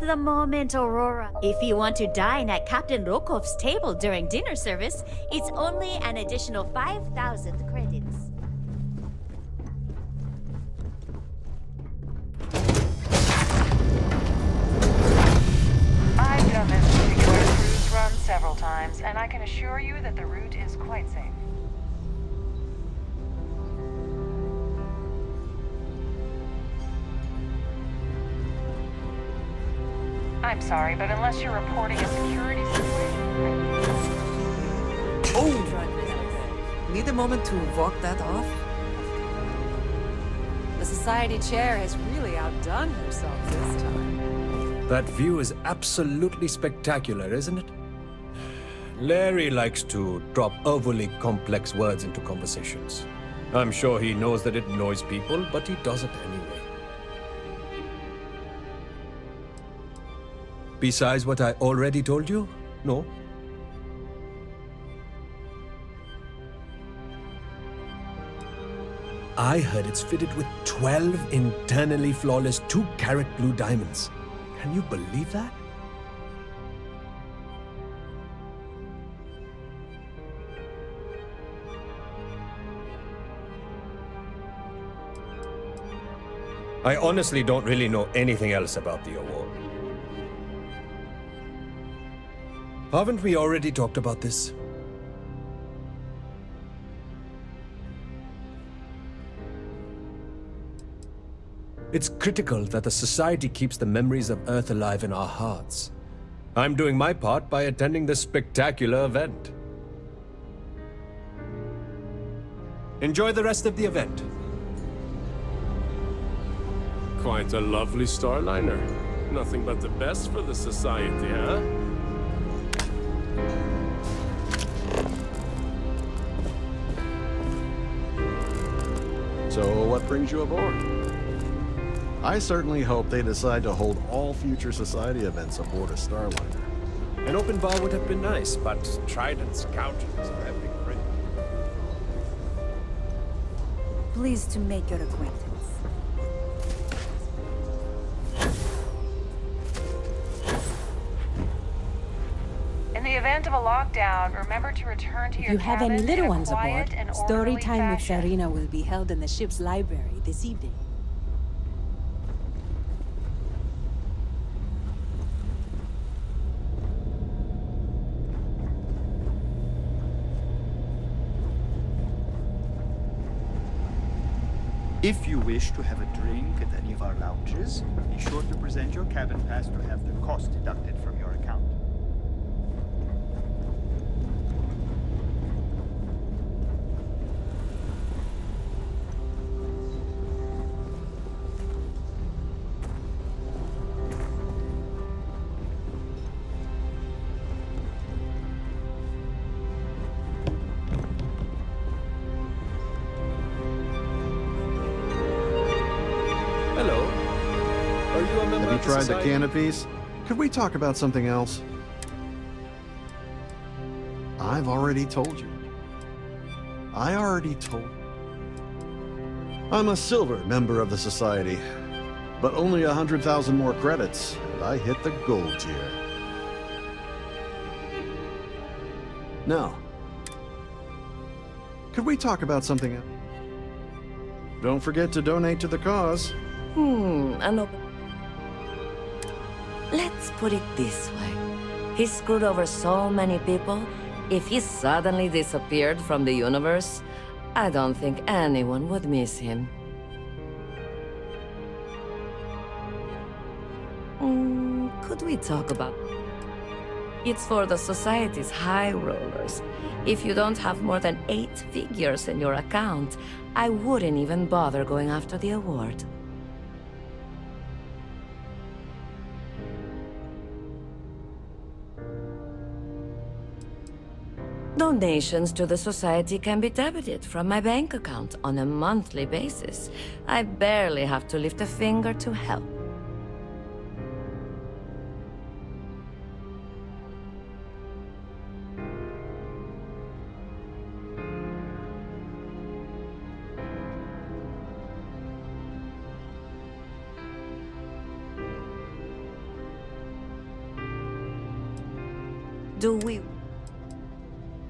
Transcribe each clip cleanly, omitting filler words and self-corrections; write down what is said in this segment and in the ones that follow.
the moment, Aurora. If you want to dine at Captain Rokov's table during dinner service, it's only an additional 5,000 credits. I've done this particular cruise run several times, and I can assure you that the route is quite safe. I'm sorry, but unless you're reporting a security situation... Oh! Need a moment to walk that off? The Society Chair has really outdone herself this time. That view is absolutely spectacular, isn't it? Larry likes to drop overly complex words into conversations. I'm sure he knows that it annoys people, but he does it anyway. Besides what I already told you? No? I heard it's fitted with 12 internally flawless 2-carat blue diamonds. Can you believe that? I honestly don't really know anything else about the award. Haven't we already talked about this? It's critical that the Society keeps the memories of Earth alive in our hearts. I'm doing my part by attending this spectacular event. Enjoy the rest of the event. Quite a lovely Starliner. Nothing but the best for the Society, huh? So, what brings you aboard? I certainly hope they decide to hold all future Society events aboard a Starliner. An open bar would have been nice, but Trident's couches are epic print. Pleased to make your acquaintance. In the event of a lockdown, remember to return to If your you have any cabin little in a ones quiet aboard, and story orderly time with fashion. Sharina will be held in the ship's library this evening. If you wish to have a drink at any of our lounges, be sure to present your cabin pass to have the cost deducted from your account. Hello. Are you a member Have you of tried the Society? canopies? Could we talk about something else? I've already told you. I already told. I'm a silver member of the Society, but only 100,000 more credits, and I hit the gold tier. Now, could we talk about something else? Don't forget to donate to the cause. Let's put it this way. He screwed over so many people. If he suddenly disappeared from the universe, I don't think anyone would miss him. Could we talk about... It's for the Society's high rollers. If you don't have more than 8 figures in your account, I wouldn't even bother going after the award. Donations to the Society can be debited from my bank account on a monthly basis. I barely have to lift a finger to help. Do we?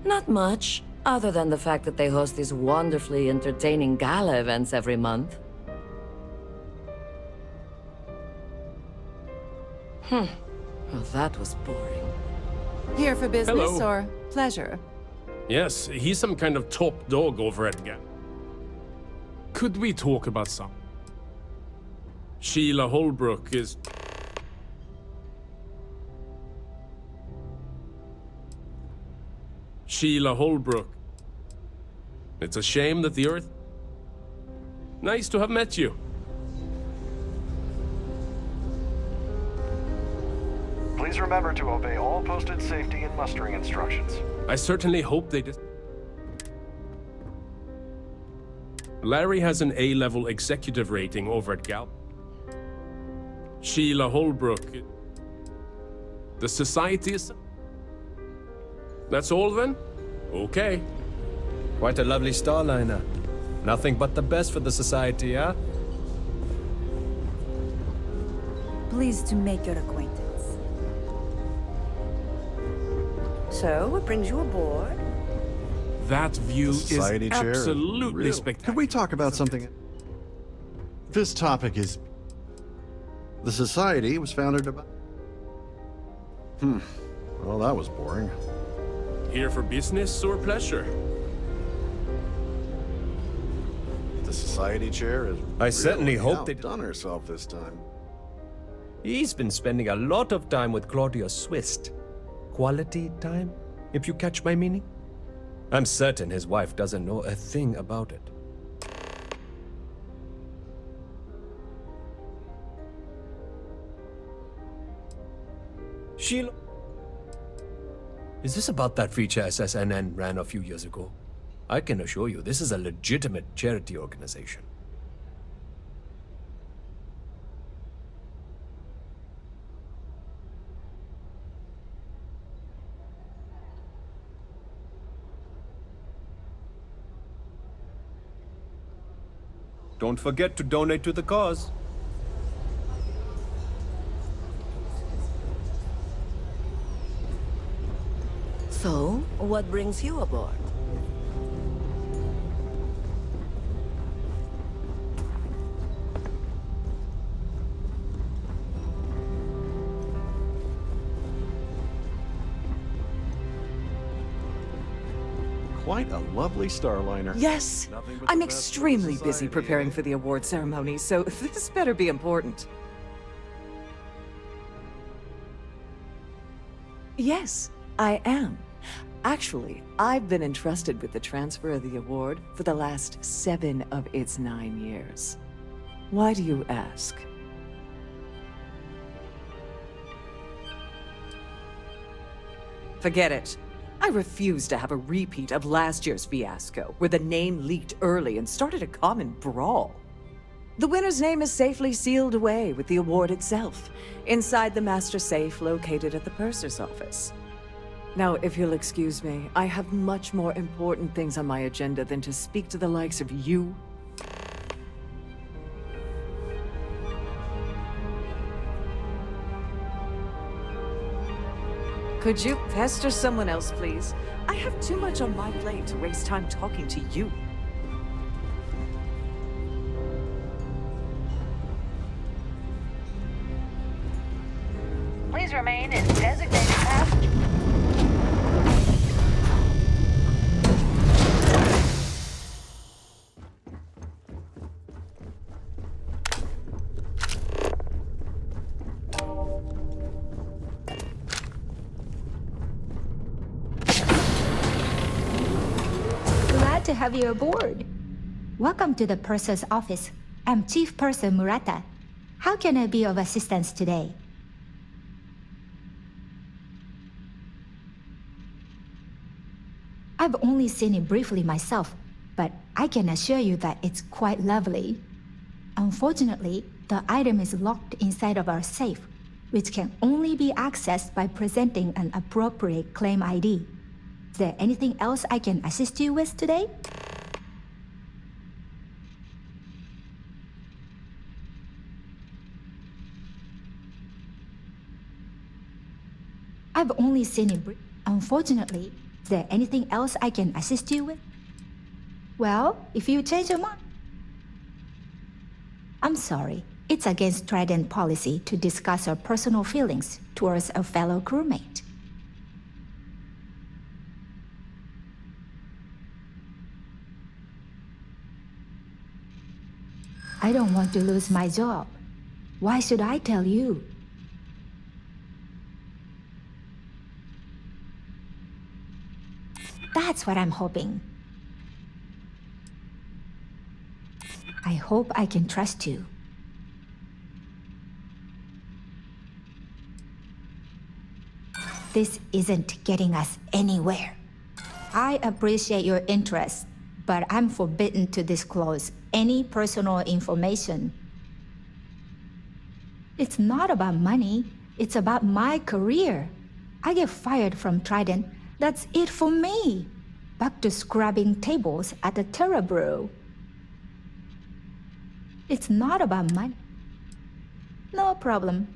Not much, other than the fact that they host these wonderfully entertaining gala events every month. Well, that was boring. Here for business Hello. or pleasure? Yes, he's some kind of top dog over at Gap. Could we talk about some? Sheila Holbrook is... Sheila Holbrook. It's a shame that the Earth... Nice to have met you. Please remember to obey all posted safety and mustering instructions. I certainly hope they did. Larry has an A-level executive rating over at Galp. Sheila Holbrook. The society is... That's all then? Okay. Quite a lovely Starliner. Nothing but the best for the society, huh? Pleased to make your acquaintance. So, what brings you aboard? That view is Society chair. absolutely Really? spectacular. Could we talk about something? This topic is... The society was founded about... Well, that was boring. Here for business or pleasure? The society chair is... I certainly hope they done herself this time. He's been spending a lot of time with Claudia Swist. Quality time, if you catch my meaning? I'm certain his wife doesn't know a thing about it. Sheila... Is this about that feature SSNN ran a few years ago? I can assure you, this is a legitimate charity organization. Don't forget to donate to the cause. So, what brings you aboard? Quite a lovely Starliner. Yes! Nothing but the I'm best for extremely busy society, preparing eh? for the award ceremony, so this better be important. Yes, I am. Actually, I've been entrusted with the transfer of the award for the last 7 of its 9 years. Why do you ask? Forget it. I refuse to have a repeat of last year's fiasco, where the name leaked early and started a common brawl. The winner's name is safely sealed away with the award itself, inside the master safe located at the purser's office. Now, if you'll excuse me, I have much more important things on my agenda than to speak to the likes of you. Could you pester someone else, please? I have too much on my plate to waste time talking to you. Please remain in designated passage. Glad to have you aboard. Welcome to the purser's office. I'm Chief Purser Murata. How can I be of assistance today? I've only seen it briefly myself, but I can assure you that it's quite lovely. Unfortunately, the item is locked inside of our safe, which can only be accessed by presenting an appropriate claim ID. Is there anything else I can assist you with today? I've only seen it Unfortunately, is there anything else I can assist you with? Well, if you change your mind. I'm sorry. It's against Trident policy to discuss our personal feelings towards a fellow crewmate. I don't want to lose my job. Why should I tell you? That's what I'm hoping. I hope I can trust you. This isn't getting us anywhere. I appreciate your interest, but I'm forbidden to disclose any personal information. It's not about money, it's about my career. I get fired from Trident, that's it for me. Back to scrubbing tables at the Terra Brew. It's not about money. No problem.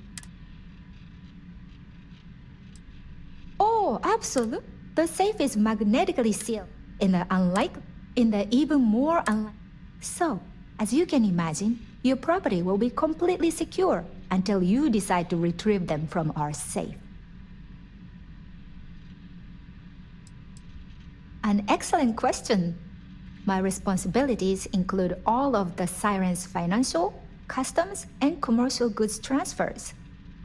Oh, absolutely. The safe is magnetically sealed in the even more unlikely. So, as you can imagine, your property will be completely secure until you decide to retrieve them from our safe. An excellent question. My responsibilities include all of the Siren's financial, customs, and commercial goods transfers.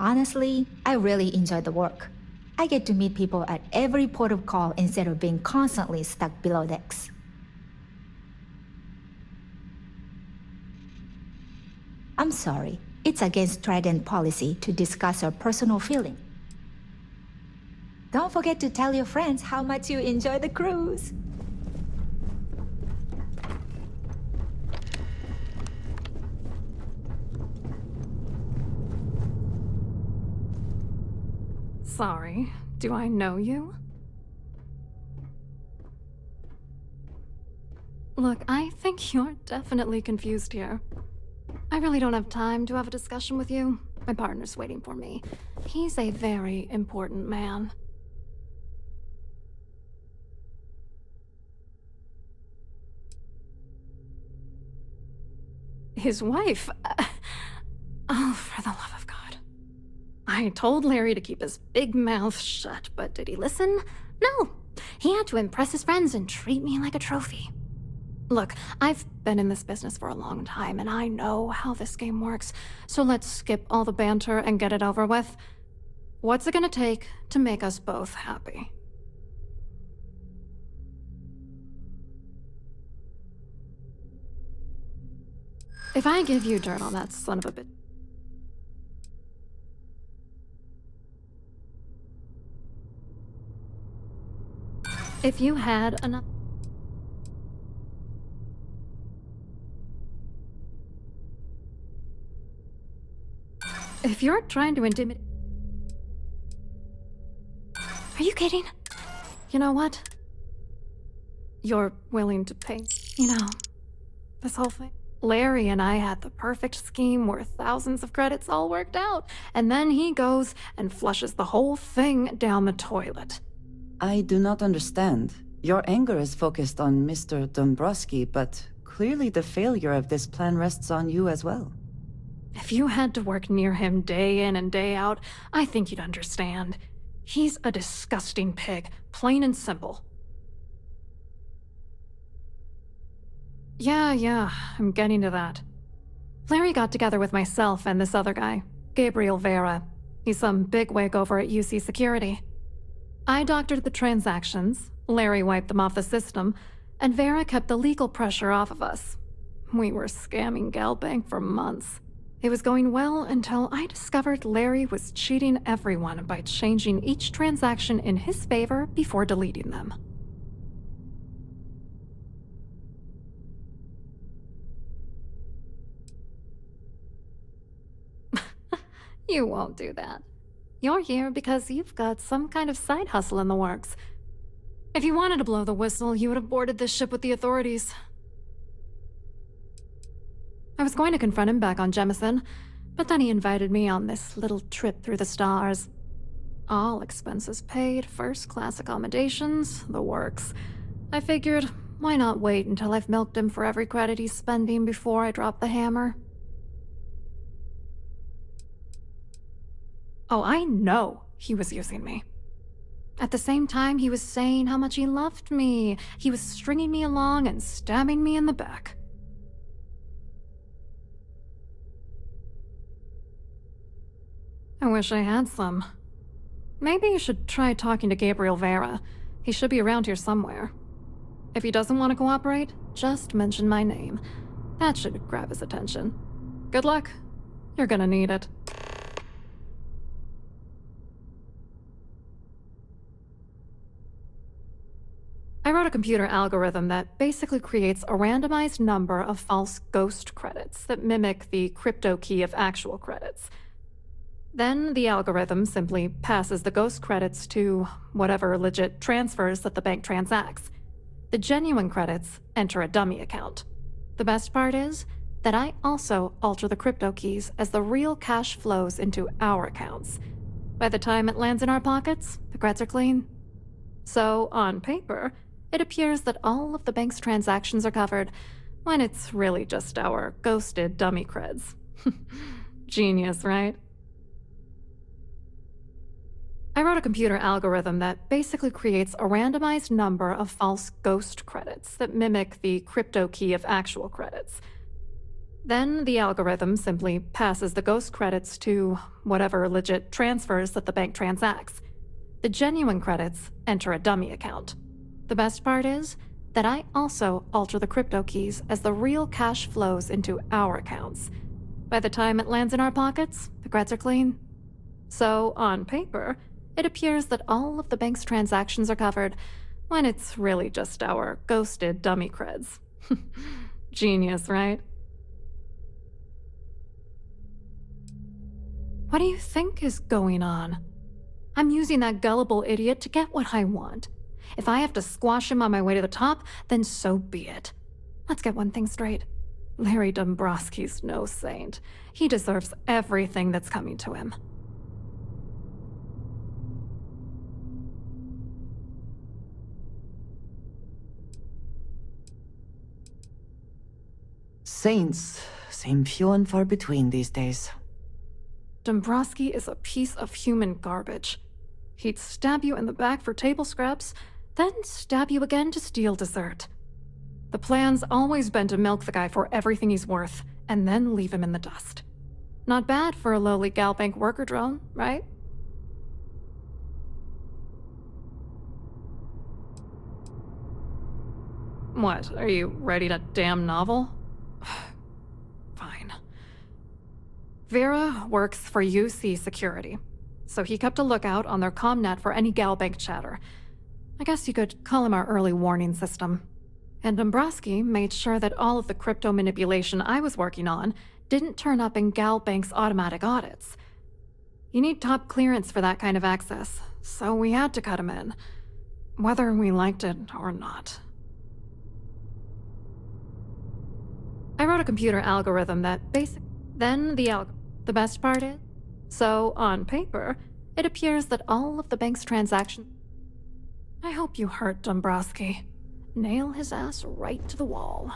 Honestly, I really enjoy the work. I get to meet people at every port of call instead of being constantly stuck below decks. I'm sorry, it's against Trident policy to discuss our personal feelings. Don't forget to tell your friends how much you enjoy the cruise. Sorry, do I know you? Look, I think you're definitely confused here. I really don't have time to have a discussion with you. My partner's waiting for me. He's a very important man. His wife? Oh, for the love of God. I told Larry to keep his big mouth shut, but did he listen? No. He had to impress his friends and treat me like a trophy. Look, I've been in this business for a long time, and I know how this game works, so let's skip all the banter and get it over with. What's it gonna take to make us both happy? If I give you dirt on that son of a bitch... If you had enough... If you're trying to intimidate... Are you kidding? You know what? You're willing to pay, this whole thing. Larry and I had the perfect scheme where thousands of credits all worked out, and then he goes and flushes the whole thing down the toilet. I do not understand. Your anger is focused on Mr. Dombrowski, but clearly the failure of this plan rests on you as well. If you had to work near him day in and day out, I think you'd understand. He's a disgusting pig, plain and simple. Yeah, I'm getting to that. Larry got together with myself and this other guy, Gabriel Vera. He's some bigwig over at UC Security. I doctored the transactions, Larry wiped them off the system, and Vera kept the legal pressure off of us. We were scamming Galbank for months. It was going well until I discovered Larry was cheating everyone by changing each transaction in his favor before deleting them. You won't do that. You're here because you've got some kind of side hustle in the works. If you wanted to blow the whistle, you would have boarded this ship with the authorities. I was going to confront him back on Jemison, but then he invited me on this little trip through the stars. All expenses paid, first-class accommodations, the works. I figured, why not wait until I've milked him for every credit he's spending before I drop the hammer? Oh, I know he was using me. At the same time, he was saying how much he loved me. He was stringing me along and stabbing me in the back. I wish I had some. Maybe you should try talking to Gabriel Vera. He should be around here somewhere. If he doesn't want to cooperate, just mention my name. That should grab his attention. Good luck. You're gonna need it. I wrote a computer algorithm that basically creates a randomized number of false ghost credits that mimic the crypto key of actual credits. Then the algorithm simply passes the ghost credits to whatever legit transfers that the bank transacts. The genuine credits enter a dummy account. The best part is that I also alter the crypto keys as the real cash flows into our accounts. By the time it lands in our pockets, the creds are clean. So, on paper, it appears that all of the bank's transactions are covered, when it's really just our ghosted dummy creds. Genius, right? I wrote a computer algorithm that basically creates a randomized number of false ghost credits that mimic the crypto key of actual credits. Then the algorithm simply passes the ghost credits to whatever legit transfers that the bank transacts. The genuine credits enter a dummy account. The best part is that I also alter the crypto keys as the real cash flows into our accounts. By the time it lands in our pockets, the creds are clean. So, on paper, it appears that all of the bank's transactions are covered, when it's really just our ghosted dummy creds. Genius, right? What do you think is going on? I'm using that gullible idiot to get what I want. If I have to squash him on my way to the top, then so be it. Let's get one thing straight. Larry Dombrowski's no saint. He deserves everything that's coming to him. Saints seem few and far between these days. Dombrowski is a piece of human garbage. He'd stab you in the back for table scraps, then stab you again to steal dessert. The plan's always been to milk the guy for everything he's worth, and then leave him in the dust. Not bad for a lowly Galbank worker drone, right? What, are you ready to damn novel? Fine. Vera works for UC Security, so he kept a lookout on their commnet for any Galbank chatter. I guess you could call him our early warning system. And Dombrowski made sure that all of the crypto manipulation I was working on didn't turn up in Galbank's automatic audits. You need top clearance for that kind of access, so we had to cut him in, whether we liked it or not. I wrote a computer algorithm that then the best part is, so on paper, it appears that all of the bank's transactions. I hope you hurt Dombrowski. Nail his ass right to the wall.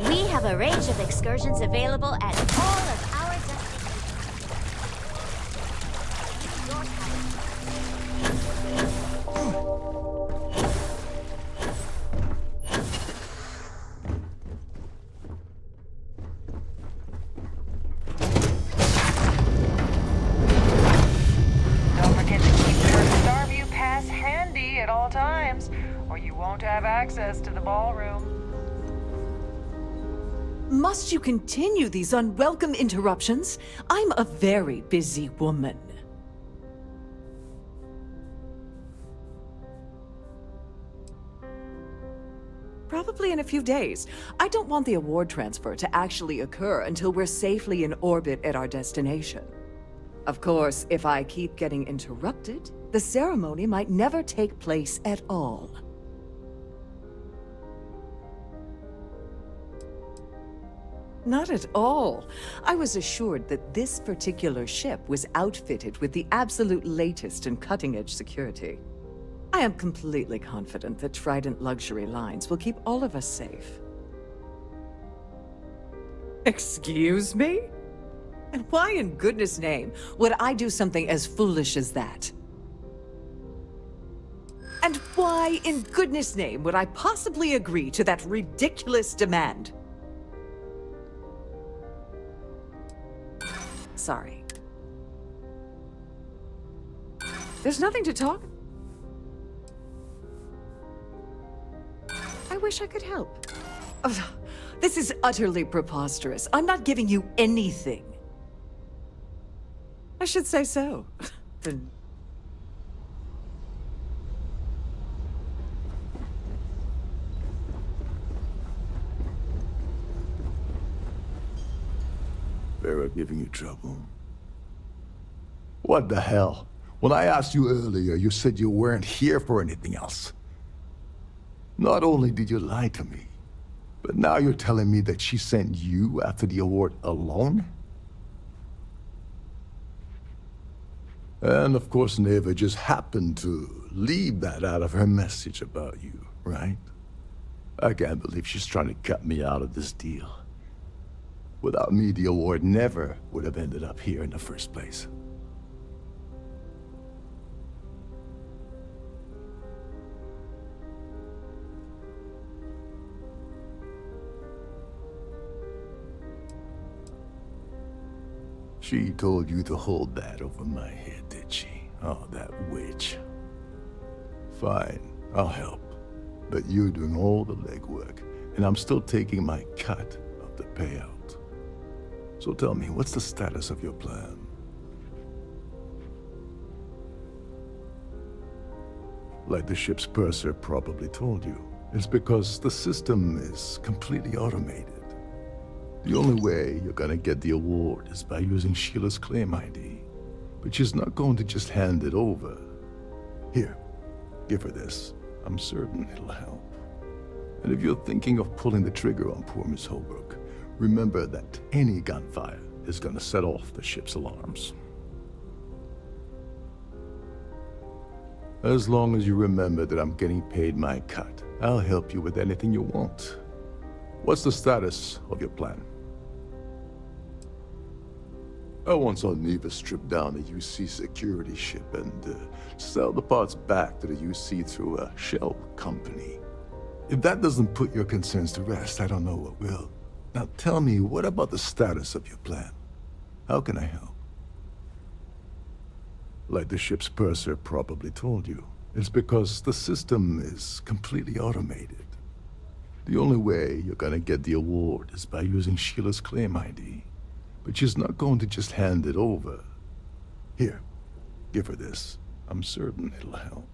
We have a range of excursions available at all of our destinations. Don't forget to keep your Starview pass handy at all times, or you won't have access to the ballroom. Must you continue these unwelcome interruptions? I'm a very busy woman. Probably in a few days. I don't want the award transfer to actually occur until we're safely in orbit at our destination. Of course, if I keep getting interrupted, the ceremony might never take place at all. Not at all. I was assured that this particular ship was outfitted with the absolute latest in cutting-edge security. I am completely confident that Trident Luxury Lines will keep all of us safe. Excuse me? And why in goodness name would I do something as foolish as that? And why in goodness name would I possibly agree to that ridiculous demand? Sorry. There's nothing to talk. I wish I could help. Ugh, this is utterly preposterous. I'm not giving you anything. I should say so. Then Vera giving you trouble? What the hell? When I asked you earlier, you said you weren't here for anything else. Not only did you lie to me, but now you're telling me that she sent you after the award alone? And of course, Neva just happened to leave that out of her message about you, right? I can't believe she's trying to cut me out of this deal. Without me, the award never would have ended up here in the first place. She told you to hold that over my head, did she? Oh, that witch. Fine, I'll help. But you're doing all the legwork, and I'm still taking my cut of the payout. So tell me, what's the status of your plan? Like the ship's purser probably told you, it's because the system is completely automated. The only way you're gonna get the award is by using Sheila's claim ID. But she's not going to just hand it over. Here, give her this. I'm certain it'll help. And if you're thinking of pulling the trigger on poor Miss Holbrook, remember that any gunfire is gonna set off the ship's alarms. As long as you remember that I'm getting paid my cut, I'll help you with anything you want. What's the status of your plan? I once saw Neva strip down a UC security ship and sell the parts back to the UC through a shell company. If that doesn't put your concerns to rest, I don't know what will. Now tell me, what about the status of your plan? How can I help? Like the ship's purser probably told you, it's because the system is completely automated. The only way you're gonna get the award is by using Sheila's claim ID. But she's not going to just hand it over. Here, give her this. I'm certain it'll help.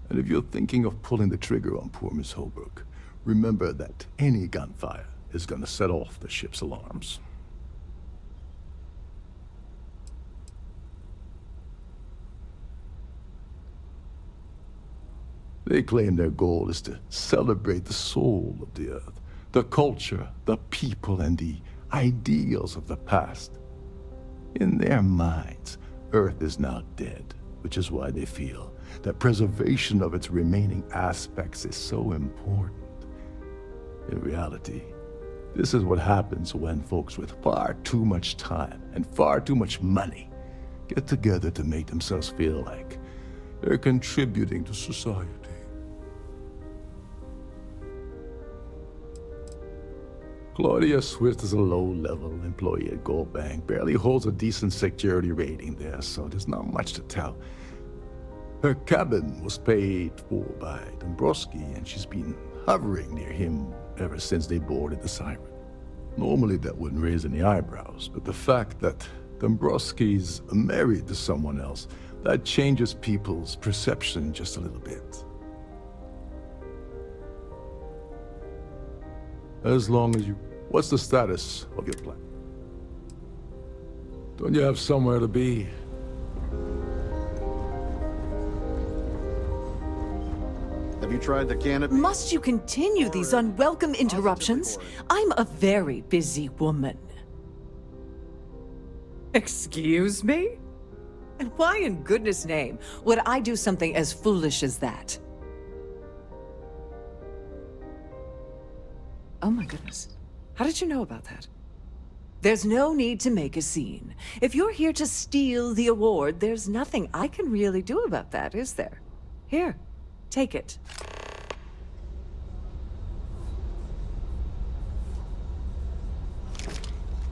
And if you're thinking of pulling the trigger on poor Miss Holbrook, remember that any gunfire is gonna set off the ship's alarms. They claim their goal is to celebrate the soul of the Earth, the culture, the people, and the ideals of the past. In their minds, Earth is now dead, which is why they feel that preservation of its remaining aspects is so important. In reality, this is what happens when folks with far too much time and far too much money get together to make themselves feel like they're contributing to society. Claudia Swift is a low-level employee at Gold Bank, barely holds a decent security rating there, so there's not much to tell. Her cabin was paid for by Dombrowski, and she's been hovering near him ever since they boarded the Siren. Normally that wouldn't raise any eyebrows, but the fact that Dombrowski's married to someone else, that changes people's perception just a little bit. As long as you... What's the status of your plan? Don't you have somewhere to be? Have you tried the canopy? Must you continue these unwelcome interruptions? I'm a very busy woman. Excuse me? And why in goodness name would I do something as foolish as that? Oh my goodness. How did you know about that? There's no need to make a scene. If you're here to steal the award, there's nothing I can really do about that, is there? Here, take it.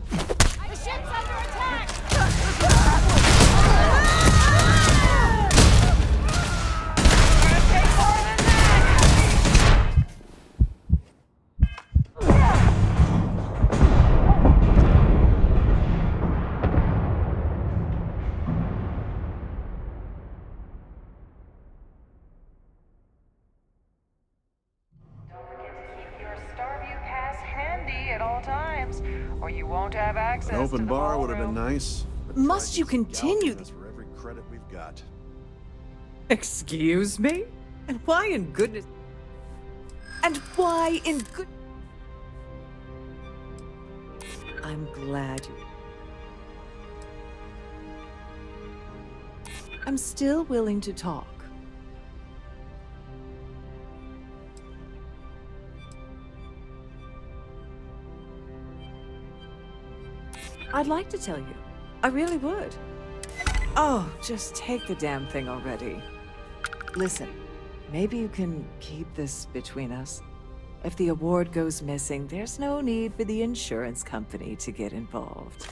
The ship's under attack! Or you won't have access An open to the bar would have been ballroom. nice. but Must you Target's continue? gouging us for every credit we've got. Excuse me? And why in goodness... And why in good... I'm glad you... I'm still willing to talk. I'd like to tell you. I really would. Oh, just take the damn thing already. Listen, maybe you can keep this between us. If the award goes missing, there's no need for the insurance company to get involved.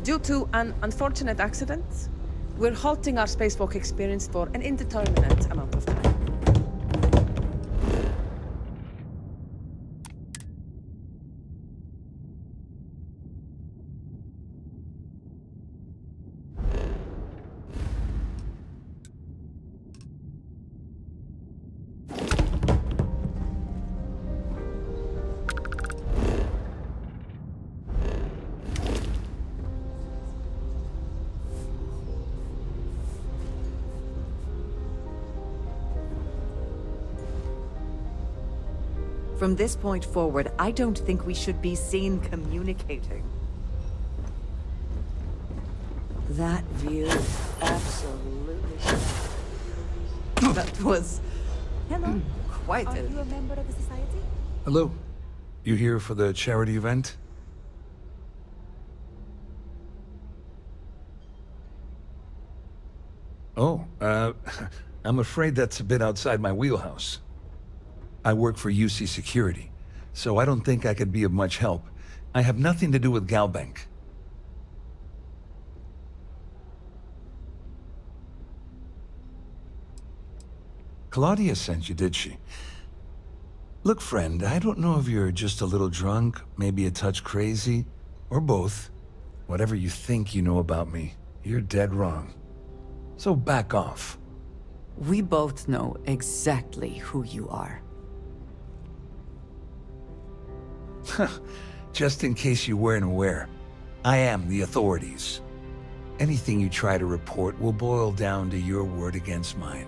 Due to an unfortunate accident, we're halting our spacewalk experience for an indeterminate amount of time. From this point forward, I don't think we should be seen communicating. That view is absolutely... That was... Hello. quite Are a... you a member of the society? Hello. You here for the charity event? Oh, I'm afraid that's a bit outside my wheelhouse. I work for UC Security, so I don't think I could be of much help. I have nothing to do with Galbank. Claudia sent you, did she? Look, friend, I don't know if you're just a little drunk, maybe a touch crazy, or both. Whatever you think you know about me, you're dead wrong. So back off. We both know exactly who you are. Just in case you weren't aware, I am the authorities. Anything you try to report will boil down to your word against mine.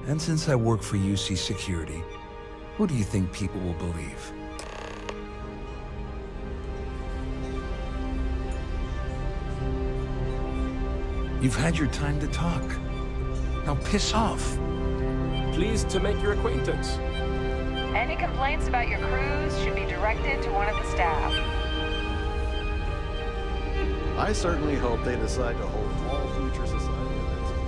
And since I work for UC Security, who do you think people will believe? You've had your time to talk. Now piss off. Pleased to make your acquaintance. Any complaints about your cruise should be directed to one of the staff. I certainly hope they decide to hold all future society events.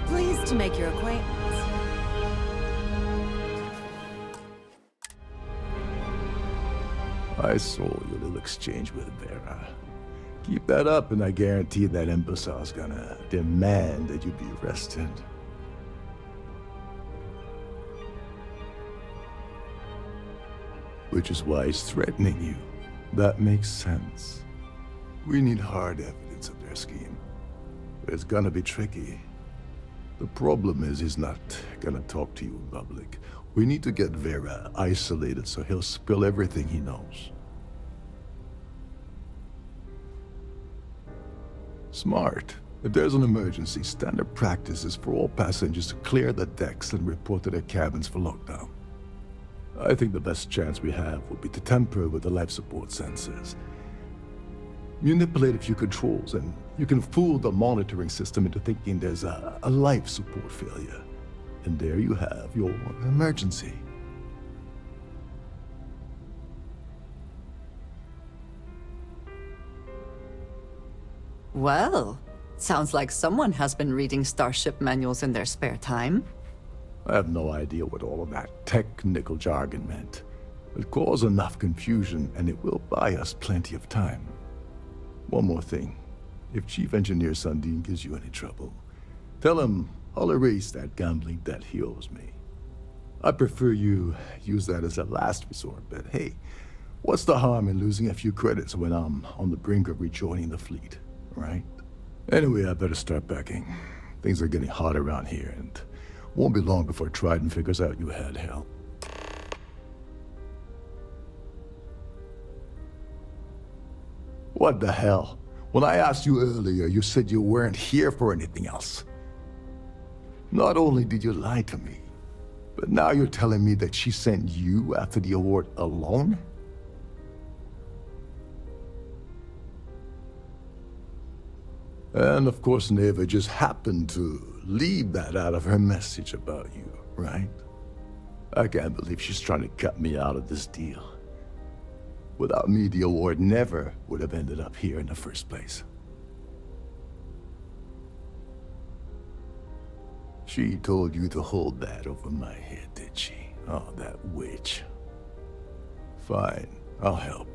Pleased to make your acquaintance. I saw your little exchange with Vera. Keep that up and I guarantee that imbecile's gonna demand that you be arrested. Which is why he's threatening you. That makes sense. We need hard evidence of their scheme. It's gonna be tricky. The problem is he's not gonna talk to you in public. We need to get Vera isolated so he'll spill everything he knows. Smart. If there's an emergency, standard practice is for all passengers to clear the decks and report to their cabins for lockdown. I think the best chance we have would be to tamper with the life support sensors. Manipulate a few controls, and you can fool the monitoring system into thinking there's a life support failure. And there you have your emergency. Well, sounds like someone has been reading Starship manuals in their spare time. I have no idea what all of that technical jargon meant. It caused enough confusion, and it will buy us plenty of time. One more thing. If Chief Engineer Sundin gives you any trouble, tell him I'll erase that gambling debt he owes me. I prefer you use that as a last resort, but hey, what's the harm in losing a few credits when I'm on the brink of rejoining the fleet, right? Anyway, I better start packing. Things are getting hot around here, and won't be long before Trident figures out you had help. What the hell? When I asked you earlier, you said you weren't here for anything else. Not only did you lie to me, but now you're telling me that she sent you after the award alone? And of course, Neva just happened to leave that out of her message about you, right? I can't believe she's trying to cut me out of this deal. Without me, the award never would have ended up here in the first place. She told you to hold that over my head, did she? Oh, that witch. Fine, I'll help.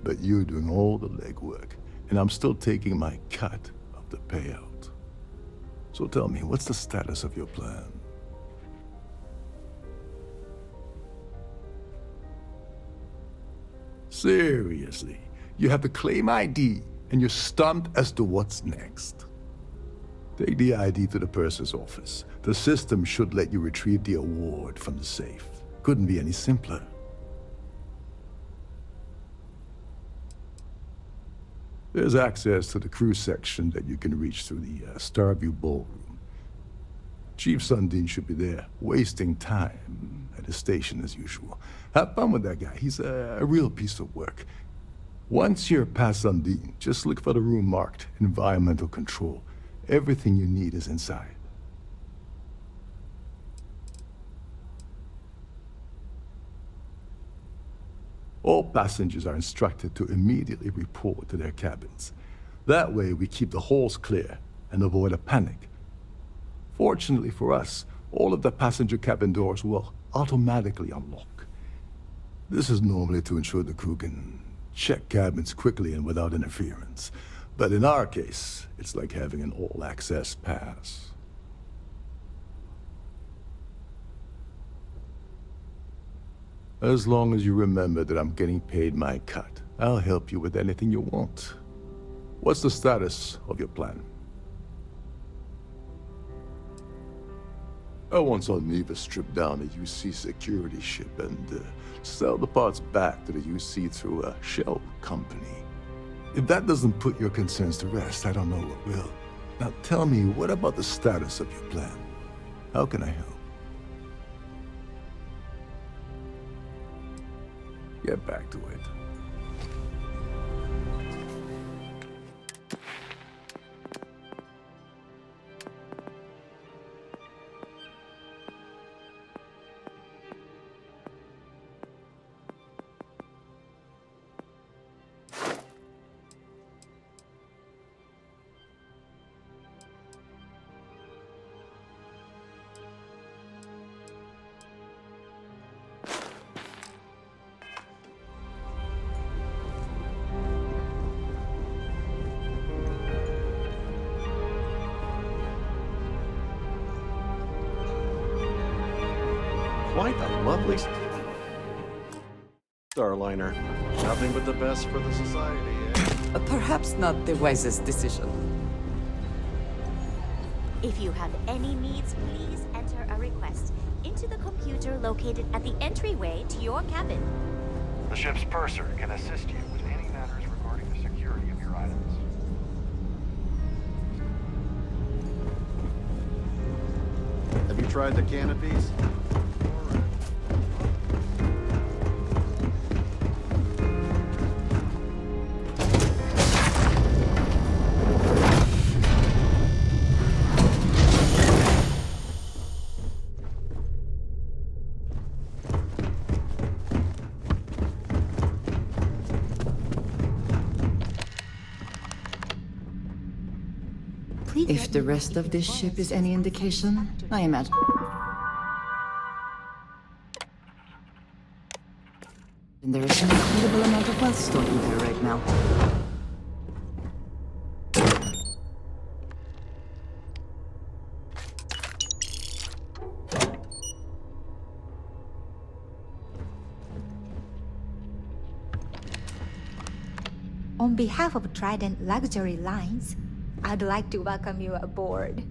But you're doing all the legwork, and I'm still taking my cut of the payout. So tell me, what's the status of your plan? Seriously, you have the claim ID, and you're stumped as to what's next. Take the ID to the purser's office. The system should let you retrieve the award from the safe. Couldn't be any simpler. There's access to the crew section that you can reach through the Starview ballroom. Chief Sundin should be there, wasting time at his station as usual. Have fun with that guy. He's a real piece of work. Once you're past Sundin, just look for the room marked Environmental Control. Everything you need is inside. All passengers are instructed to immediately report to their cabins. That way we keep the halls clear and avoid a panic. Fortunately for us, all of the passenger cabin doors will automatically unlock. This is normally to ensure the crew can check cabins quickly and without interference. But in our case, it's like having an all-access pass. As long as you remember that I'm getting paid my cut, I'll help you with anything you want. What's the status of your plan? I once saw Neva strip down a UC security ship and sell the parts back to the UC through a shell company. If that doesn't put your concerns to rest, I don't know what will. Now tell me, what about the status of your plan? How can I help? Get back to it. Quite a lovely Starliner. Nothing but the best for the society, eh? Perhaps not the wisest decision. If you have any needs, please enter a request into the computer located at the entryway to your cabin. The ship's purser can assist you with any matters regarding the security of your items. Have you tried the canopies? If the rest of this ship is any indication, I imagine. And there is an incredible amount of wealth stored in there right now. On behalf of Trident Luxury Lines, I'd like to welcome you aboard.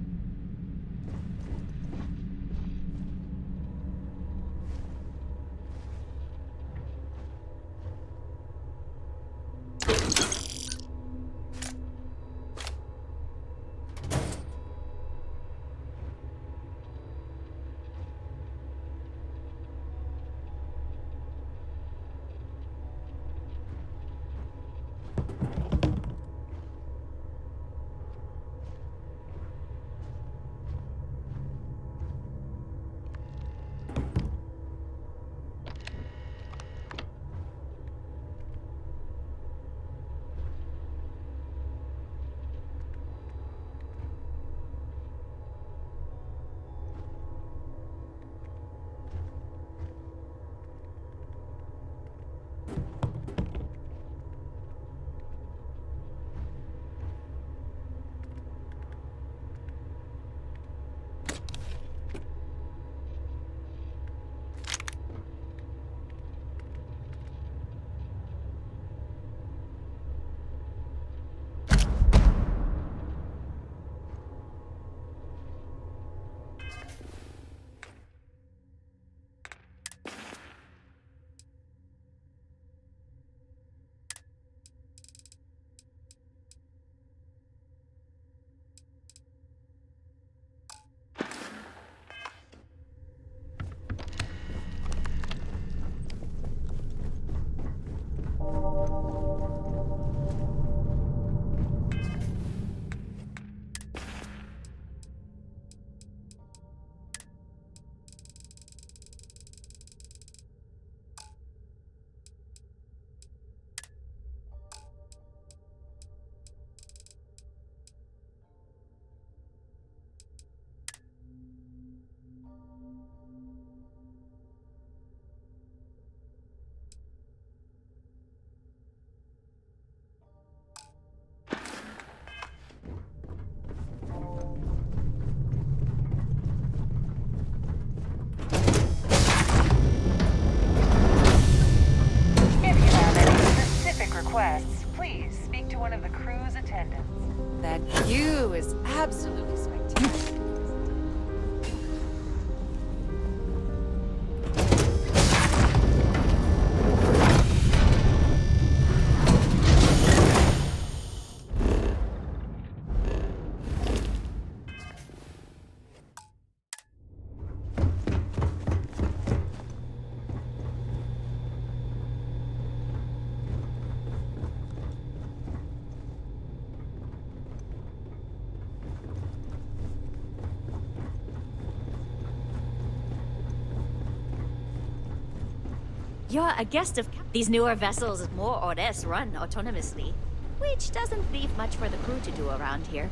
You're a guest of... These newer vessels more or less run autonomously, which doesn't leave much for the crew to do around here.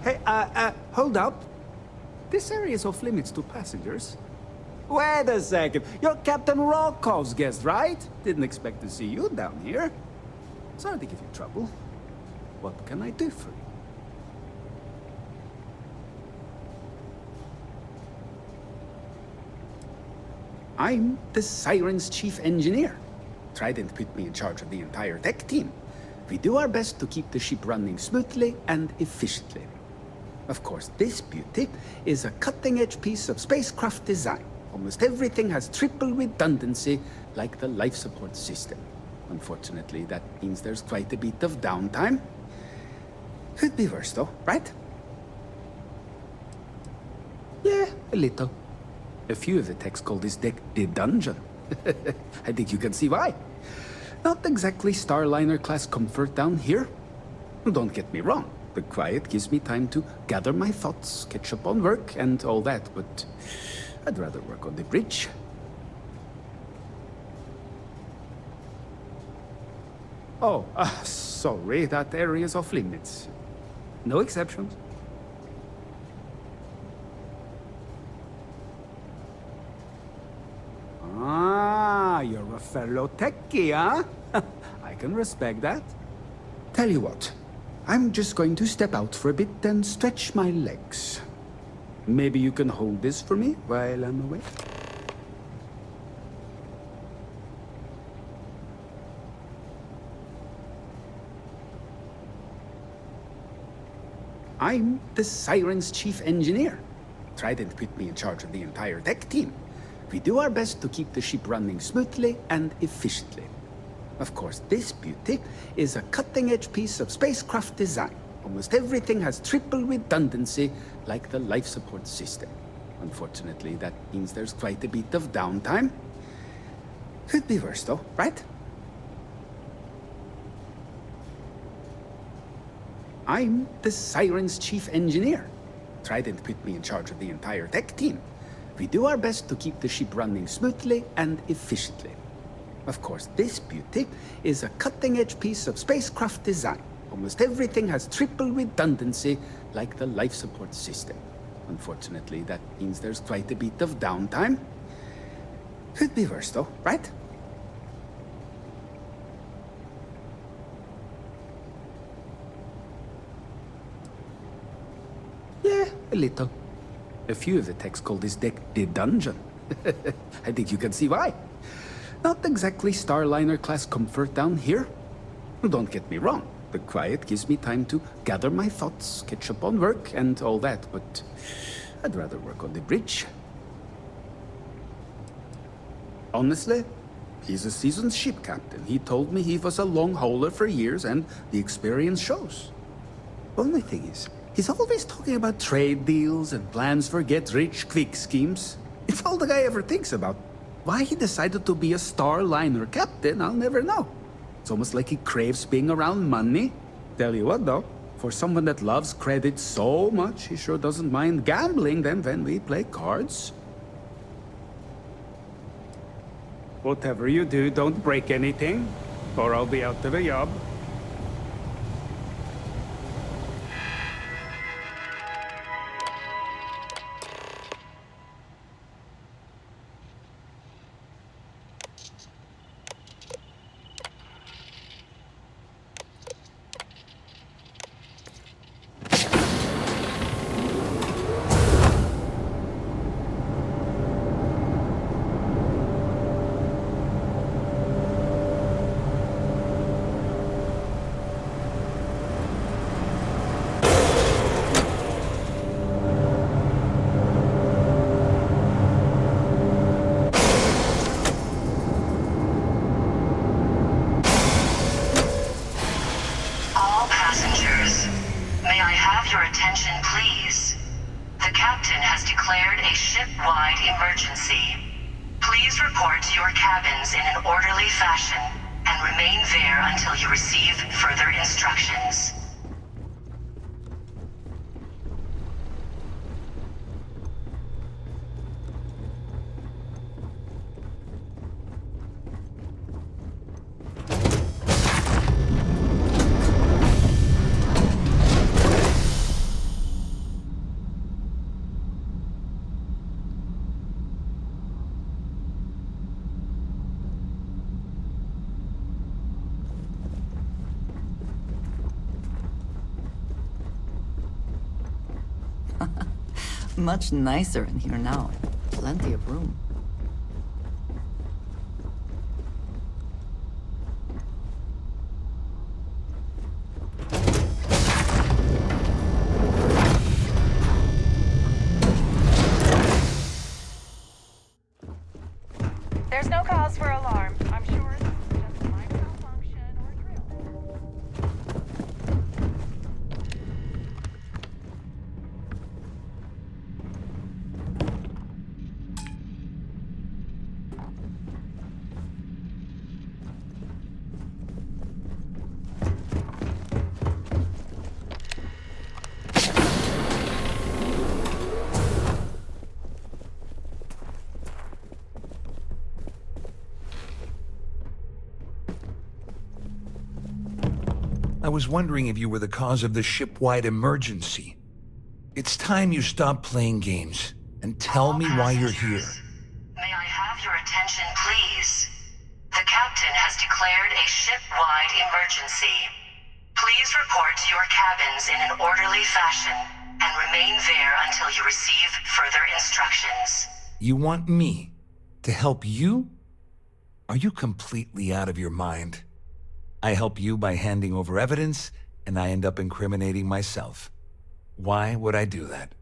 Hey, hold up. This area is off limits to passengers. Wait a second. You're Captain Rokov's guest, right? Didn't expect to see you down here. Sorry to give you trouble. What can I do for you? I'm the Siren's chief engineer. Trident put me in charge of the entire tech team. We do our best to keep the ship running smoothly and efficiently. Of course, this beauty is a cutting-edge piece of spacecraft design. Almost everything has triple redundancy, like the life support system. Unfortunately, that means there's quite a bit of downtime. Could be worse, though, right? Yeah, a little. A few of the techs call this deck the dungeon. I think you can see why. Not exactly Starliner class comfort down here. Don't get me wrong. The quiet gives me time to gather my thoughts, catch up on work, and all that, but I'd rather work on the bridge. Oh, sorry, that area's off limits. No exceptions. Ah, you're a fellow techie, huh? I can respect that. Tell you what, I'm just going to step out for a bit and stretch my legs. Maybe you can hold this for me while I'm away? I'm the Siren's chief engineer. Trident put me in charge of the entire tech team. We do our best to keep the ship running smoothly and efficiently. Of course, this beauty is a cutting-edge piece of spacecraft design. Almost everything has triple redundancy, like the life support system. Unfortunately, that means there's quite a bit of downtime. Could be worse, though, right? I'm the Siren's chief engineer. Trident put me in charge of the entire tech team. We do our best to keep the ship running smoothly and efficiently. Of course, this beauty is a cutting-edge piece of spacecraft design. Almost everything has triple redundancy, like the life support system. Unfortunately, that means there's quite a bit of downtime. Could be worse, though, right? Yeah, a little. A few of the techs call this deck the dungeon. I think you can see why. Not exactly Starliner class comfort down here. Don't get me wrong. The quiet gives me time to gather my thoughts, catch up on work, and all that, but I'd rather work on the bridge. Honestly, he's a seasoned ship captain. He told me he was a long hauler for years, and the experience shows. Only thing is, he's always talking about trade deals and plans for get-rich-quick schemes. It's all the guy ever thinks about. Why he decided to be a Starliner captain, I'll never know. It's almost like he craves being around money. Tell you what, though, for someone that loves credit so much, he sure doesn't mind gambling them when we play cards. Whatever you do, don't break anything, or I'll be out of a job. Emergency. Please report to your cabins in an orderly fashion. and remain there until you receive further instructions. Much nicer in here now. Plenty of room. There's no cause for alarm. I'm sure it's just a minor malfunction or drill. I was wondering if you were the cause of the ship-wide emergency. It's time you stop playing games and tell me why you're here. May I have your attention, please? The captain has declared a ship-wide emergency. Please report to your cabins in an orderly fashion and remain there until you receive further instructions. You want me to help you? Are you completely out of your mind? I help you by handing over evidence, and I end up incriminating myself. Why would I do that?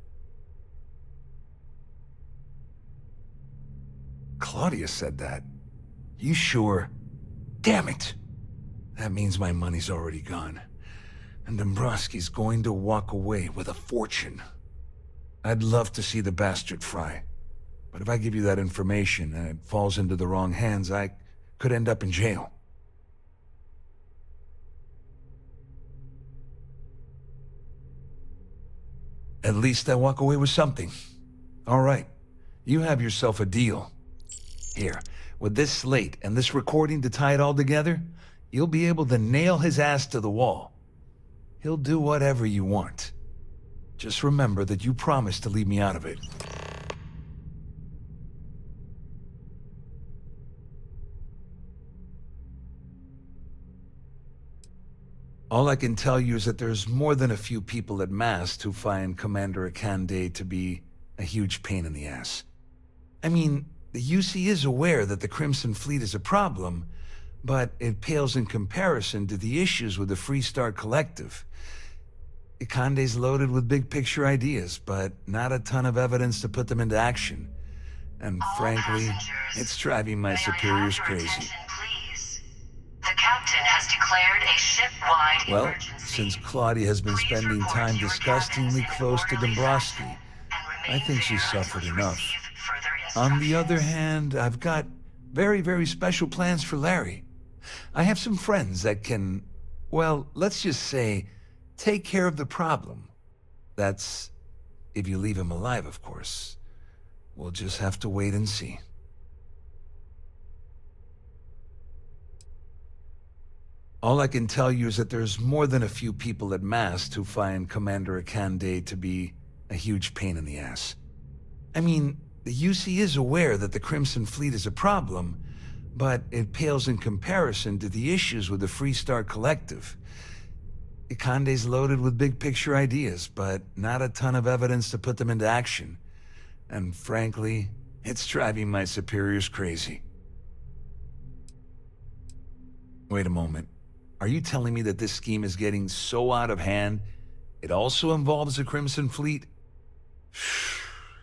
Claudia said that. You sure? Damn it! That means my money's already gone. And Dombrowski's going to walk away with a fortune. I'd love to see the bastard fry. But if I give you that information and it falls into the wrong hands, I could end up in jail. At least I walk away with something. All right, you have yourself a deal. Here, with this slate and this recording to tie it all together, you'll be able to nail his ass to the wall. He'll do whatever you want. Just remember that you promised to leave me out of it. All I can tell you is that there's more than a few people at Mast who find Commander Akande to be a huge pain in the ass. I mean, the UC is aware that the Crimson Fleet is a problem, but it pales in comparison to the issues with the Freestar Collective. Akande's loaded with big-picture ideas, but not a ton of evidence to put them into action. And frankly, it's driving my superiors crazy. The captain has declared a ship-wide Well, emergency. since Claudia has been spending time disgustingly close to Dombrowski, I think she's suffered enough. On the other hand, I've got very, very special plans for Larry. I have some friends that can, well, let's just say, take care of the problem. That's if you leave him alive, of course. We'll just have to wait and see. All I can tell you is that there's more than a few people at Mast who find Commander Akande to be a huge pain in the ass. I mean, the UC is aware that the Crimson Fleet is a problem, but it pales in comparison to the issues with the Freestar Collective. Akande's loaded with big-picture ideas, but not a ton of evidence to put them into action. And frankly, it's driving my superiors crazy. Wait a moment. Are you telling me that this scheme is getting so out of hand, it also involves the Crimson Fleet?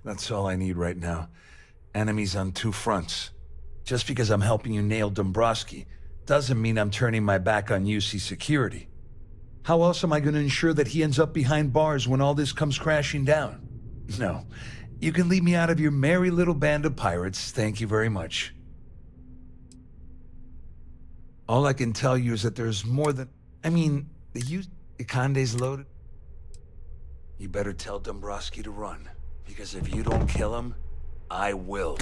That's all I need right now. Enemies on two fronts. Just because I'm helping you nail Dombrowski doesn't mean I'm turning my back on UC security. How else am I going to ensure that he ends up behind bars when all this comes crashing down? No. You can leave me out of your merry little band of pirates, thank you very much. All I can tell you is that there's more than... I mean, the Ikande's loaded. You better tell Dombrowski to run, because if you don't kill him, I will.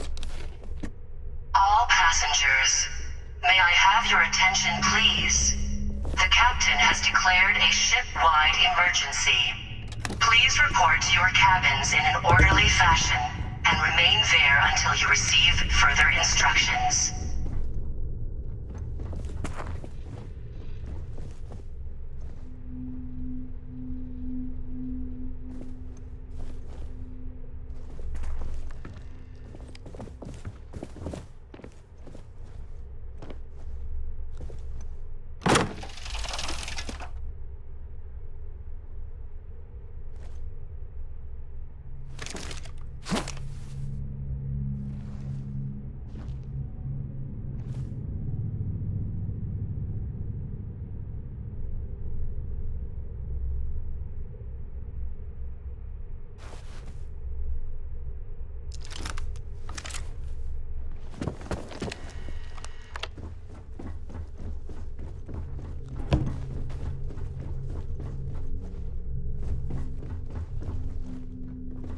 All passengers, may I have your attention, please? The captain has declared a ship-wide emergency. Please report to your cabins in an orderly fashion and remain there until you receive further instructions.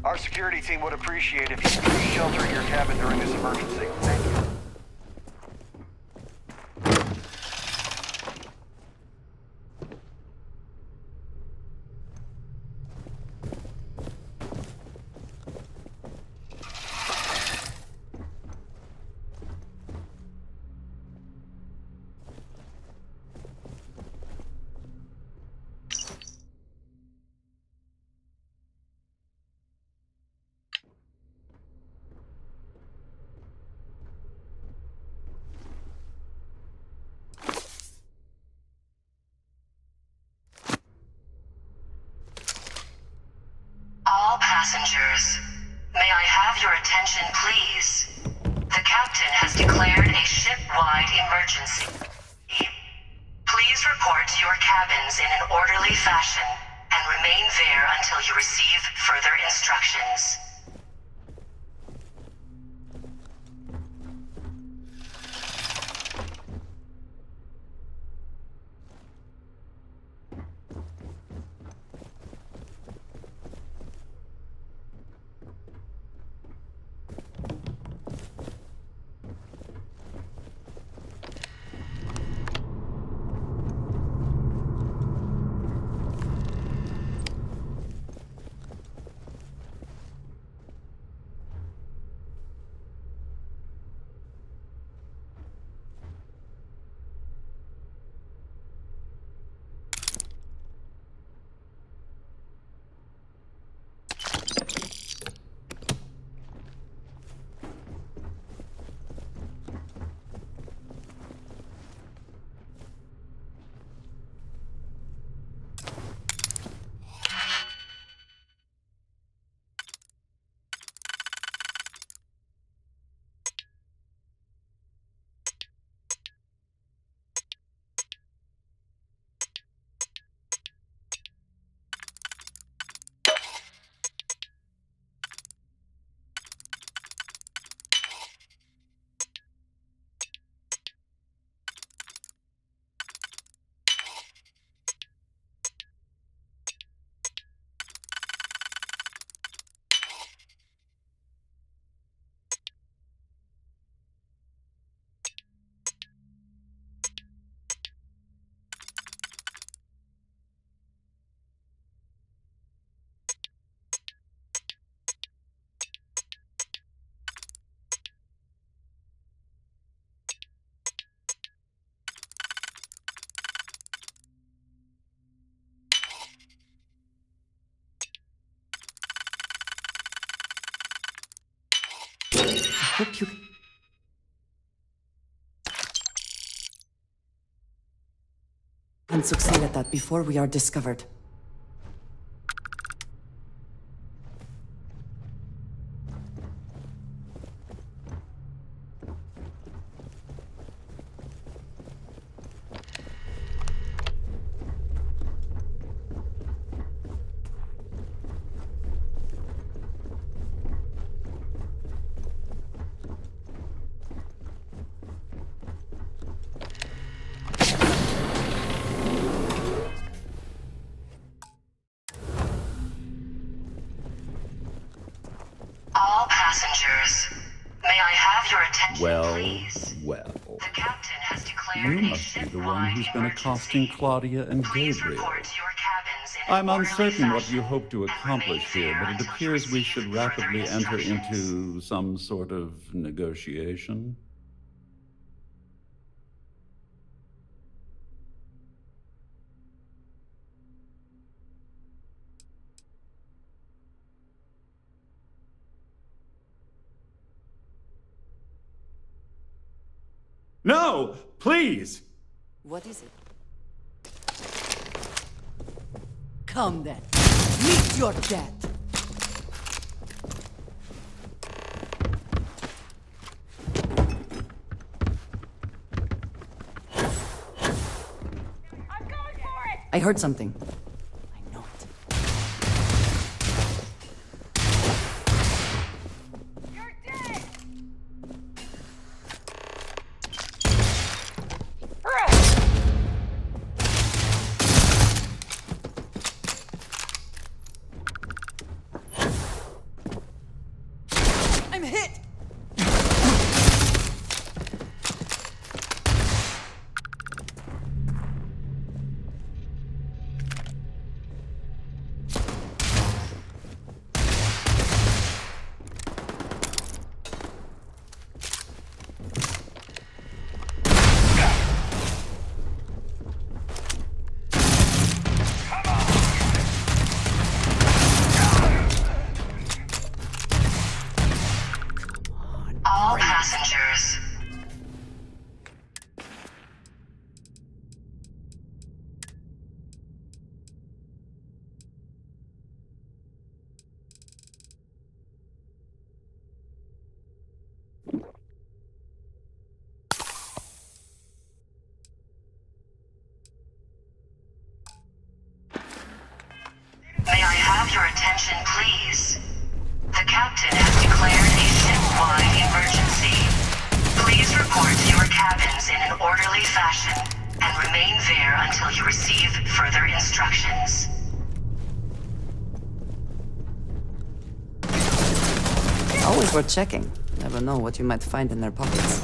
Our security team would appreciate if you could please shelter in your cabin during this emergency. Thank you. All passengers, may I have your attention, please? The captain has declared a ship-wide emergency. Please report to your cabins in an orderly fashion and remain there until you receive further instructions. Hope you can succeed at that before we are discovered. have your attention, Well, please? well. The captain has declared You a must be the one who's been accosting Claudia and Gabriel. report to your cabins in I'm an orderly uncertain what fashion. you hope to accomplish here, but it appears we should rapidly enter instructions. into some sort of negotiation. No! Please! What is it? Come then. Meet your death. I heard something. I know it. You're dead! I'm hit! All passengers. May I have your attention, please? The captain has declared a ship-wide emergency. Please report to your cabins in an orderly fashion and remain there until you receive further instructions. Always worth checking. Never know what you might find in their pockets.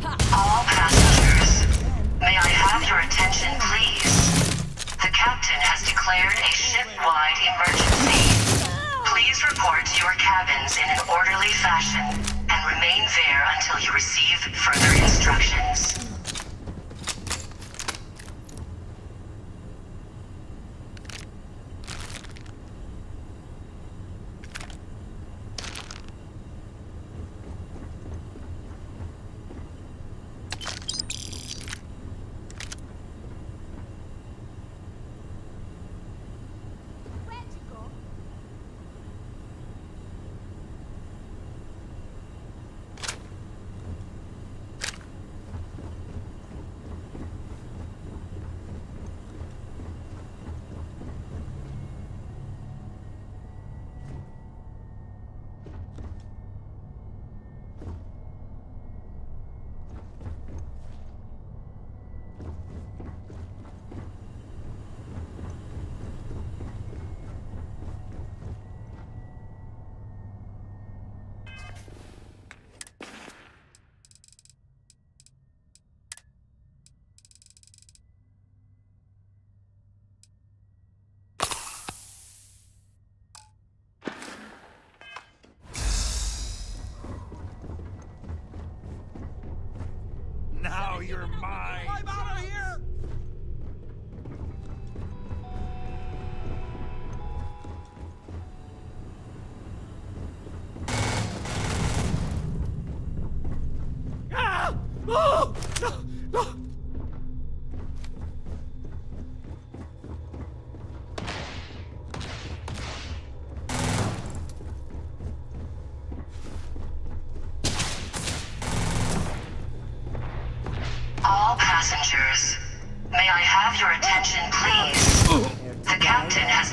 All passengers, may I have your attention, please? The captain has declared a ship-wide emergency. Please report to your cabins in an orderly fashion and remain there until you receive further instructions.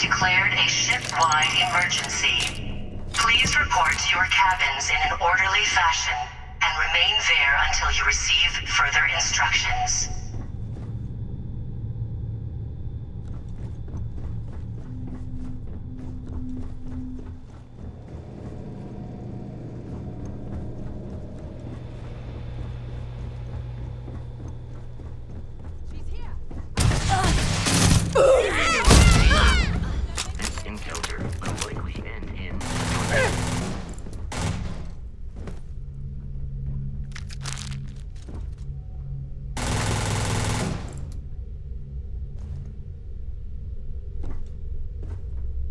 declared a ship-wide emergency. Please report to your cabins in an orderly fashion and remain there until you receive further instructions. This encounter will likely end in...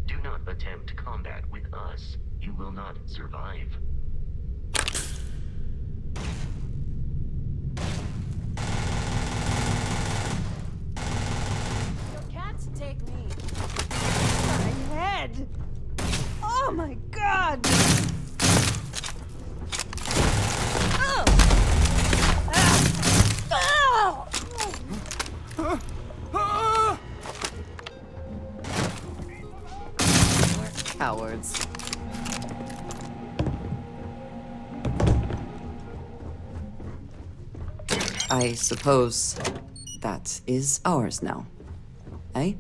Do not attempt combat with us. You will not survive. You can't take me. My head. Oh my god. Oh. Ah. Oh. Cowards. I suppose that is ours now. Eh?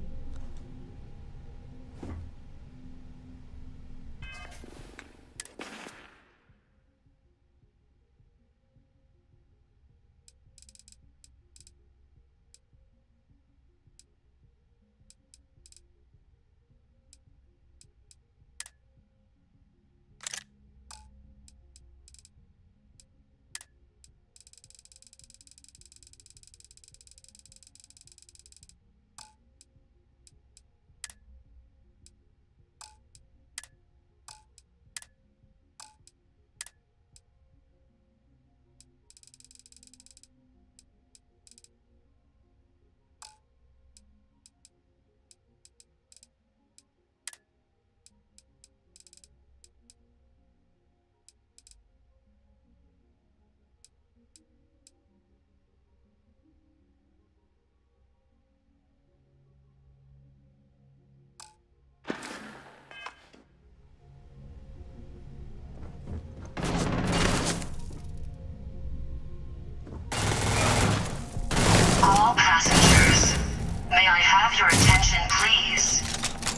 All passengers, may I have your attention, please?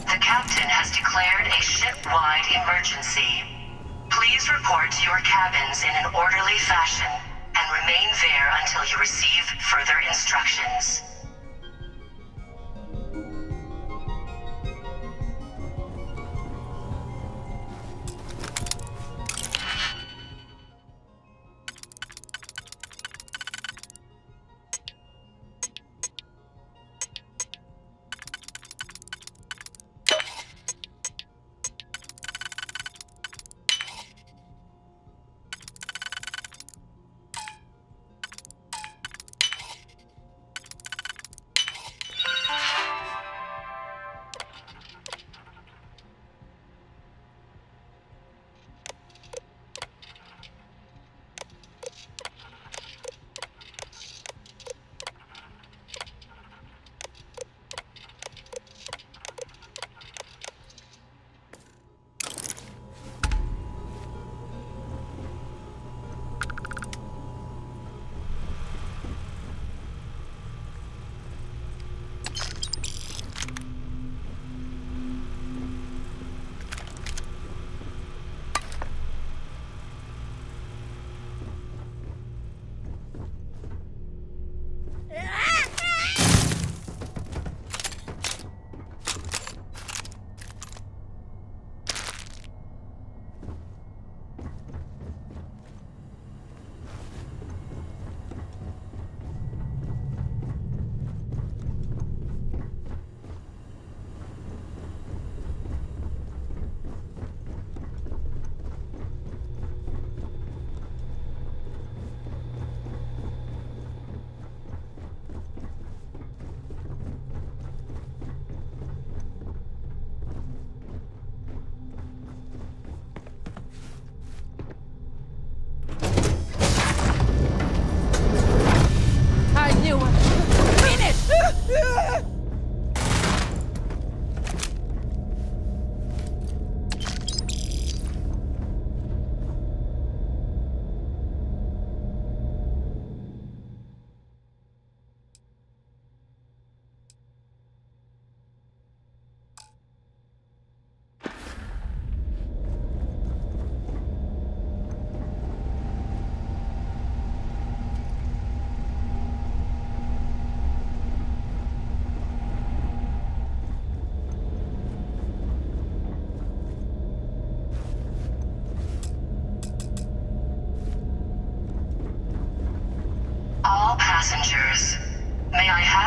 The captain has declared a ship-wide emergency. Please report to your cabins in an orderly fashion and remain there until you receive further instructions.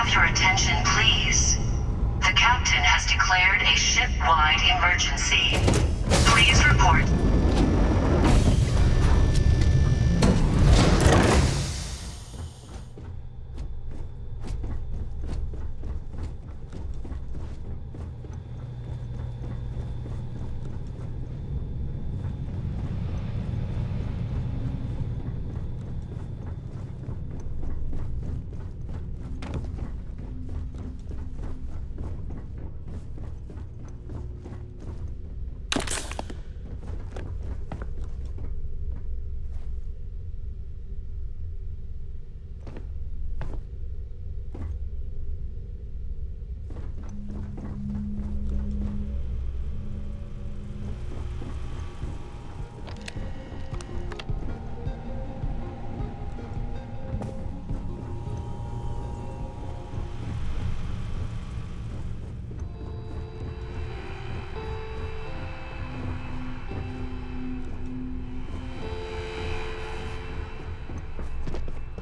have your attention, please? The captain has declared a ship-wide emergency. Please report.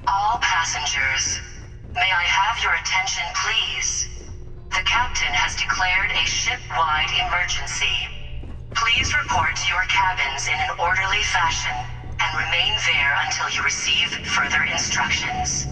All passengers, may I have your attention, please? The captain has declared a ship-wide emergency. Please report to your cabins in an orderly fashion and remain there until you receive further instructions.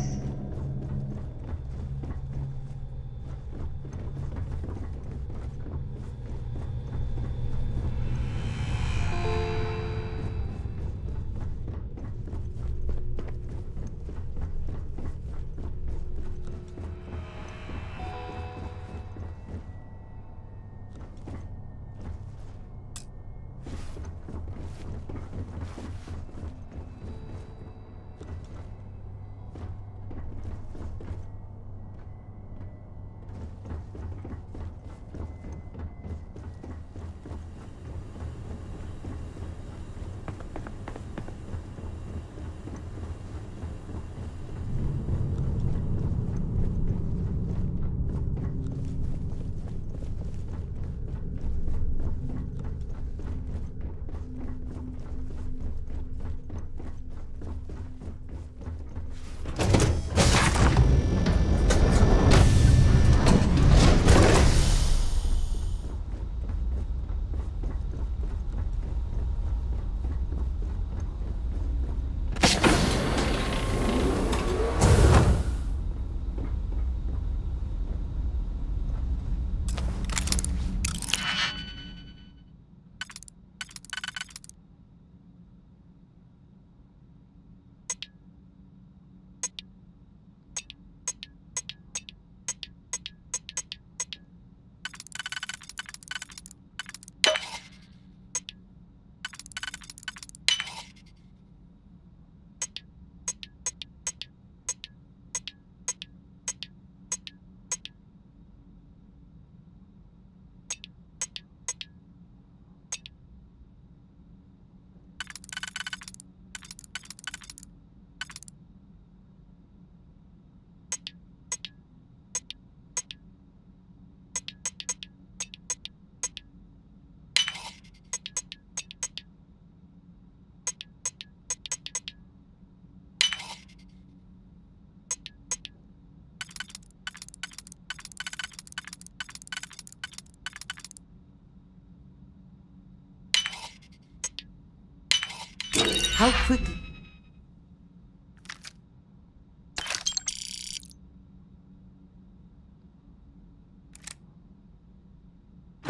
How quickly?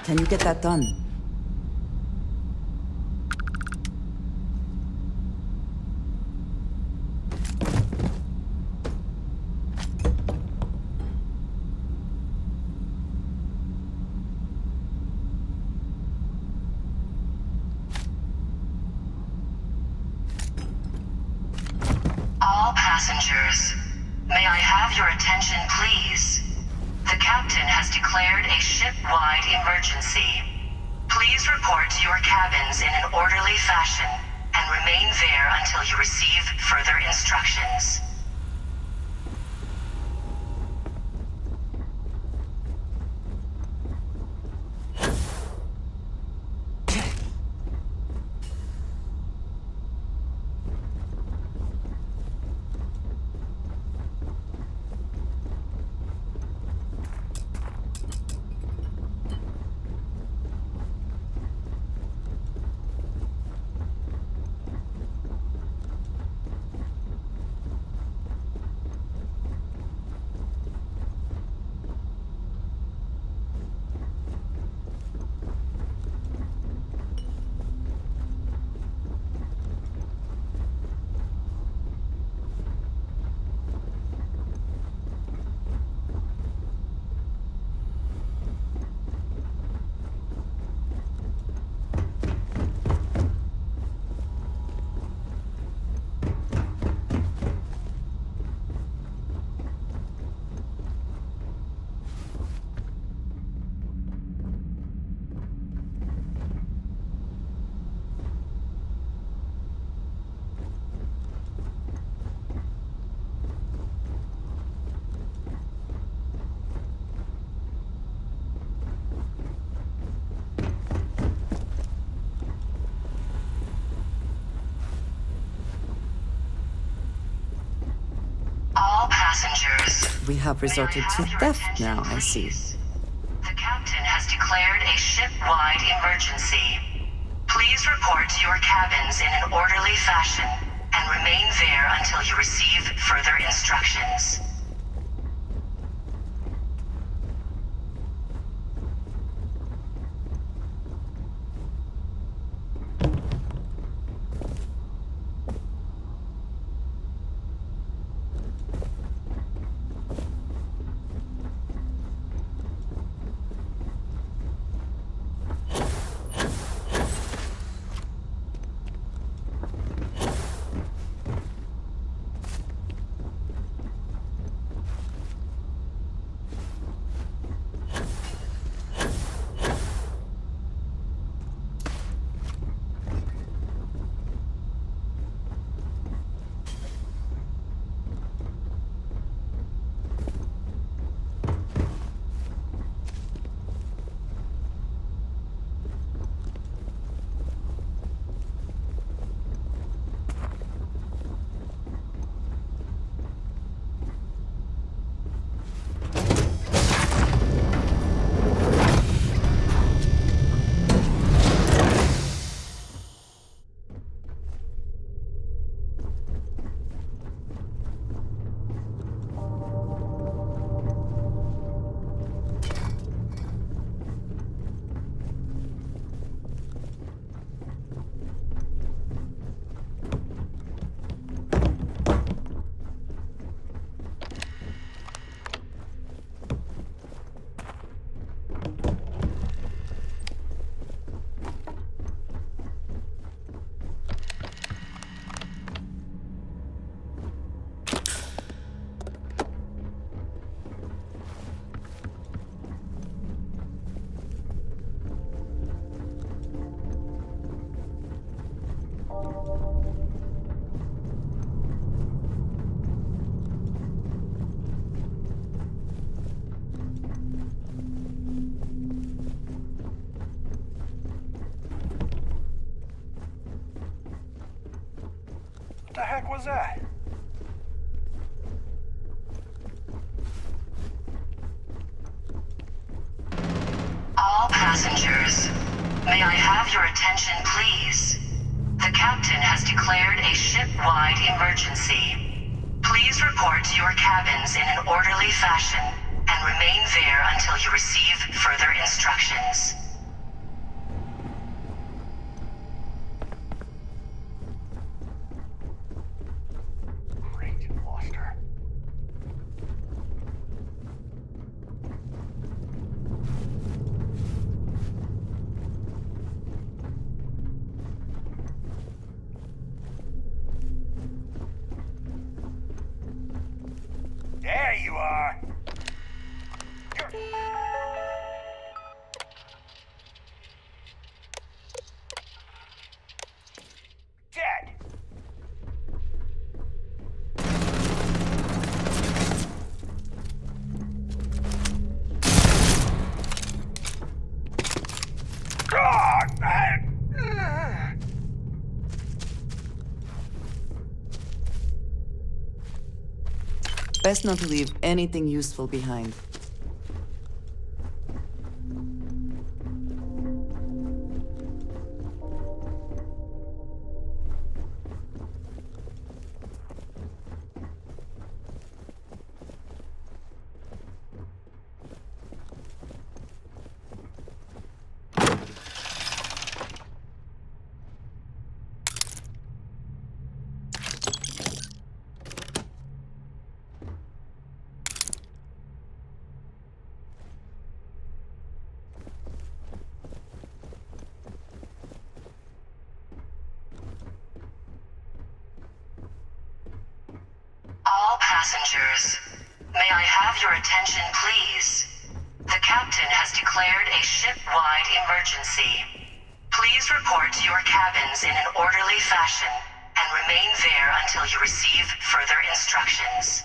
Can you get that done? All passengers, may I have your attention, please? The captain has declared a ship-wide emergency. Please report to your cabins in an orderly fashion and remain there until you receive further instructions. we have resorted to theft now, I see. The captain has declared a ship-wide emergency. Please report to your cabins in an orderly fashion and remain there until you receive further instructions. What the heck was that? All passengers, may I have your attention, please? The captain has declared a ship-wide emergency. Please report to your cabins in an orderly fashion and remain there until you receive further instructions. Great, lost her. There you are! Dead! Best not to leave anything useful behind. All passengers, may I have your attention, please? The captain has declared a ship-wide emergency. Please report to your cabins in an orderly fashion and remain there until you receive further instructions.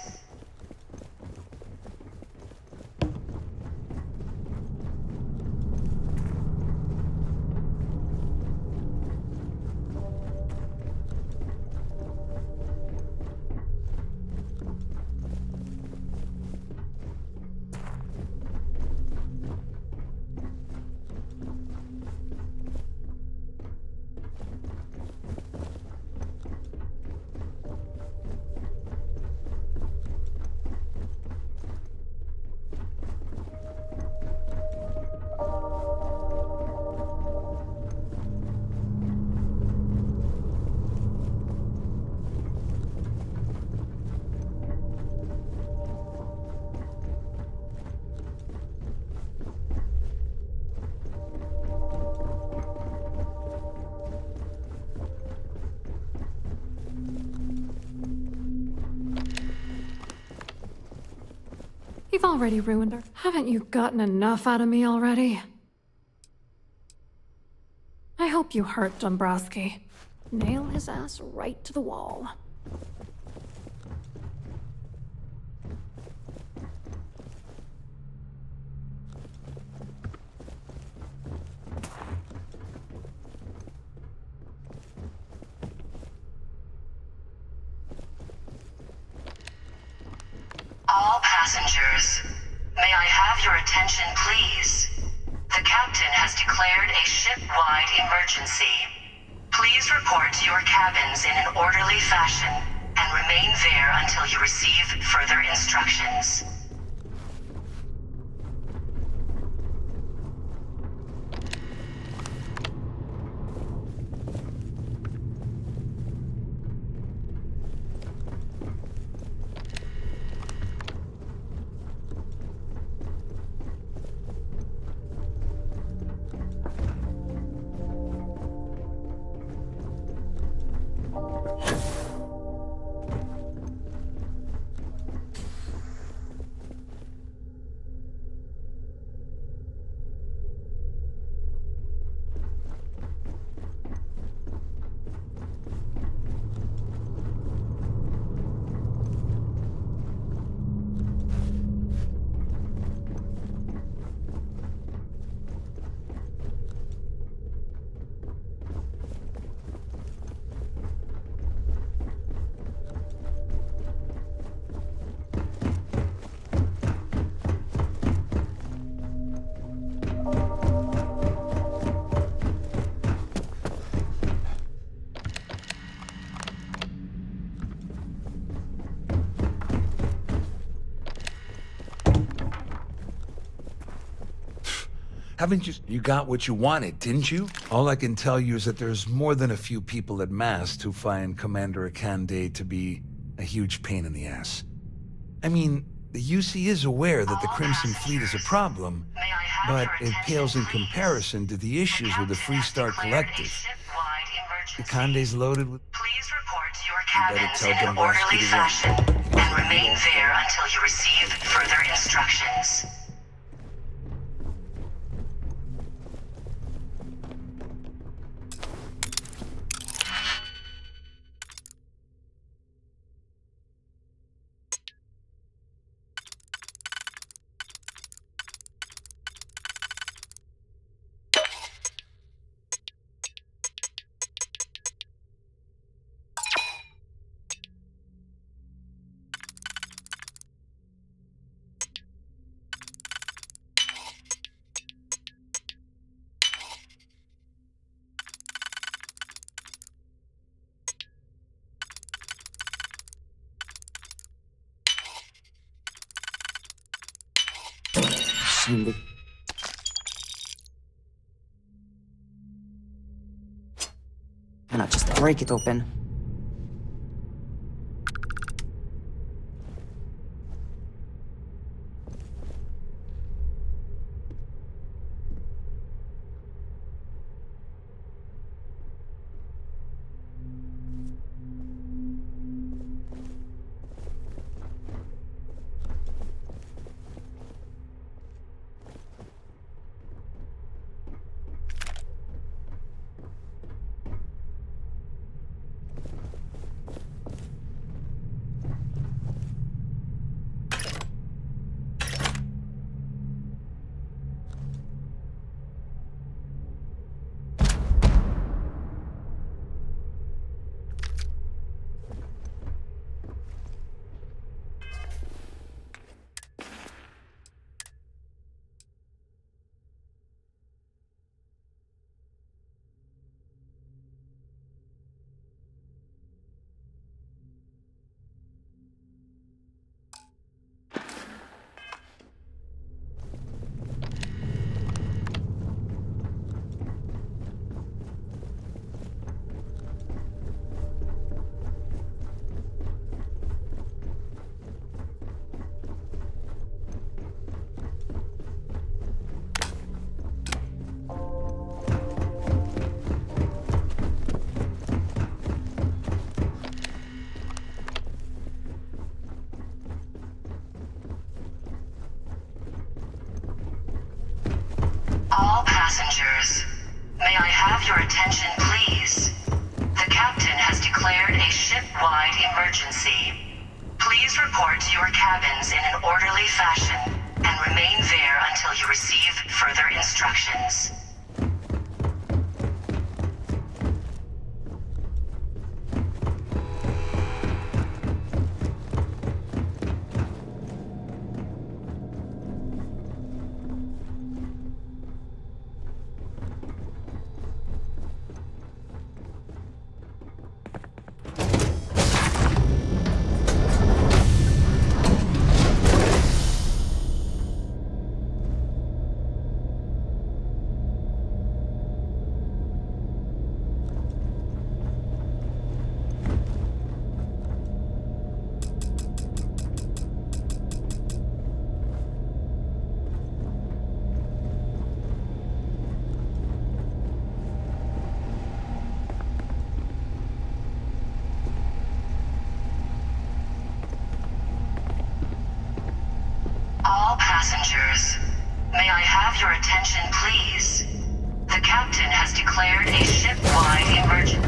You've already ruined her. Haven't you gotten enough out of me already? I hope you hurt Dombrowski. Nail his ass right to the wall. All passengers, may I have your attention, please? The captain has declared a ship-wide emergency. Please report to your cabins in an orderly fashion and remain there until you receive further instructions. Haven't you got what you wanted, didn't you? All I can tell you is that there's more than a few people at Mast who find Commander Akande to be a huge pain in the ass. I mean, the UC is aware that the Crimson Fleet is a problem, but it pales in comparison to the issues with the Freestar Collective. Akande's loaded with... Please report to your cabins in an orderly fashion and remain there until you receive further instructions. Why not just break it open? May I have your attention, please? The captain has declared a ship-wide emergency. Please report to your cabins in an orderly fashion and remain there until you receive further instructions. All passengers, may I have your attention, please? The captain has declared a ship-wide emergency.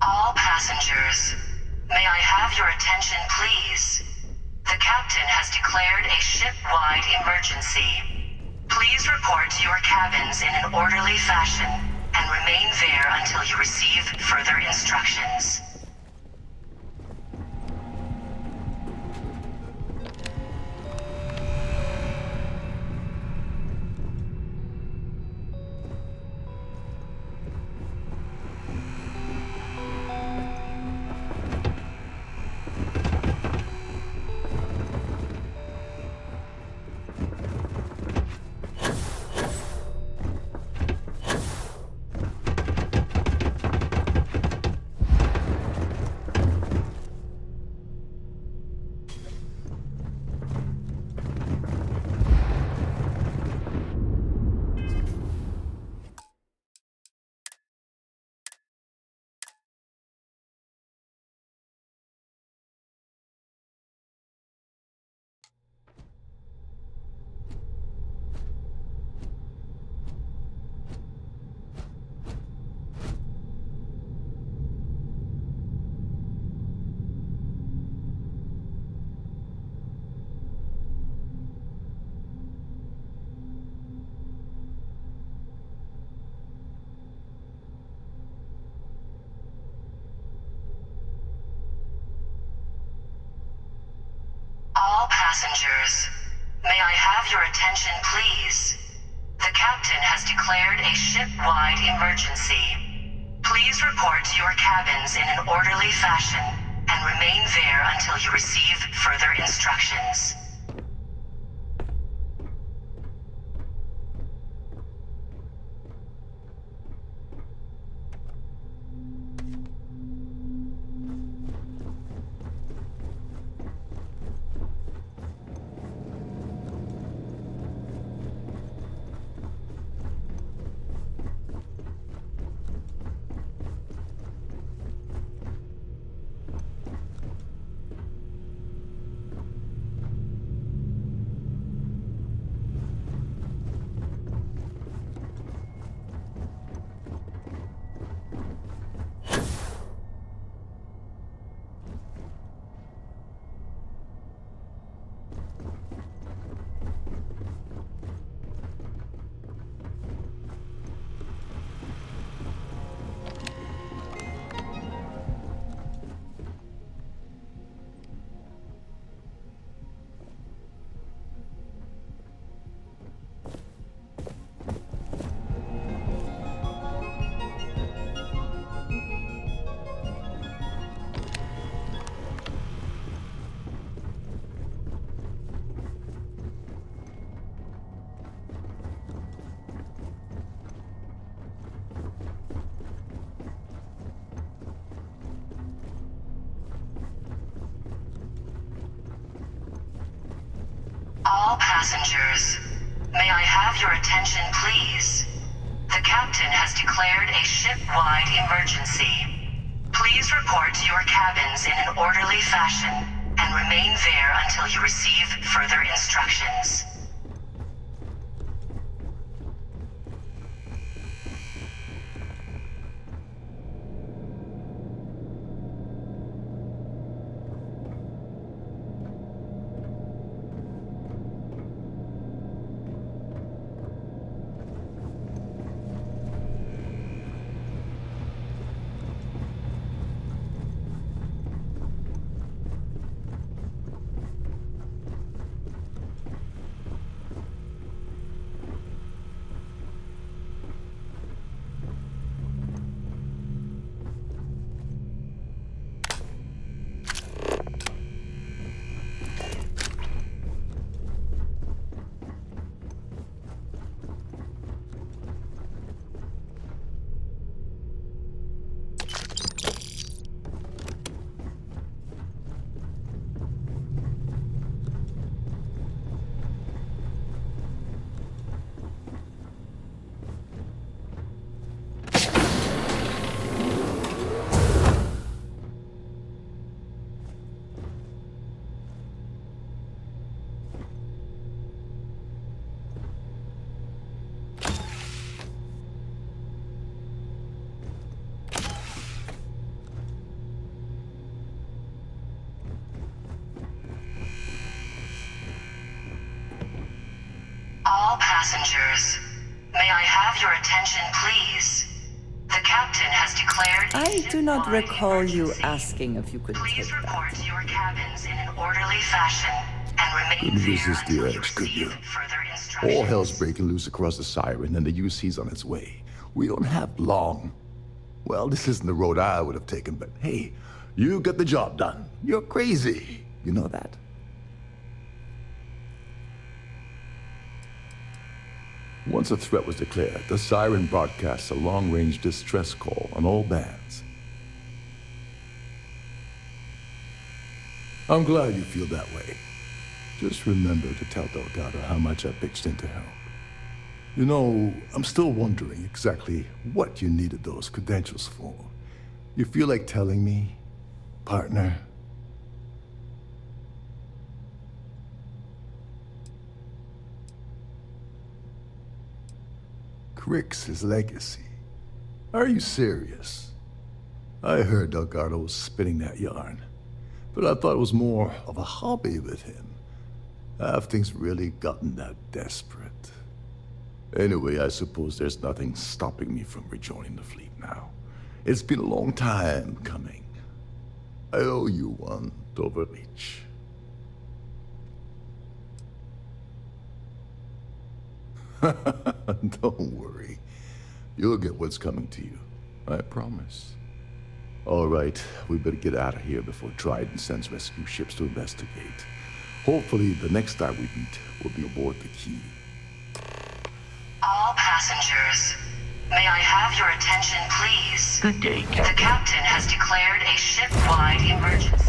All passengers, may I have your attention, please? The captain has declared a ship-wide emergency. Please report to your cabins in an orderly fashion and remain there until you receive further instructions. All passengers, may I have your attention, please? The captain has declared a ship-wide emergency. Please report to your cabins in an orderly fashion and remain there until you receive further instructions. passengers, may I have your attention, please? The captain has declared a ship-wide emergency. Please report to your cabins in an orderly fashion and remain there until you receive further instructions. All passengers, may I have your attention, please? The captain has declared I do not recall you asking if you could take that. report to your cabins in an orderly fashion and remain Couldn't resist the urge, could you? All hell's breaking loose across the Siren, and the UC's on its way. We don't have long. Well, this isn't the road I would have taken, but hey, you got the job done. You're crazy. You know that? Once a threat was declared, the Siren broadcasts a long-range distress call on all bands. I'm glad you feel that way. Just remember to tell Delgado how much I pitched in to help. You know, I'm still wondering exactly what you needed those credentials for. You feel like telling me, partner? Crix's legacy. Are you serious? I heard Delgado was spinning that yarn, but I thought it was more of a hobby with him. Have things really gotten that desperate? Anyway, I suppose there's nothing stopping me from rejoining the fleet now. It's been a long time coming. I owe you one, Overreach. Don't worry. You'll get what's coming to you. I promise. All right, we better get out of here before Trident sends rescue ships to investigate. Hopefully, the next time we meet, we'll be aboard the Key. All passengers, may I have your attention, please? Good day, Captain. The captain has declared a ship-wide emergency.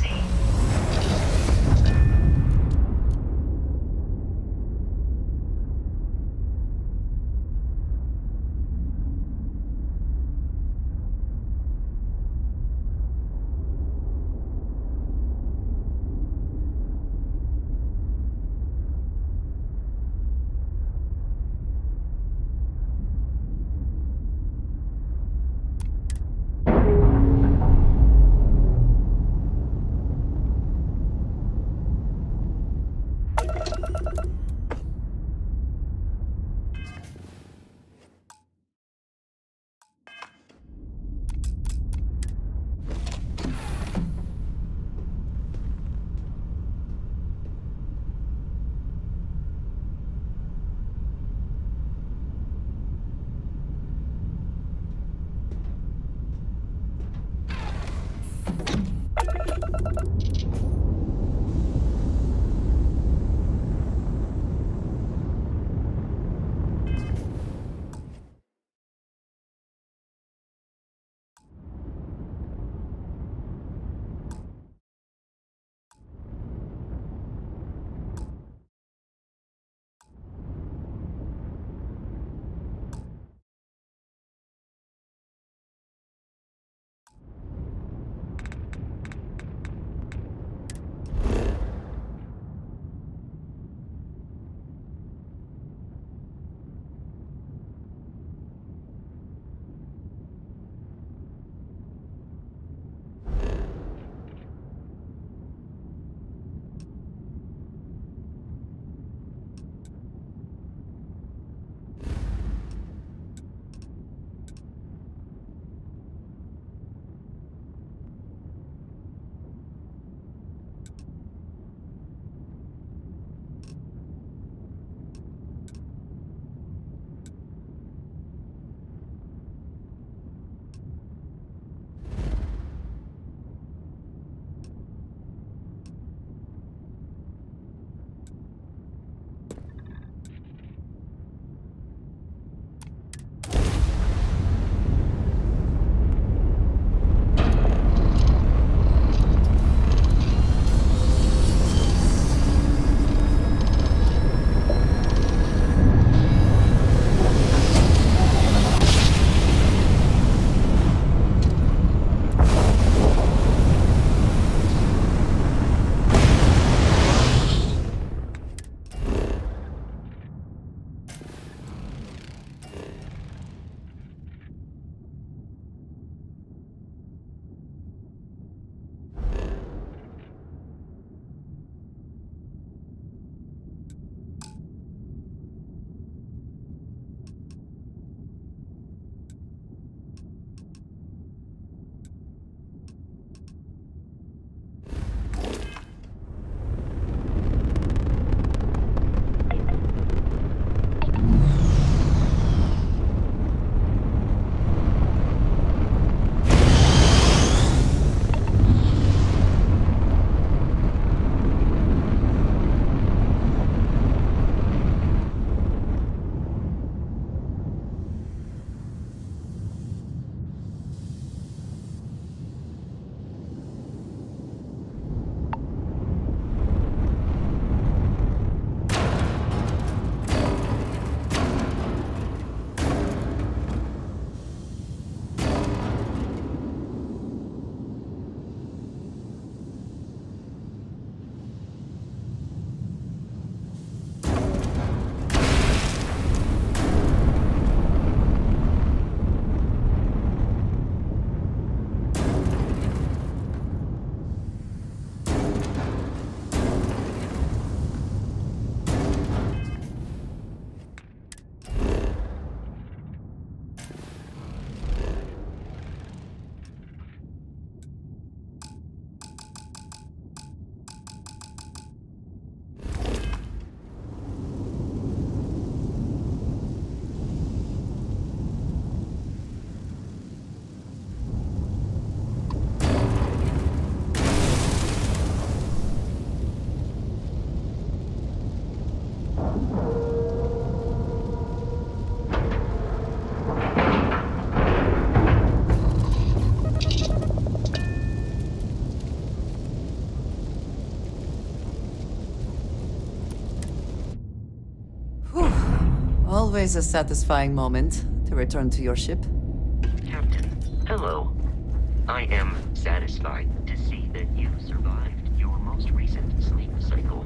Always a satisfying moment to return to your ship. Captain, hello. I am satisfied to see that you survived your most recent sleep cycle.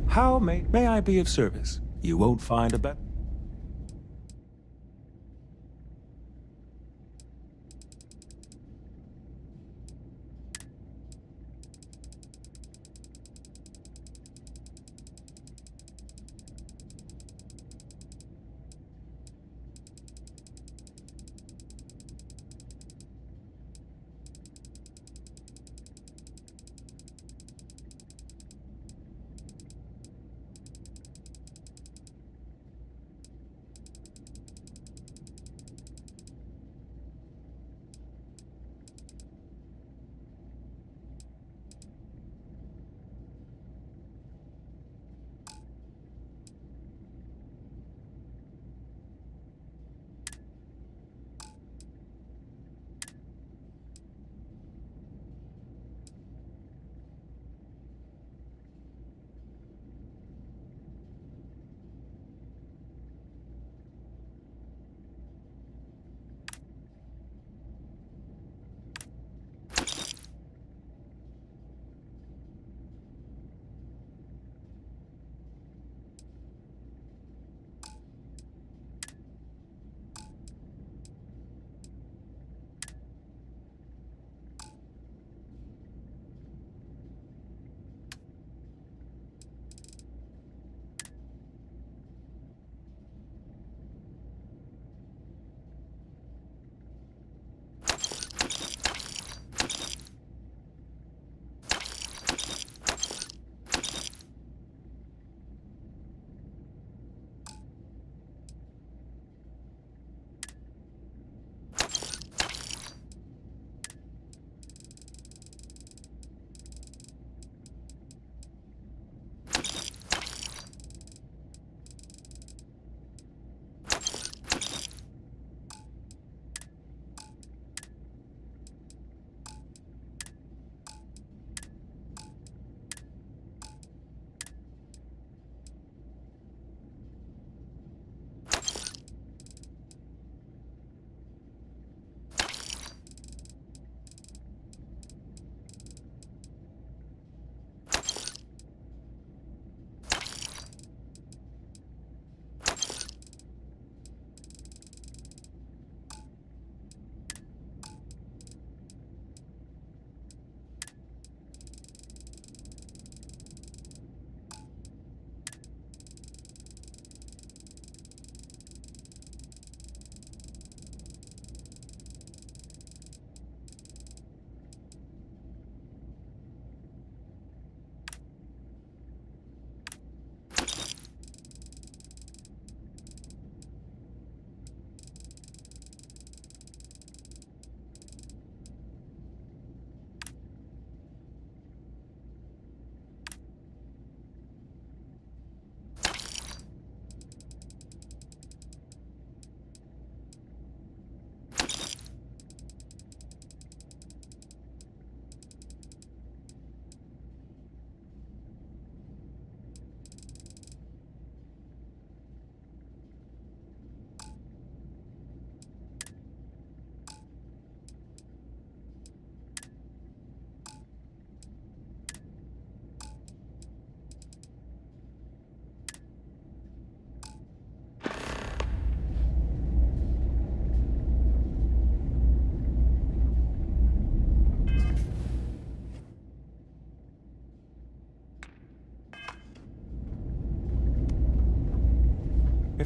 How may I be of service? You won't find a better.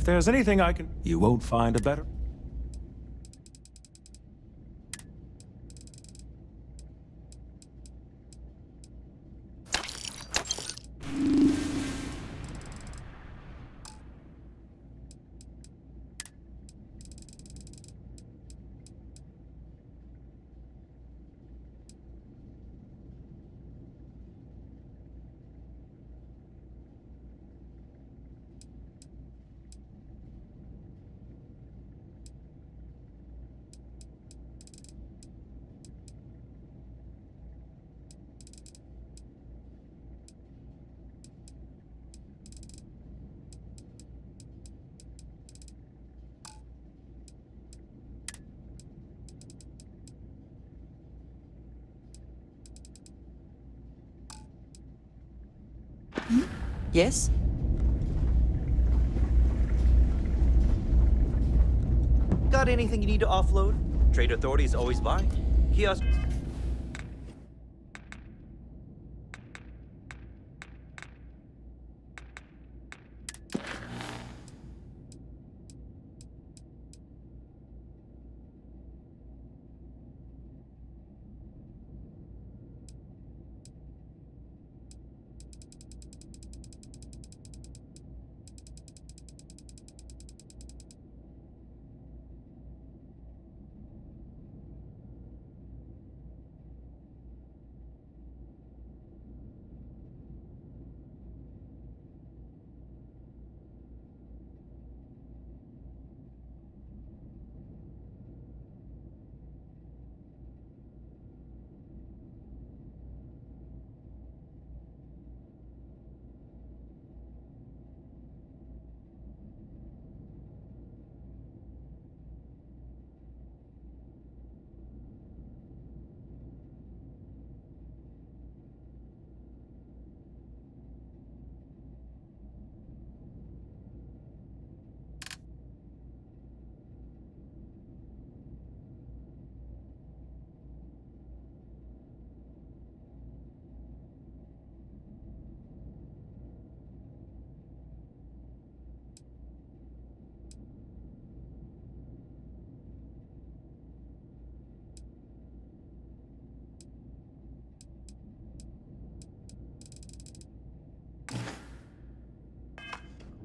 If there's anything I can... You won't find a better... Yes? Got anything you need to offload? Trade Authority is always buying. Kiosk.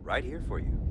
Right here for you.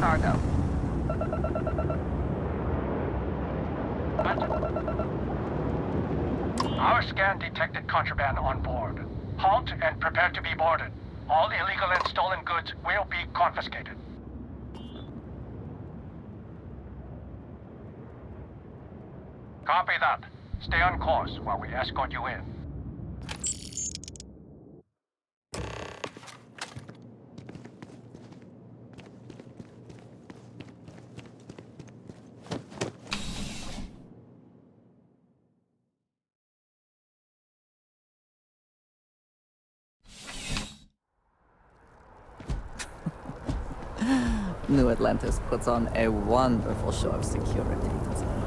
cargo. Our scan detected contraband on board. Halt and prepare to be boarded. All illegal and stolen goods will be confiscated. Copy that. Stay on course while we escort you in. New Atlantis puts on a wonderful show of security, doesn't it?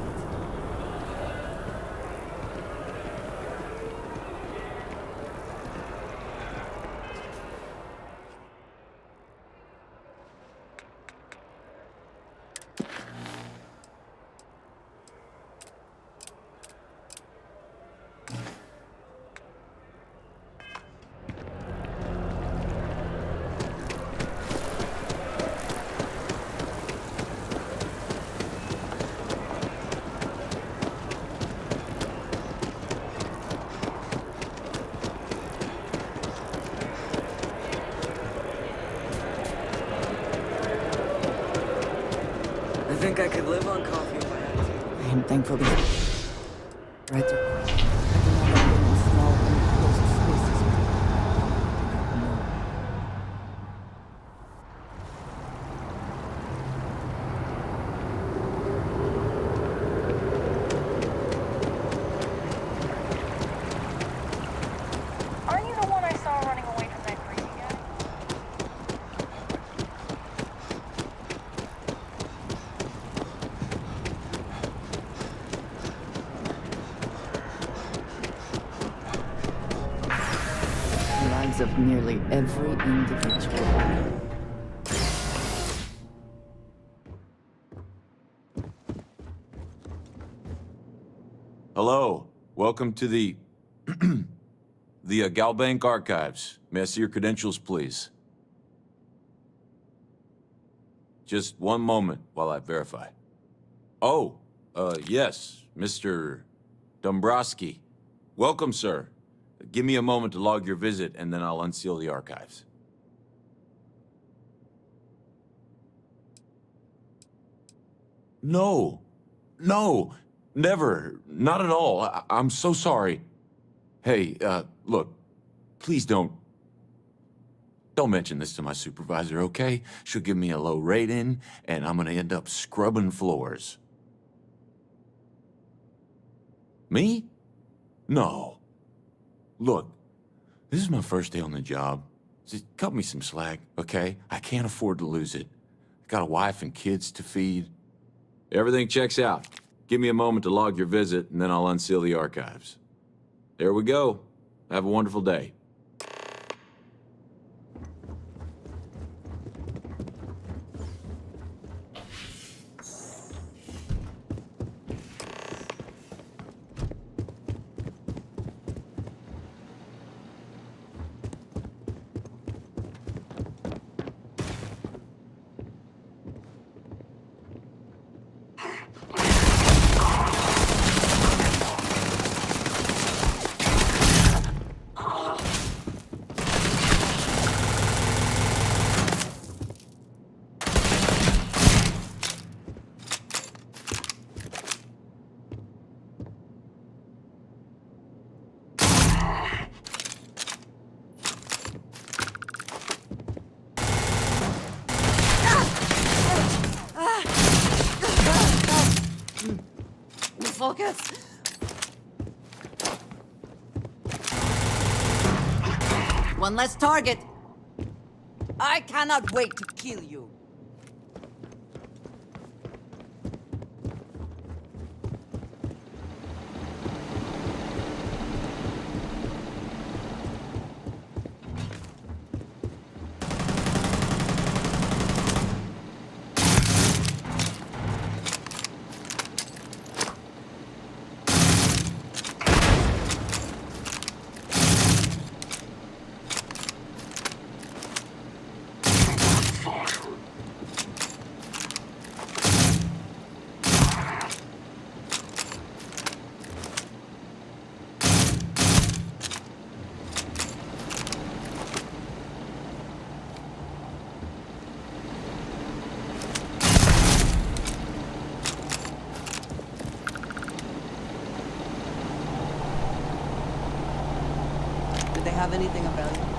I think I could live on coffee if I had to. I am thankful these right to I do not live in small enclosed spaces. Aren't you the one I saw running away from that crazy guy? The lives of nearly every individual. Hello. Welcome to the Galbank Archives. May I see your credentials, please? Just one moment while I verify. Oh, yes, Mr. Dombrowski. Welcome, sir. Give me a moment to log your visit, and then I'll unseal the archives. No. No. Never. Not at all. I'm so sorry. Hey, look, please don't mention this to my supervisor, okay? She'll give me a low rating, and I'm gonna end up scrubbing floors. Me? No. Look, this is my first day on the job. Just cut me some slack, okay? I can't afford to lose it. I got a wife and kids to feed. Everything checks out. Give me a moment to log your visit, and then I'll unseal the archives. There we go. Have a wonderful day. Focus. One less target. I cannot wait to kill you. have anything of value?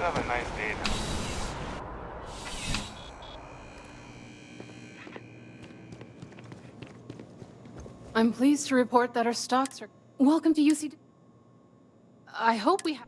Have a nice day now. I'm pleased to report that our stocks are... Welcome to UC... I hope we have...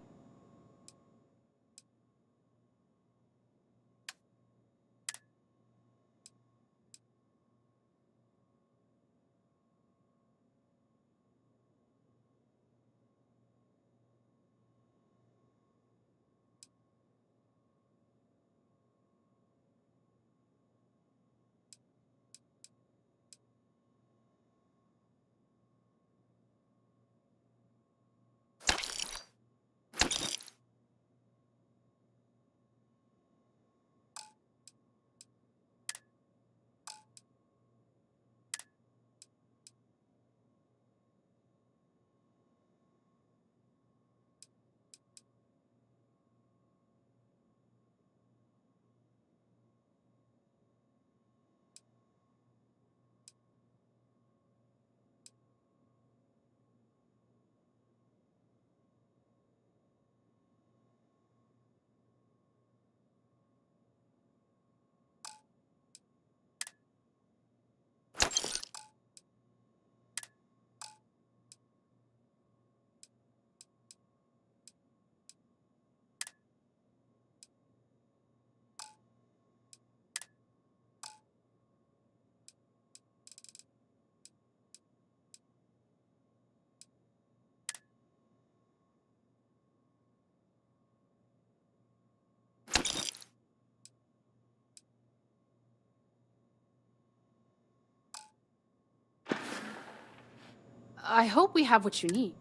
I hope we have what you need.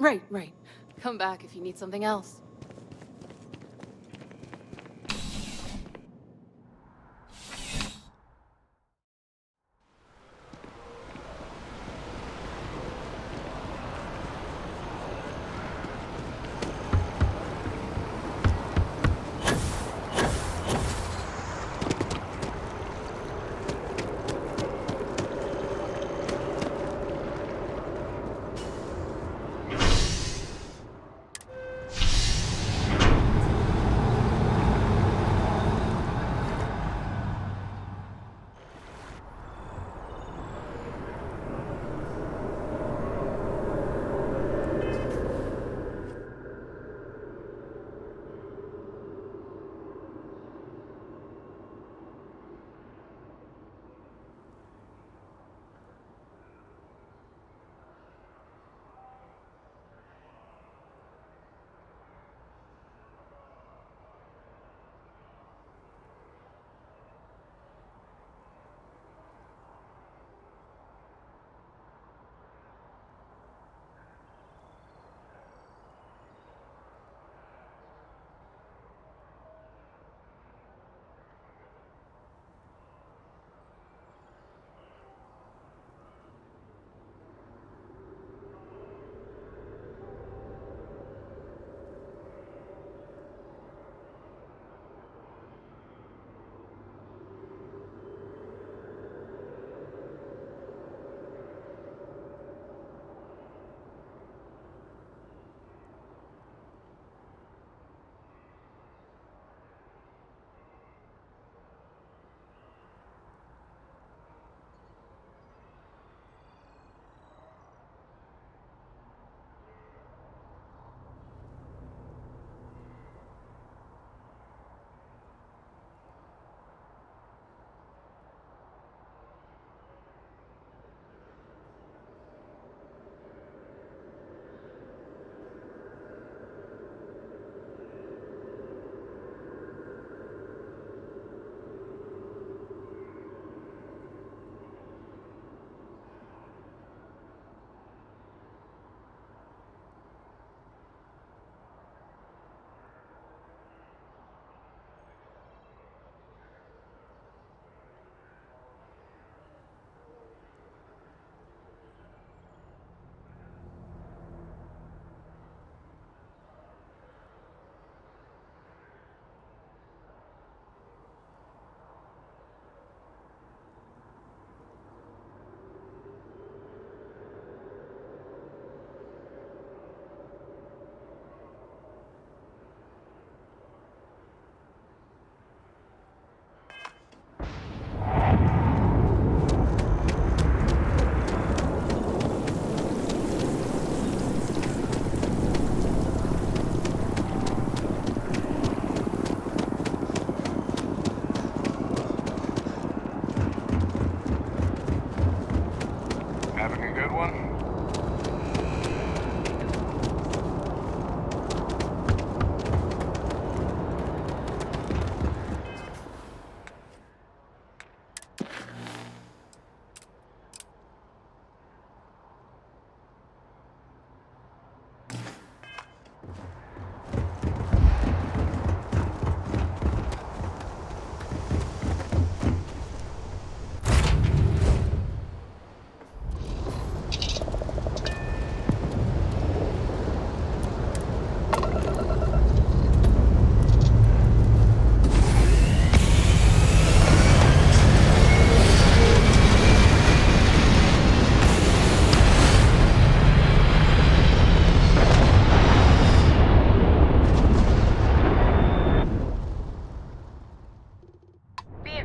Right. Come back if you need something else.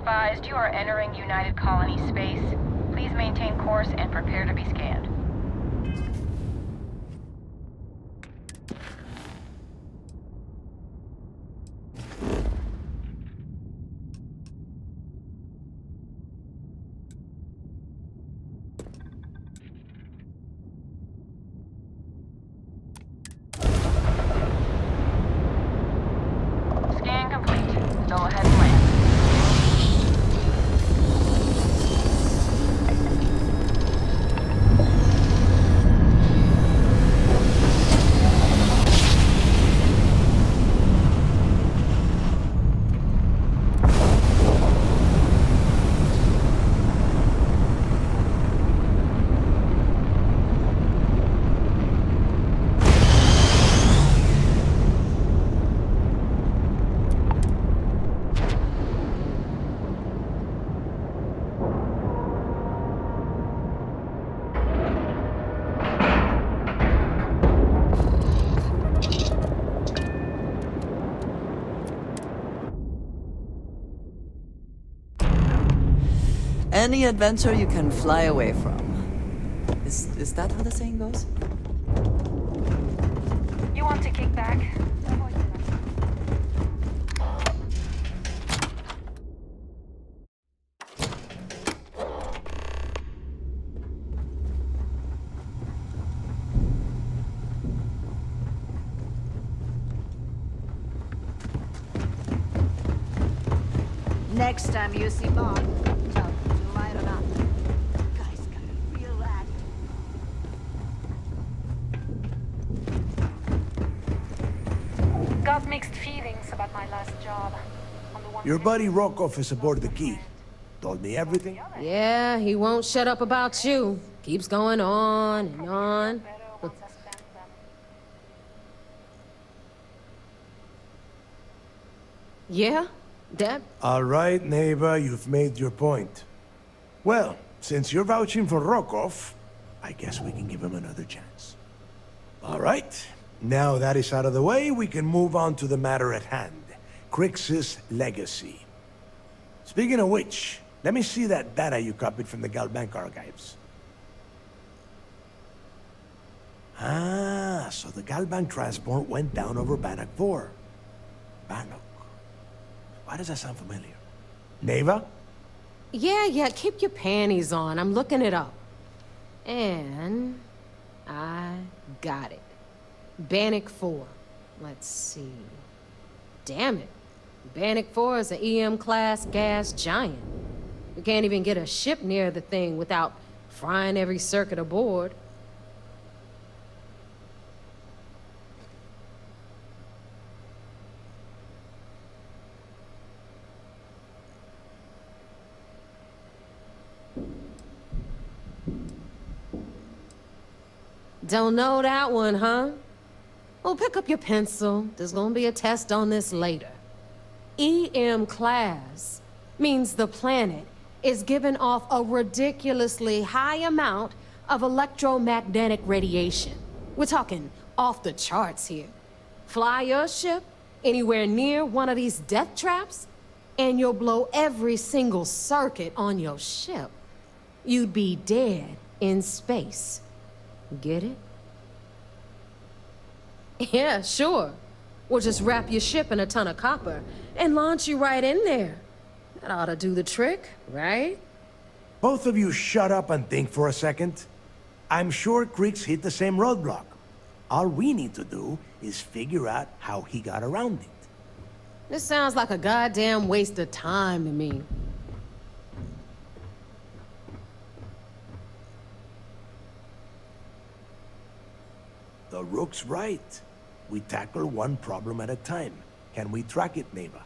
advised, you are entering United Colony space. Please maintain course and prepare to be scanned. Scan complete. Go ahead and land. Any adventure you can fly away from. Is that how the saying goes? You want to kick back? Next time you see Bond, tell him to light it up. Guy's got a real attitude. Got mixed feelings about my last job. Your buddy Rokov is aboard the Key. Told me everything. Yeah, he won't shut up about you. Keeps going on and on. Yeah? Dad? All right, Neva, you've made your point. Well, since you're vouching for Rokov, I guess we can give him another chance. All right. Now that is out of the way, we can move on to the matter at hand. Crix's legacy. Speaking of which, let me see that data you copied from the Galbank archives. Ah, so the Galbank transport went down over Bannock 4. Bannock. Why does that sound familiar? Neva? Yeah, keep your panties on. I'm looking it up. And I got it. Bannock 4. Let's see. Damn it. Bannock 4 is an EM-class gas giant. You can't even get a ship near the thing without frying every circuit aboard. Don't know that one, huh? Well, pick up your pencil. There's gonna be a test on this later. EM class means the planet is giving off a ridiculously high amount of electromagnetic radiation. We're talking off the charts here. Fly your ship anywhere near one of these death traps, and you'll blow every single circuit on your ship. You'd be dead in space. Get it? Yeah, sure. We'll just wrap your ship in a ton of copper and launch you right in there. That ought to do the trick, right? Both of you shut up and think for a second. I'm sure Crix hit the same roadblock. All we need to do is figure out how he got around it. This sounds like a goddamn waste of time to me. The Rook's right. We tackle one problem at a time. Can we track it, Neva?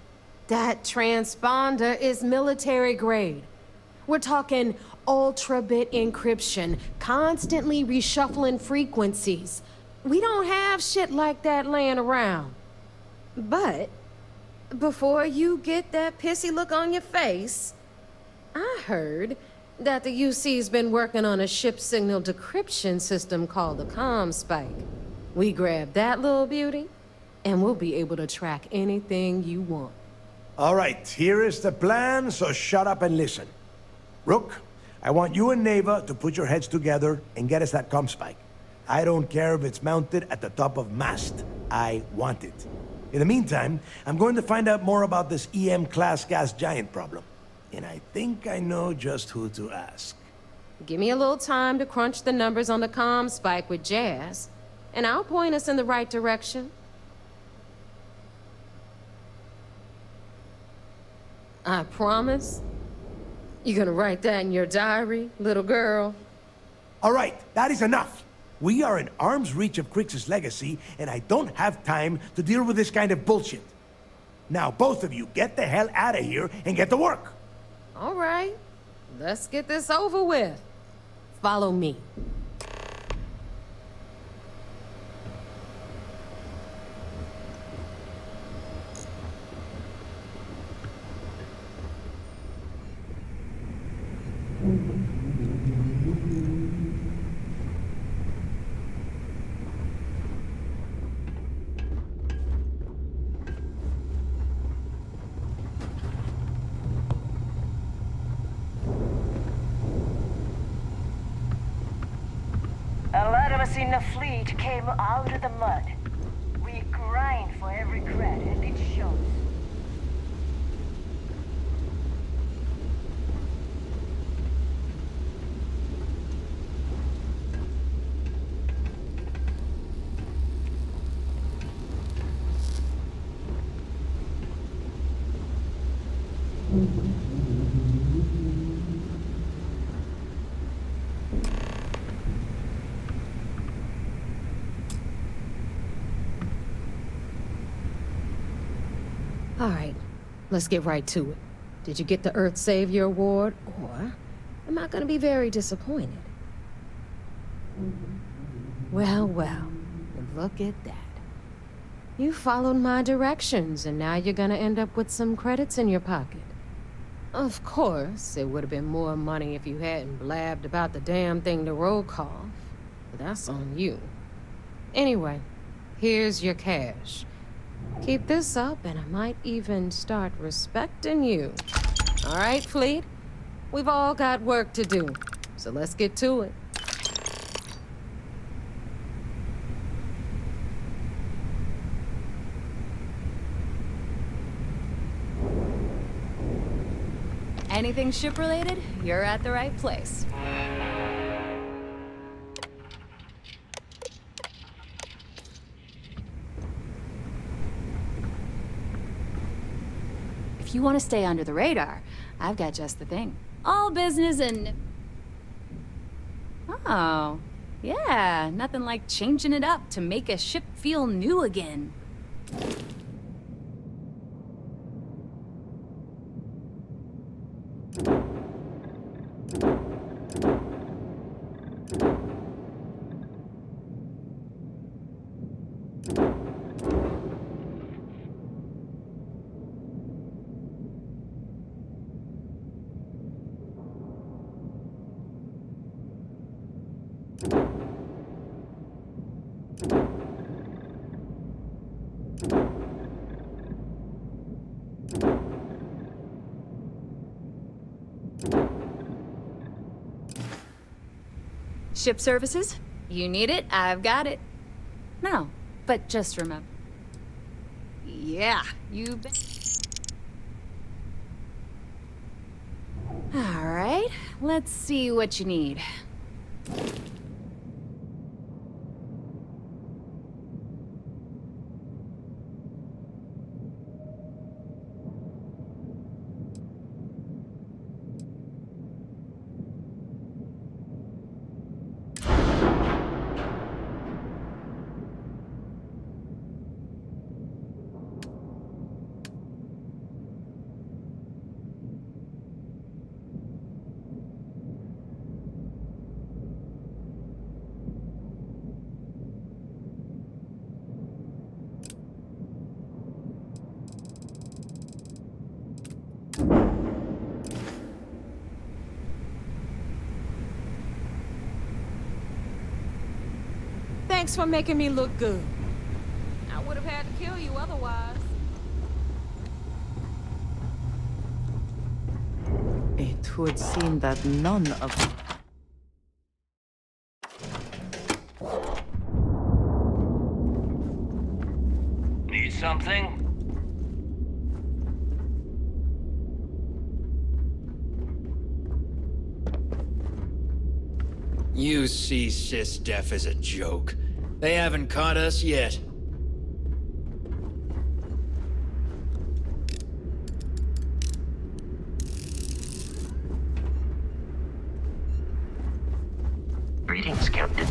That transponder is military grade. We're talking ultra-bit encryption, constantly reshuffling frequencies. We don't have shit like that laying around. But before you get that pissy look on your face, I heard that the UC's been working on a ship signal decryption system called the ComSpike. We grab that little beauty, and we'll be able to track anything you want. All right, here is the plan, so shut up and listen. Rook, I want you and Neva to put your heads together and get us that comm spike. I don't care if it's mounted at the top of mast. I want it. In the meantime, I'm going to find out more about this EM-class gas giant problem. And I think I know just who to ask. Give me a little time to crunch the numbers on the comm spike with Jazz, and I'll point us in the right direction. I promise. You gonna write that in your diary, little girl? All right, that is enough. We are in arm's reach of Crix's legacy, and I don't have time to deal with this kind of bullshit. Now, both of you, get the hell out of here and get to work. All right, let's get this over with. Follow me. A lot of us in the fleet came out of the mud. We grind for every credit, and it shows. All right, let's get right to it. Did you get the Earth Savior Award, or am I gonna be very disappointed? Well, look at that. You followed my directions, and now you're gonna end up with some credits in your pocket. Of course, it would have been more money if you hadn't blabbed about the damn thing to roll call, but that's on you. Anyway, here's your cash. Keep this up, and I might even start respecting you. All right, Fleet? We've all got work to do, so let's get to it. Anything ship-related, you're at the right place. If you want to stay under the radar, I've got just the thing. All business and... Oh, yeah, nothing like changing it up to make a ship feel new again. Ship services? You need it, I've got it. No, but just remember. Yeah, you bet. All right, let's see what you need. Thanks for making me look good. I would have had to kill you otherwise. it would seem that none of them. Need something? You see sys-def as a joke. They haven't caught us yet. Greetings, Captain.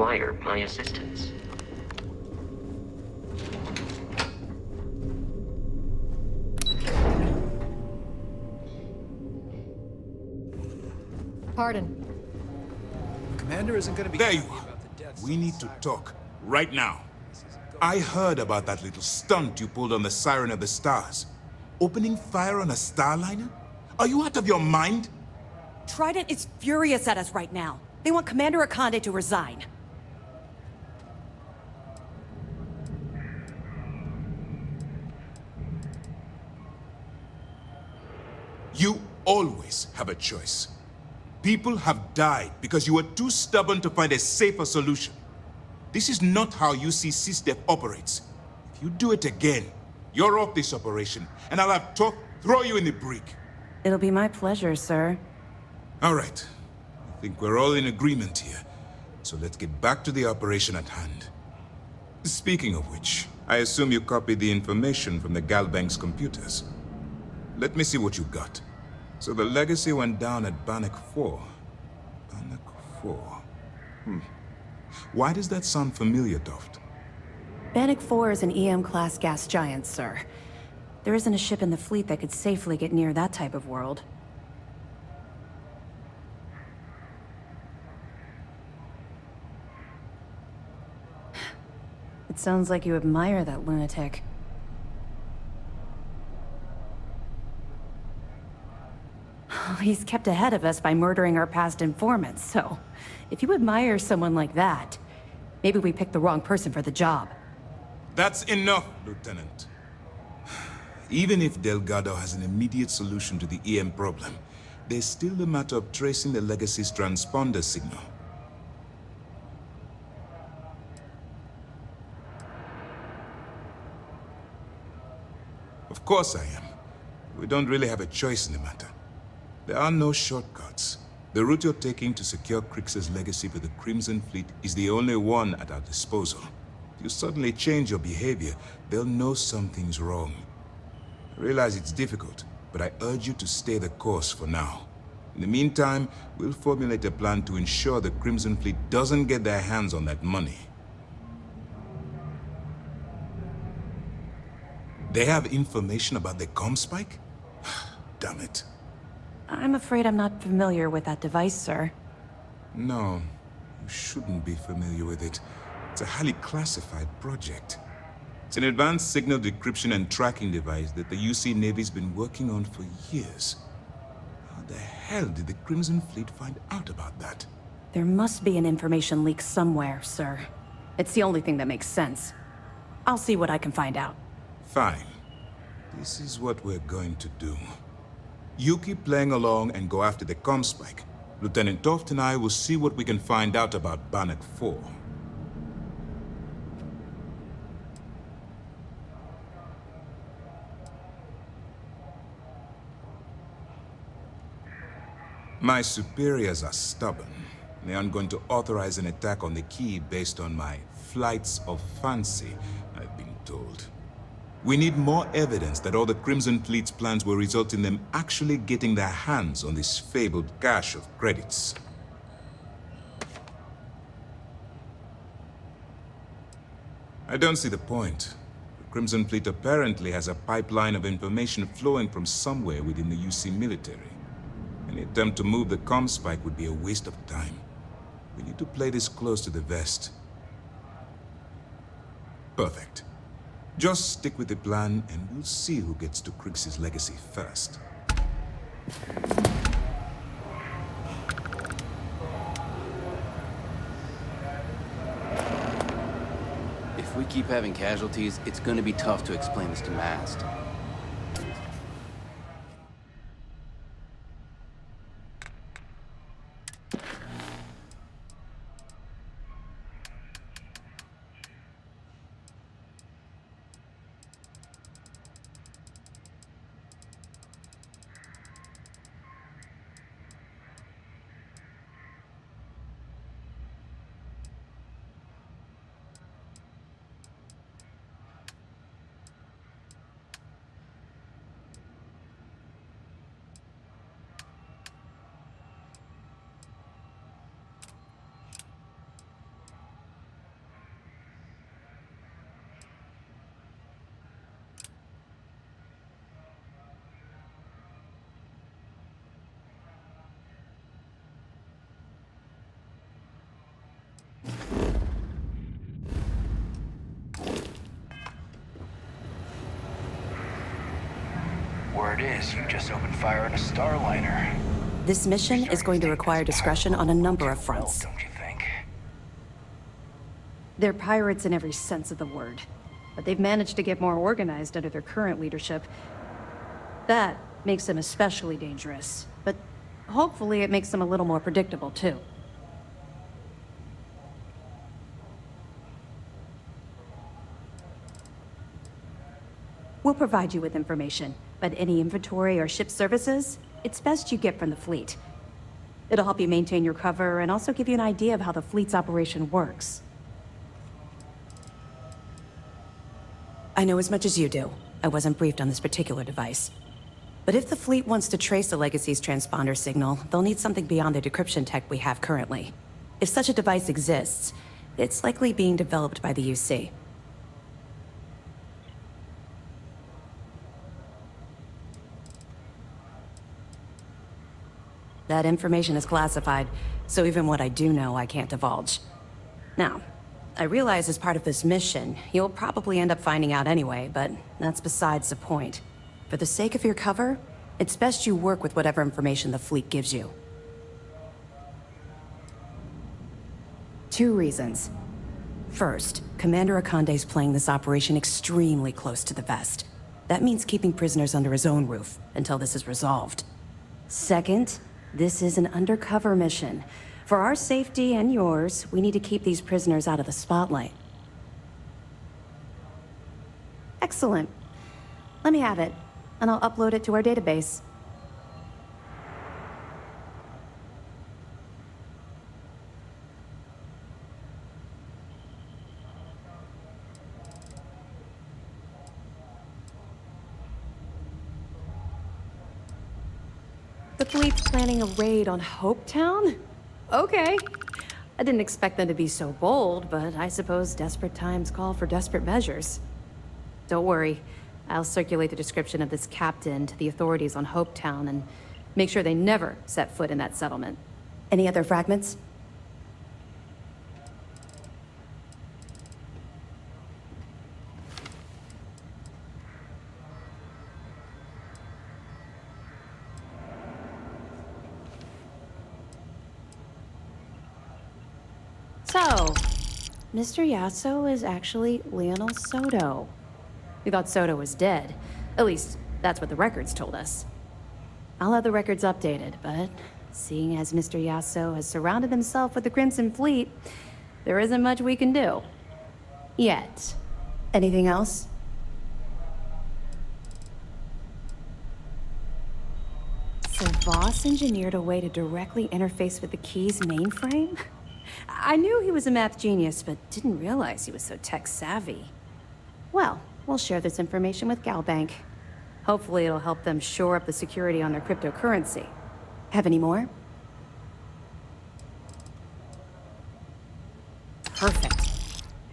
require my assistance. Pardon. Commander isn't going to be There you happy are. about the deaths We of need to Cyrus. talk right now. I heard about that little stunt you pulled on the Siren of the Stars. Opening fire on a Starliner? Are you out of your mind? Trident is furious at us right now. They want Commander Akande to resign. You always have a choice. People have died because you were too stubborn to find a safer solution. This is not how UC SysDef operates. If you do it again, you're off this operation, and I'll have Talk throw you in the brig. It'll be my pleasure, sir. All right. I think we're all in agreement here. So let's get back to the operation at hand. Speaking of which, I assume you copied the information from the Galbank's computers. Let me see what you got. So the legacy went down at Bannock 4. Bannock 4. Why does that sound familiar, Toft? Bannock 4 is an EM-class gas giant, sir. There isn't a ship in the fleet that could safely get near that type of world. It sounds like you admire that lunatic. He's kept ahead of us by murdering our past informants, so if you admire someone like that, maybe we picked the wrong person for the job. That's enough, Lieutenant. Even if Delgado has an immediate solution to the EM problem, there's still the matter of tracing the Legacy's transponder signal. Of course I am. We don't really have a choice in the matter. There are no shortcuts. The route you're taking to secure Crix's legacy for the Crimson Fleet is the only one at our disposal. If you suddenly change your behavior, they'll know something's wrong. I realize it's difficult, but I urge you to stay the course for now. In the meantime, we'll formulate a plan to ensure the Crimson Fleet doesn't get their hands on that money. They have information about the Comspike? Damn it. I'm afraid I'm not familiar with that device, sir. No, you shouldn't be familiar with it. It's a highly classified project. It's an advanced signal decryption and tracking device that the UC Navy's been working on for years. How the hell did the Crimson Fleet find out about that? There must be an information leak somewhere, sir. It's the only thing that makes sense. I'll see what I can find out. Fine. This is what we're going to do. You keep playing along and go after the Comspike. Lieutenant Toft and I will see what we can find out about Bannock 4. My superiors are stubborn. They aren't going to authorize an attack on the key based on my flights of fancy, I've been told. We need more evidence that all the Crimson Fleet's plans will result in them actually getting their hands on this fabled cache of credits. I don't see the point. The Crimson Fleet apparently has a pipeline of information flowing from somewhere within the UC military. Any attempt to move the Comspike would be a waste of time. We need to play this close to the vest. Perfect. Just stick with the plan, and we'll see who gets to Crix's legacy first. If we keep having casualties, it's gonna be tough to explain this to Mast. it is, you just opened fire on a Starliner. This mission is going to require discretion on a number of fronts. Don't you think? They're pirates in every sense of the word, but they've managed to get more organized under their current leadership. That makes them especially dangerous, but hopefully it makes them a little more predictable too. We'll provide you with information, but any inventory or ship services, it's best you get from the fleet. It'll help you maintain your cover and also give you an idea of how the fleet's operation works. I know as much as you do. I wasn't briefed on this particular device. But if the fleet wants to trace the Legacy's transponder signal, they'll need something beyond the decryption tech we have currently. If such a device exists, it's likely being developed by the UC. That information is classified, so even what I do know, I can't divulge. Now, I realize as part of this mission, you'll probably end up finding out anyway, but that's besides the point. For the sake of your cover, it's best you work with whatever information the fleet gives you. 2 reasons. First, Commander Akande's playing this operation extremely close to the vest. That means keeping prisoners under his own roof until this is resolved. Second, this is an undercover mission. For our safety and yours, we need to keep these prisoners out of the spotlight. Excellent. Let me have it, and I'll upload it to our database. The fleet's planning a raid on Hopetown? Okay. I didn't expect them to be so bold, but I suppose desperate times call for desperate measures. Don't worry. I'll circulate the description of this captain to the authorities on Hopetown and make sure they never set foot in that settlement. Any other fragments? So, Mr. Yasso is actually Lionel Soto. We thought Soto was dead. At least, that's what the records told us. I'll have the records updated, but seeing as Mr. Yasso has surrounded himself with the Crimson Fleet, there isn't much we can do. Yet. Anything else? So Voss engineered a way to directly interface with the Key's mainframe? I knew he was a math genius, but didn't realize he was so tech-savvy. Well, we'll share this information with Galbank. Hopefully it'll help them shore up the security on their cryptocurrency. Have any more? Perfect.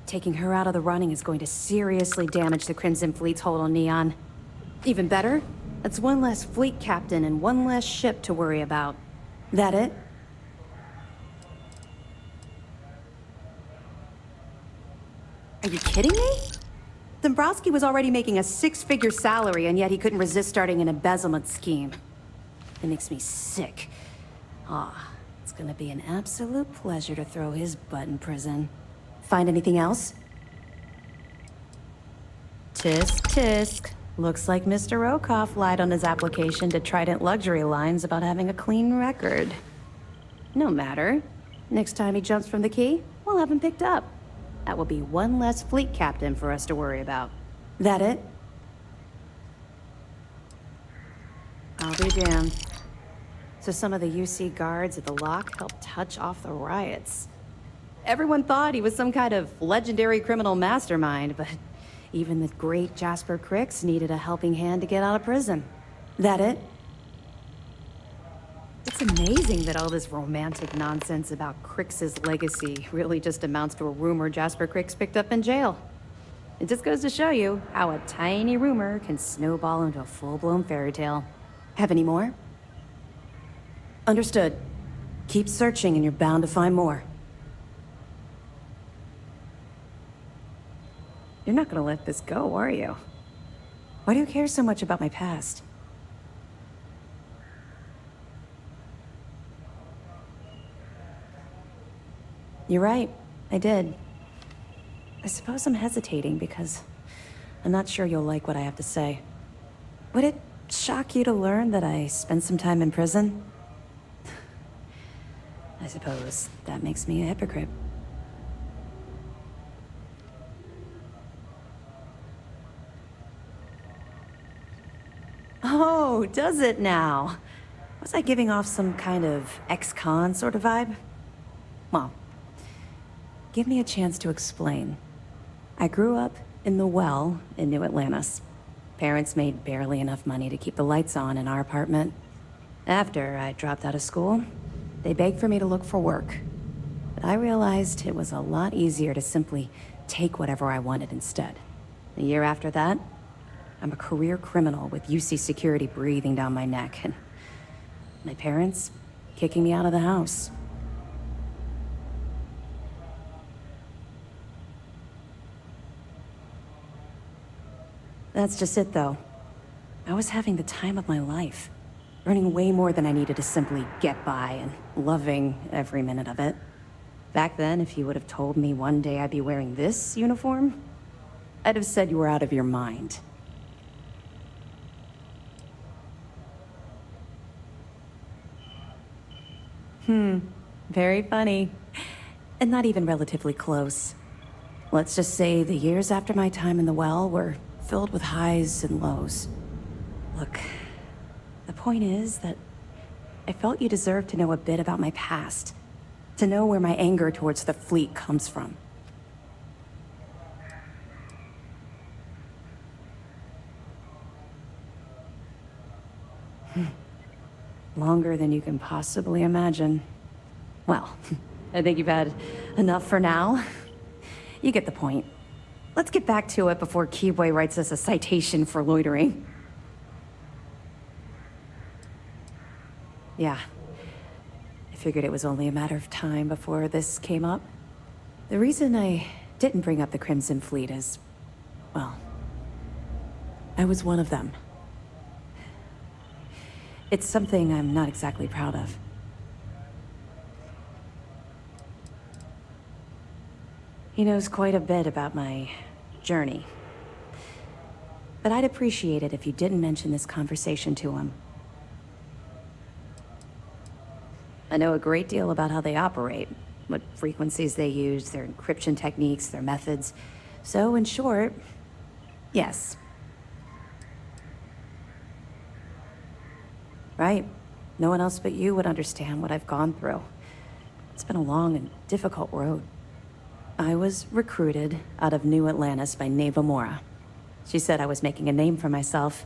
Taking her out of the running is going to seriously damage the Crimson Fleet's hold on Neon. Even better, that's one less fleet captain and one less ship to worry about. That it? Are you kidding me? Dombrowski was already making a 6-figure salary, and yet he couldn't resist starting an embezzlement scheme. It makes me sick. It's gonna be an absolute pleasure to throw his butt in prison. Find anything else? Tisk, tisk. Looks like Mr. Rokoff lied on his application to Trident Luxury Lines about having a clean record. No matter. Next time he jumps from the Key, we'll have him picked up. That will be one less fleet captain for us to worry about. That it? I'll be damned. So some of the UC guards at the lock helped touch off the riots. Everyone thought he was some kind of legendary criminal mastermind, but even the great Jasper Cricks needed a helping hand to get out of prison. That it? It's amazing that all this romantic nonsense about Crix's legacy really just amounts to a rumor Jasper Cricks picked up in jail. It just goes to show you how a tiny rumor can snowball into a full-blown fairy tale. Have any more? Understood. Keep searching and you're bound to find more. You're not gonna let this go, are you? Why do you care so much about my past? You're right, I did. I suppose I'm hesitating because I'm not sure you'll like what I have to say. Would it shock you to learn that I spent some time in prison? I suppose that makes me a hypocrite. Oh, does it now? Was I giving off some kind of ex-con sort of vibe? Well, give me a chance to explain. I grew up in the well in New Atlantis. Parents made barely enough money to keep the lights on in our apartment. After I dropped out of school, they begged for me to look for work. But I realized it was a lot easier to simply take whatever I wanted instead. A year after that, I'm a career criminal with UC security breathing down my neck, and my parents kicking me out of the house. That's just it, though. I was having the time of my life, earning way more than I needed to simply get by and loving every minute of it. Back then, if you would have told me one day I'd be wearing this uniform, I'd have said you were out of your mind. Very funny. And not even relatively close. Let's just say the years after my time in the well were filled with highs and lows. Look, the point is that I felt you deserved to know a bit about my past. To know where my anger towards the fleet comes from. Longer than you can possibly imagine. Well, I think you've had enough for now. You get the point. Let's get back to it before Keyboy writes us a citation for loitering. Yeah. I figured it was only a matter of time before this came up. The reason I didn't bring up the Crimson Fleet is, well, I was one of them. It's something I'm not exactly proud of. He knows quite a bit about my journey. But I'd appreciate it if you didn't mention this conversation to him. I know a great deal about how they operate, what frequencies they use, their encryption techniques, their methods. So, in short, yes. Right. No one else but you would understand what I've gone through. It's been a long and difficult road. I was recruited out of New Atlantis by Neva Mora. She said I was making a name for myself,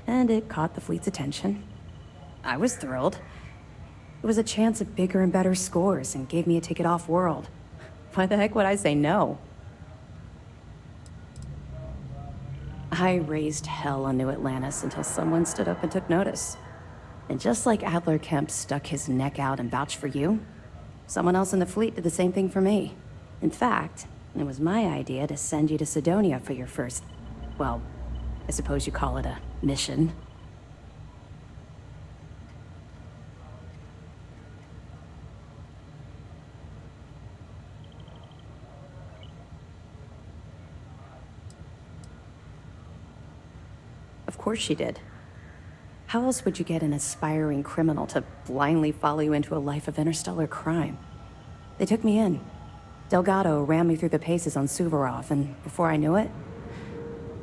and it caught the fleet's attention. I was thrilled. It was a chance at bigger and better scores and gave me a ticket off-world. Why the heck would I say no? I raised hell on New Atlantis until someone stood up and took notice. And just like Adler Kemp stuck his neck out and vouched for you, someone else in the fleet did the same thing for me. In fact, it was my idea to send you to Sidonia for your first, well, I suppose you call it a mission. Of course she did. How else would you get an aspiring criminal to blindly follow you into a life of interstellar crime? They took me in. Delgado ran me through the paces on Suvorov, and before I knew it,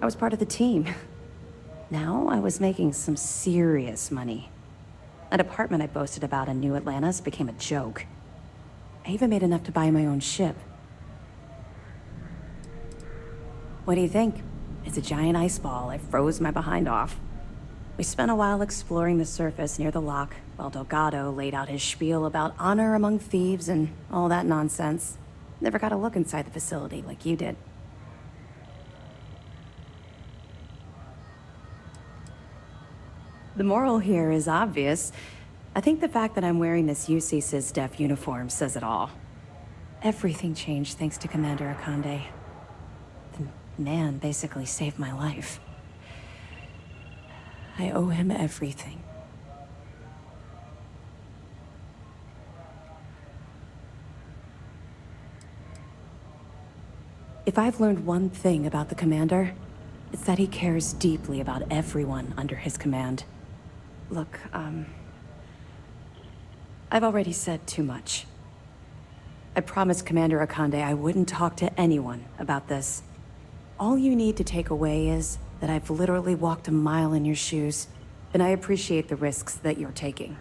I was part of the team. Now I was making some serious money. That apartment I boasted about in New Atlantis became a joke. I even made enough to buy my own ship. What do you think? It's a giant ice ball. I froze my behind off. We spent a while exploring the surface near the lock, while Delgado laid out his spiel about honor among thieves and all that nonsense. Never got a look inside the facility like you did. The moral here is obvious. I think the fact that I'm wearing this UC SysDef uniform says it all. Everything changed thanks to Commander Akande. The man basically saved my life. I owe him everything. If I've learned one thing about the Commander, it's that he cares deeply about everyone under his command. Look, I've already said too much. I promised Commander Akande I wouldn't talk to anyone about this. All you need to take away is that I've literally walked a mile in your shoes, and I appreciate the risks that you're taking.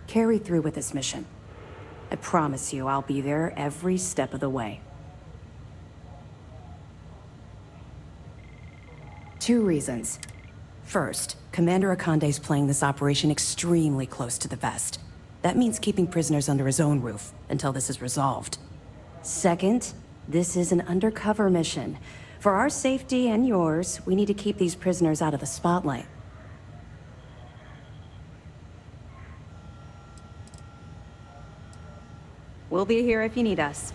Carry through with this mission. I promise you I'll be there every step of the way. 2 reasons. First, Commander Akande's playing this operation extremely close to the vest. That means keeping prisoners under his own roof until this is resolved. Second, this is an undercover mission. For our safety and yours, we need to keep these prisoners out of the spotlight. We'll be here if you need us.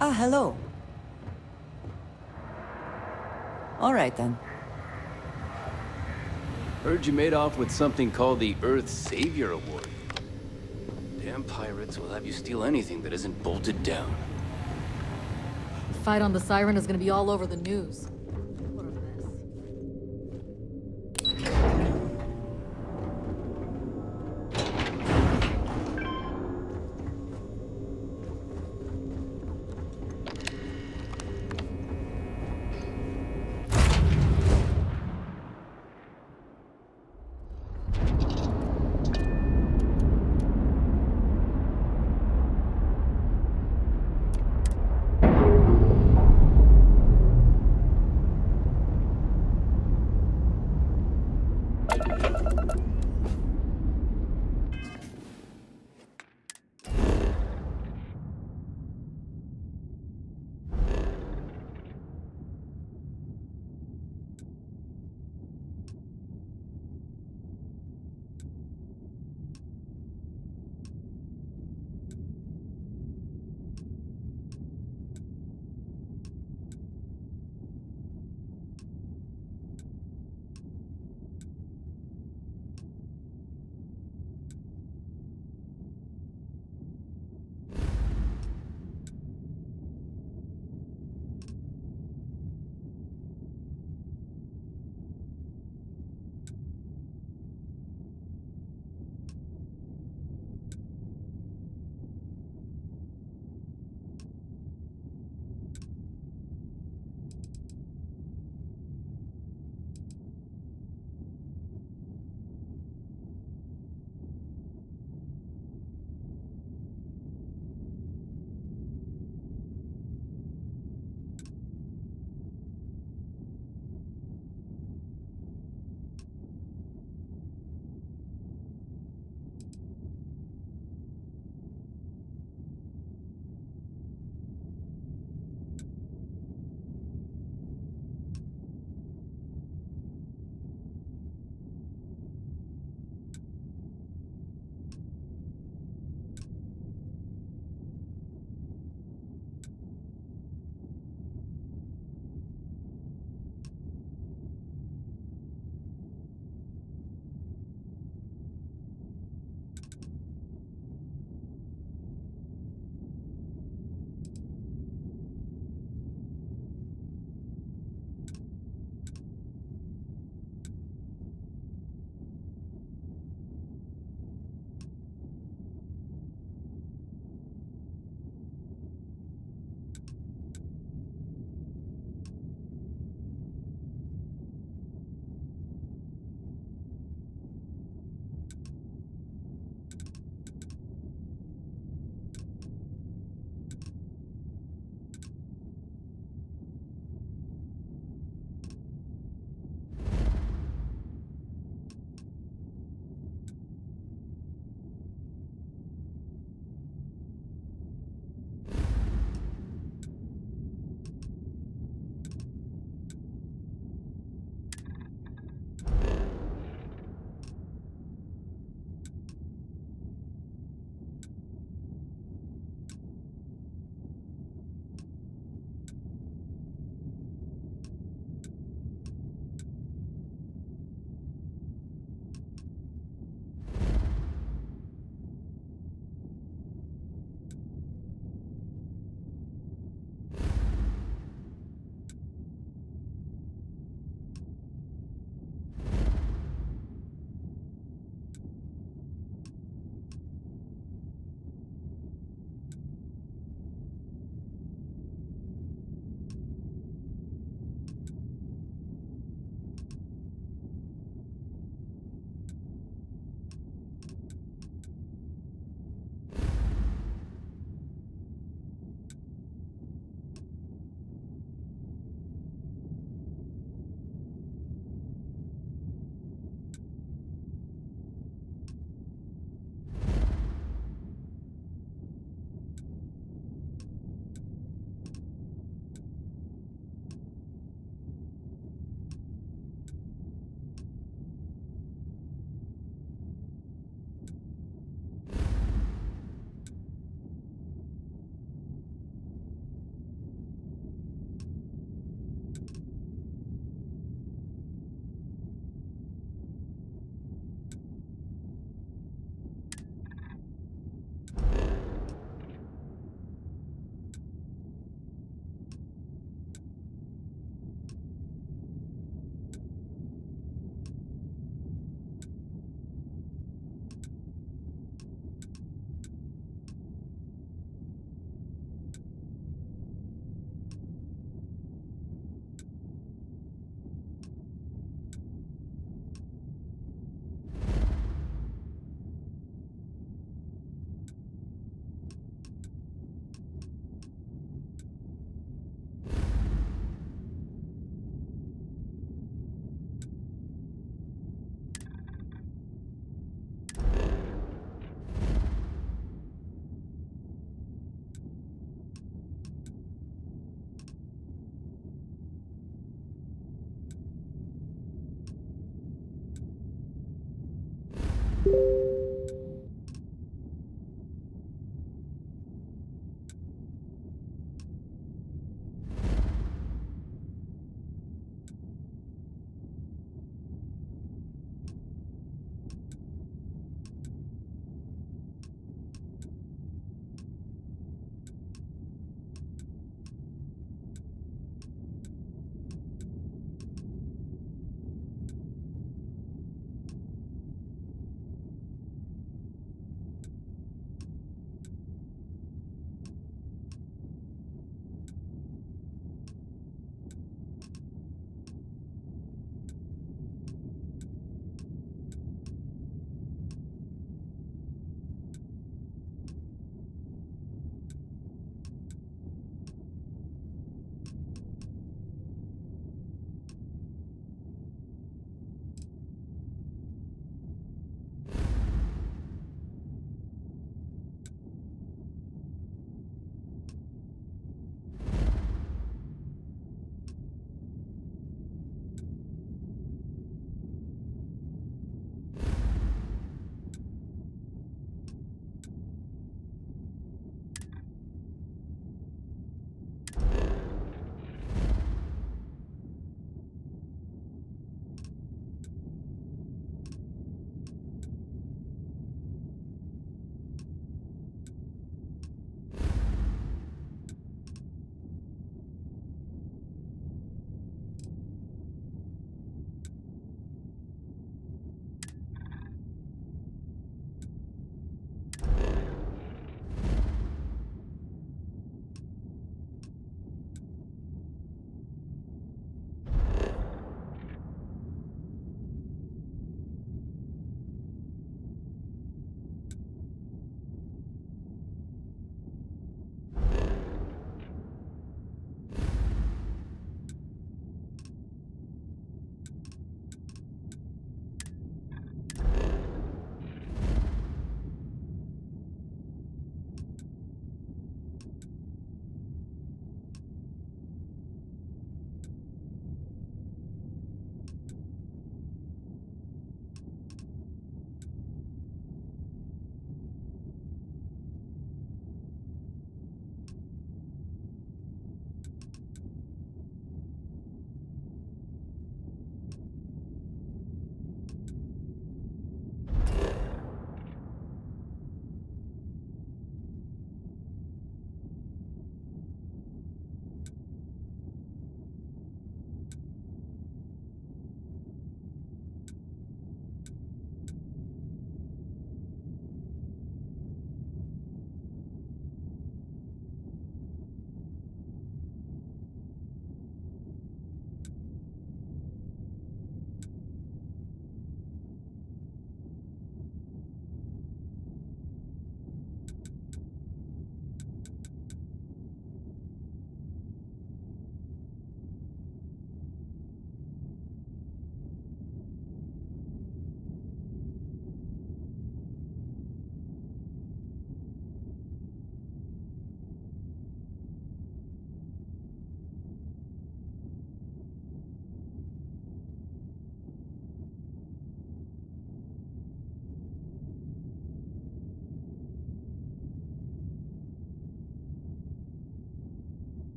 Ah, hello. All right, then. Heard you made off with something called the Earth Savior Award. Damn pirates will have you steal anything that isn't bolted down. The fight on the Siren is gonna be all over the news.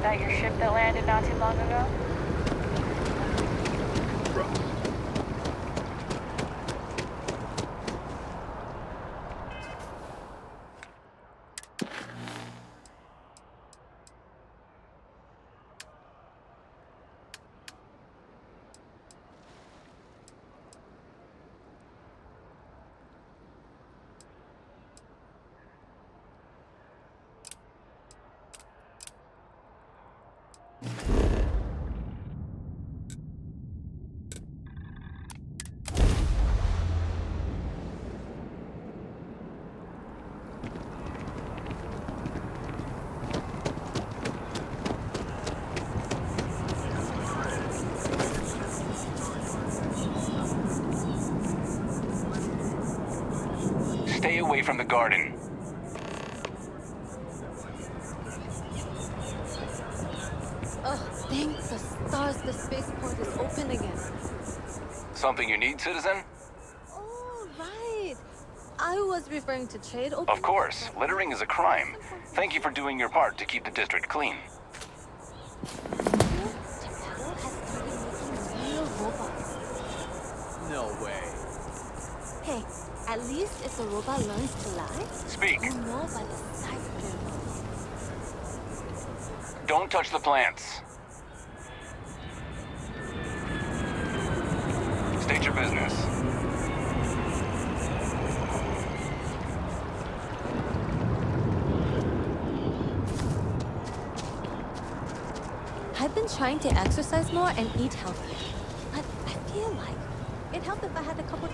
that your ship that landed not too long ago? Stay away from the garden. Oh, thank the stars the spaceport is open again. Something you need, citizen? Oh, right. I was referring to trade open. Of course. Littering is a crime. Thank you for doing your part to keep the district clean. Geppetto has started making real robots. No way. Hey, at least if the robot learns to lie, Speak. we'll know by the size of their nose. Don't touch the plants. State your business. I've been trying to exercise more and eat healthier, but I feel like it'd help if I had a couple.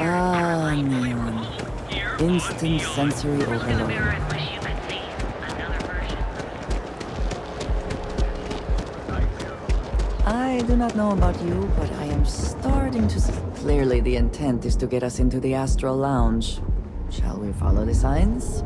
Ah, neon. Instant sensory overload. I do not know about you, but I am starting to see. Clearly the intent is to get us into the Astral Lounge. Shall we follow the signs?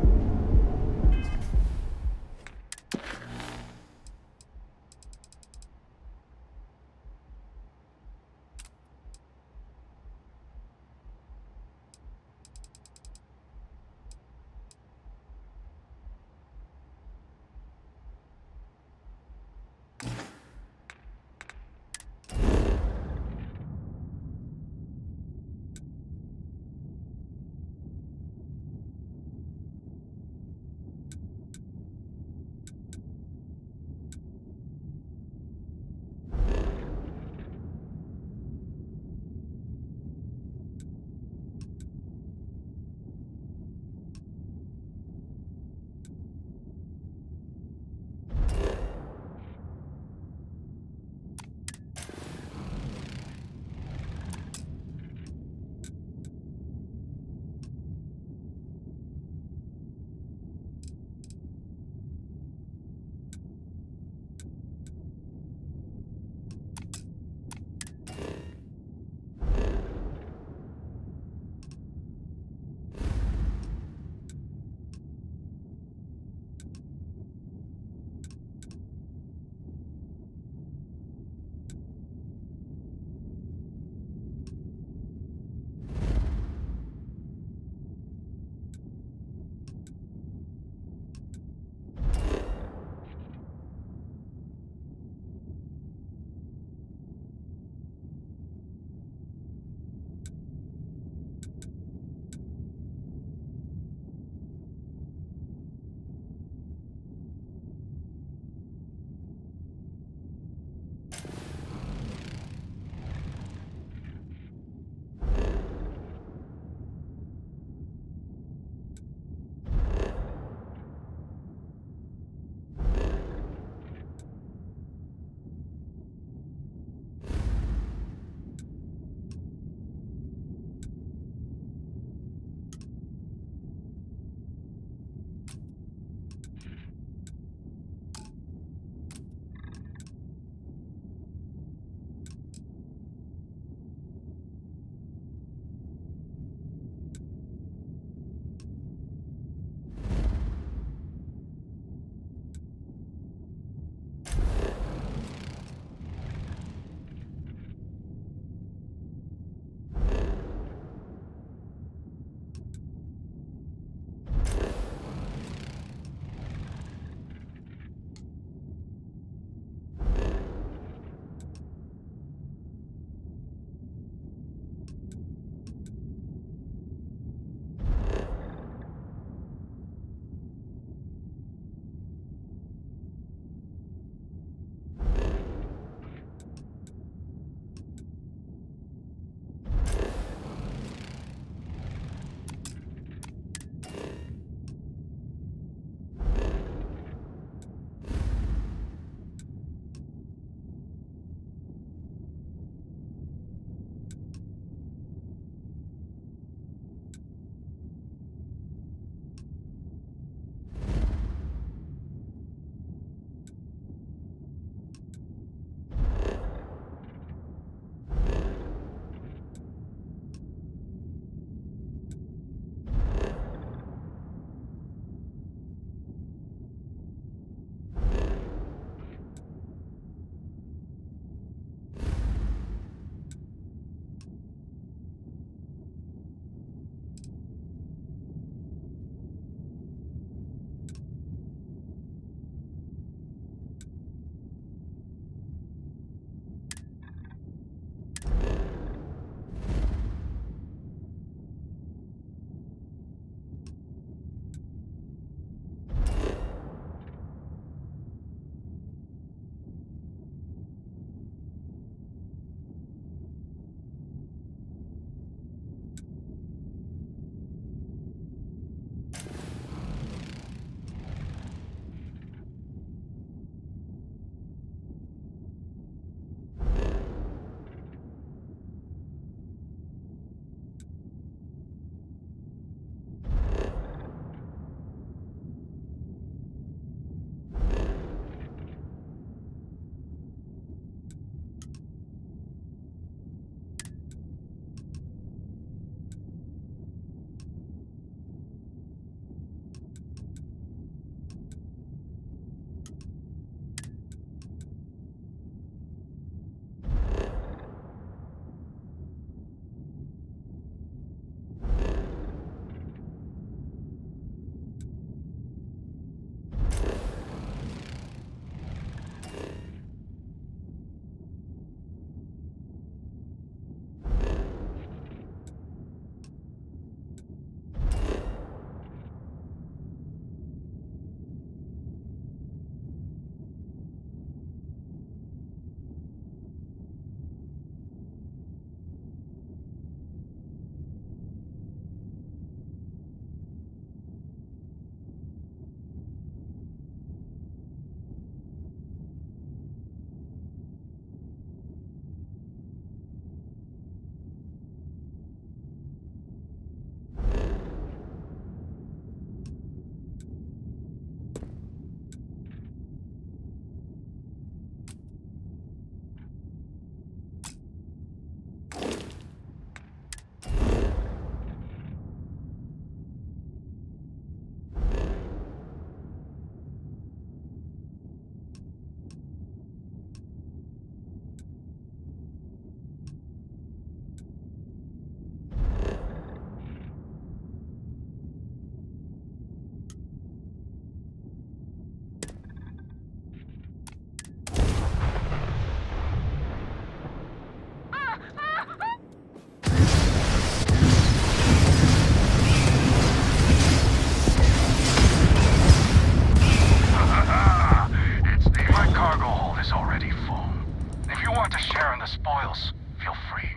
the spoils. Feel free.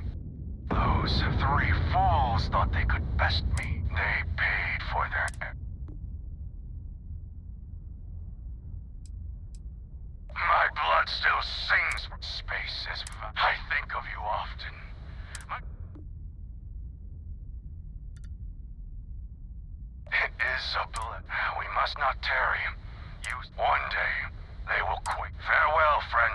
Those 3 fools thought they could best me. They paid for their... My blood still sings from spaces. I think of you often. It is a blood. We must not tarry. One day, they will quit. Farewell, friend.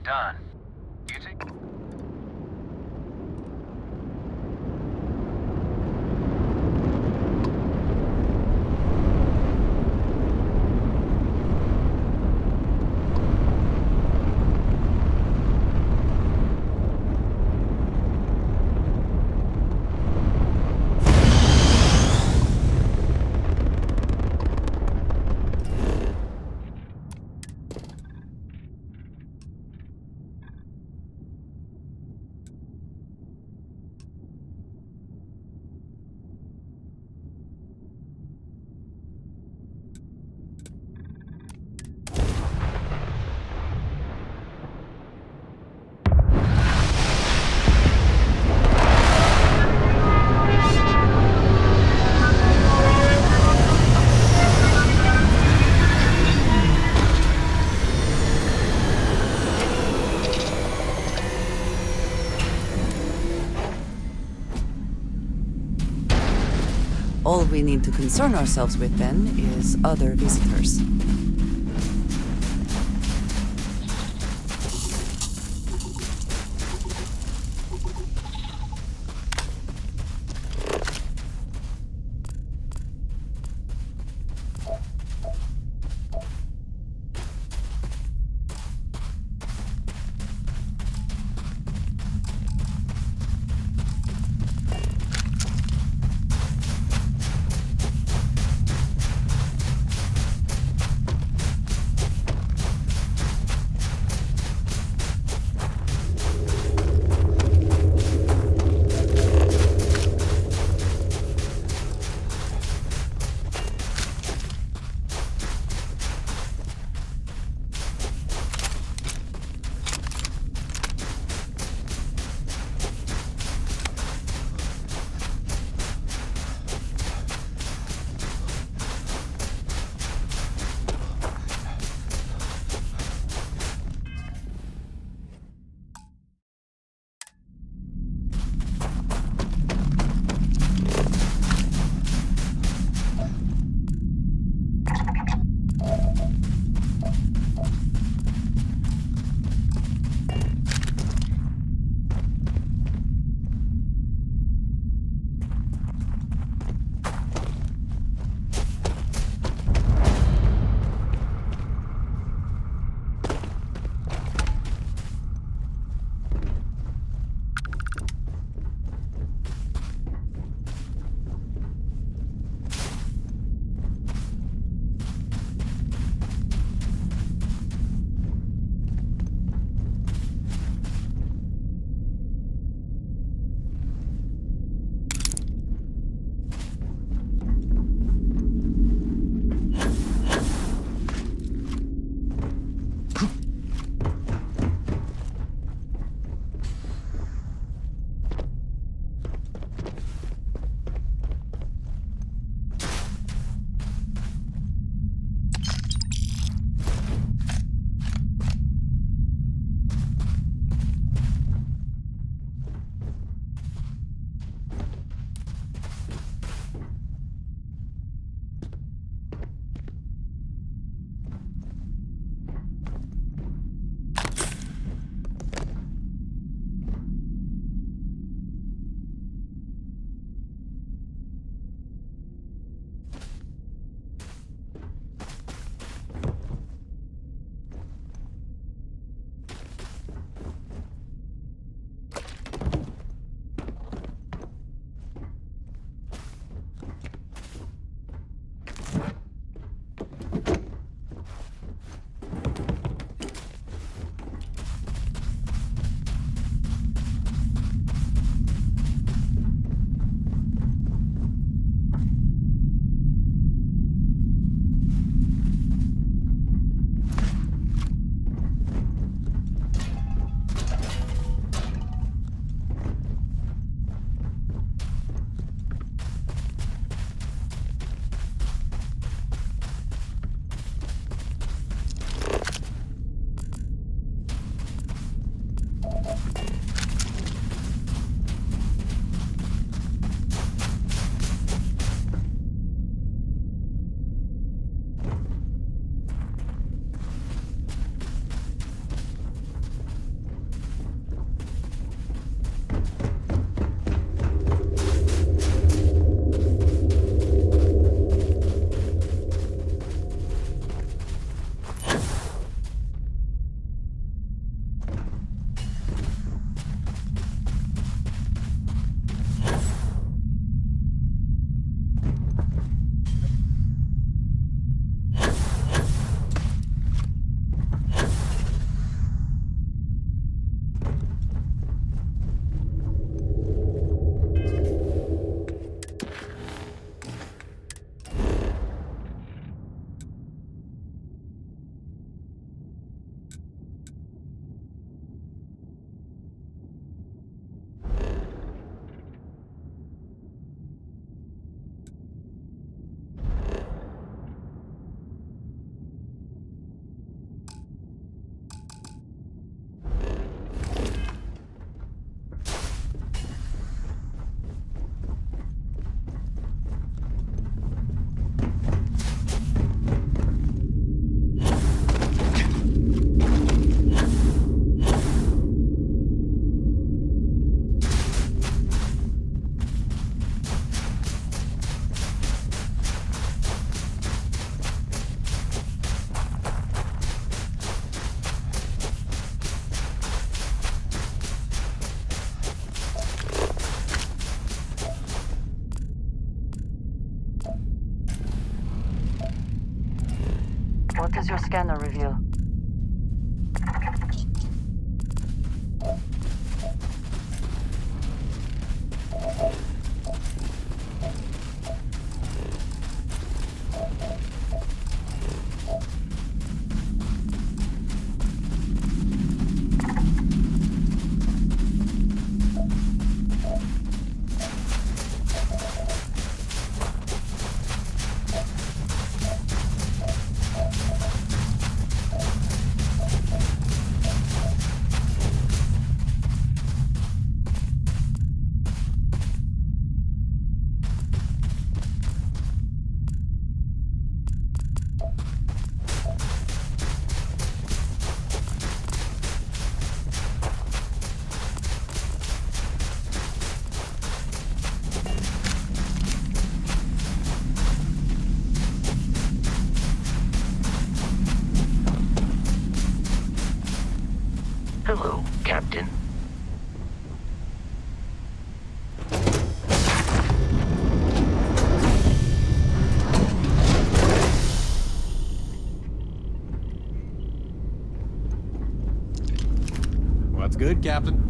Done. You take... need to concern ourselves with then is other visitors. What does your scanner reveal? Hello, Captain. What's good, Captain?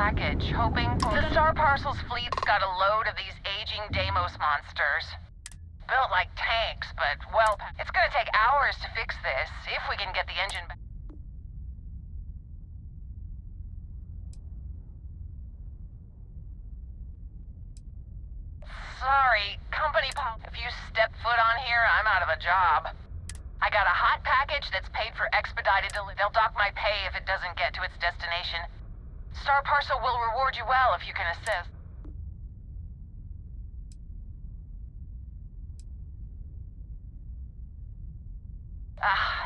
package, hoping for... The Star Parcels fleet's got a load of these aging Deimos monsters. Built like tanks, but, well, it's gonna take hours to fix this, if we can get the engine back. Sorry, company If you step foot on here, I'm out of a job. I got a hot package that's paid for expedited delivery. They'll dock my pay if it doesn't get to its destination. Star Parcel will reward you well if you can assist.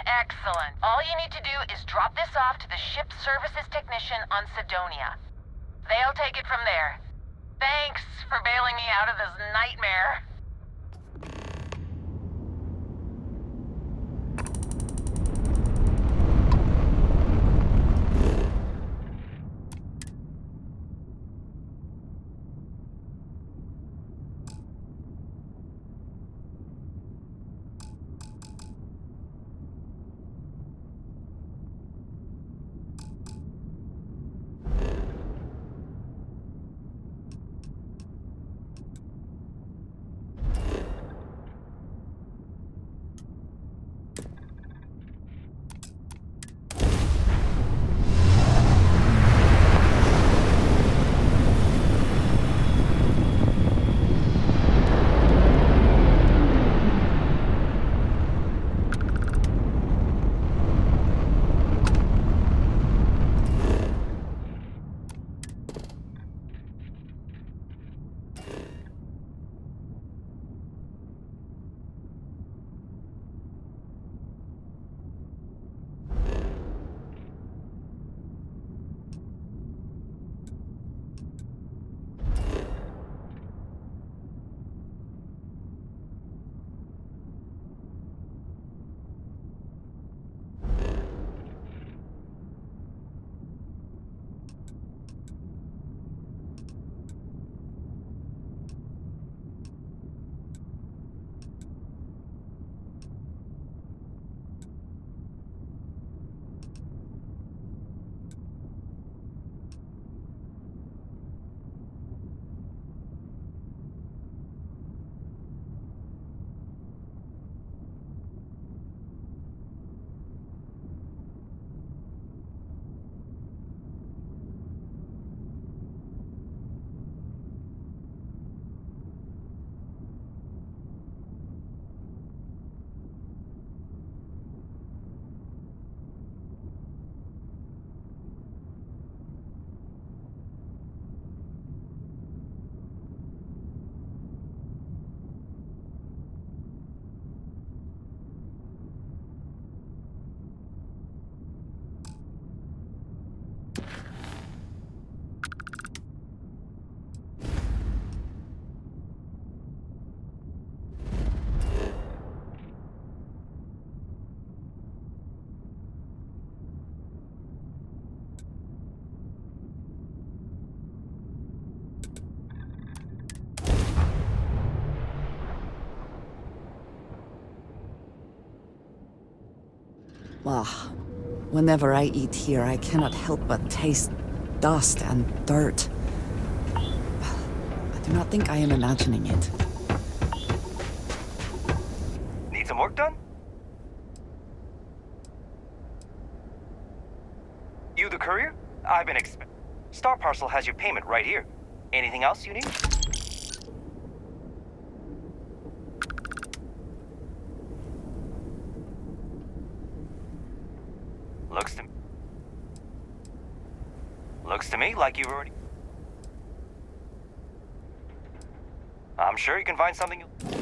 Excellent. All you need to do is drop this off to the ship services technician on Sidonia. They'll take it from there. Thanks for bailing me out of this nightmare. Ah, whenever I eat here, I cannot help but taste dust and dirt. I do not think I am imagining it. Need some work done? You the courier? I've been Star Parcel has your payment right here. Anything else you need? Looks to me like you've already... I'm sure you can find something you'll...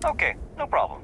Okay, no problem.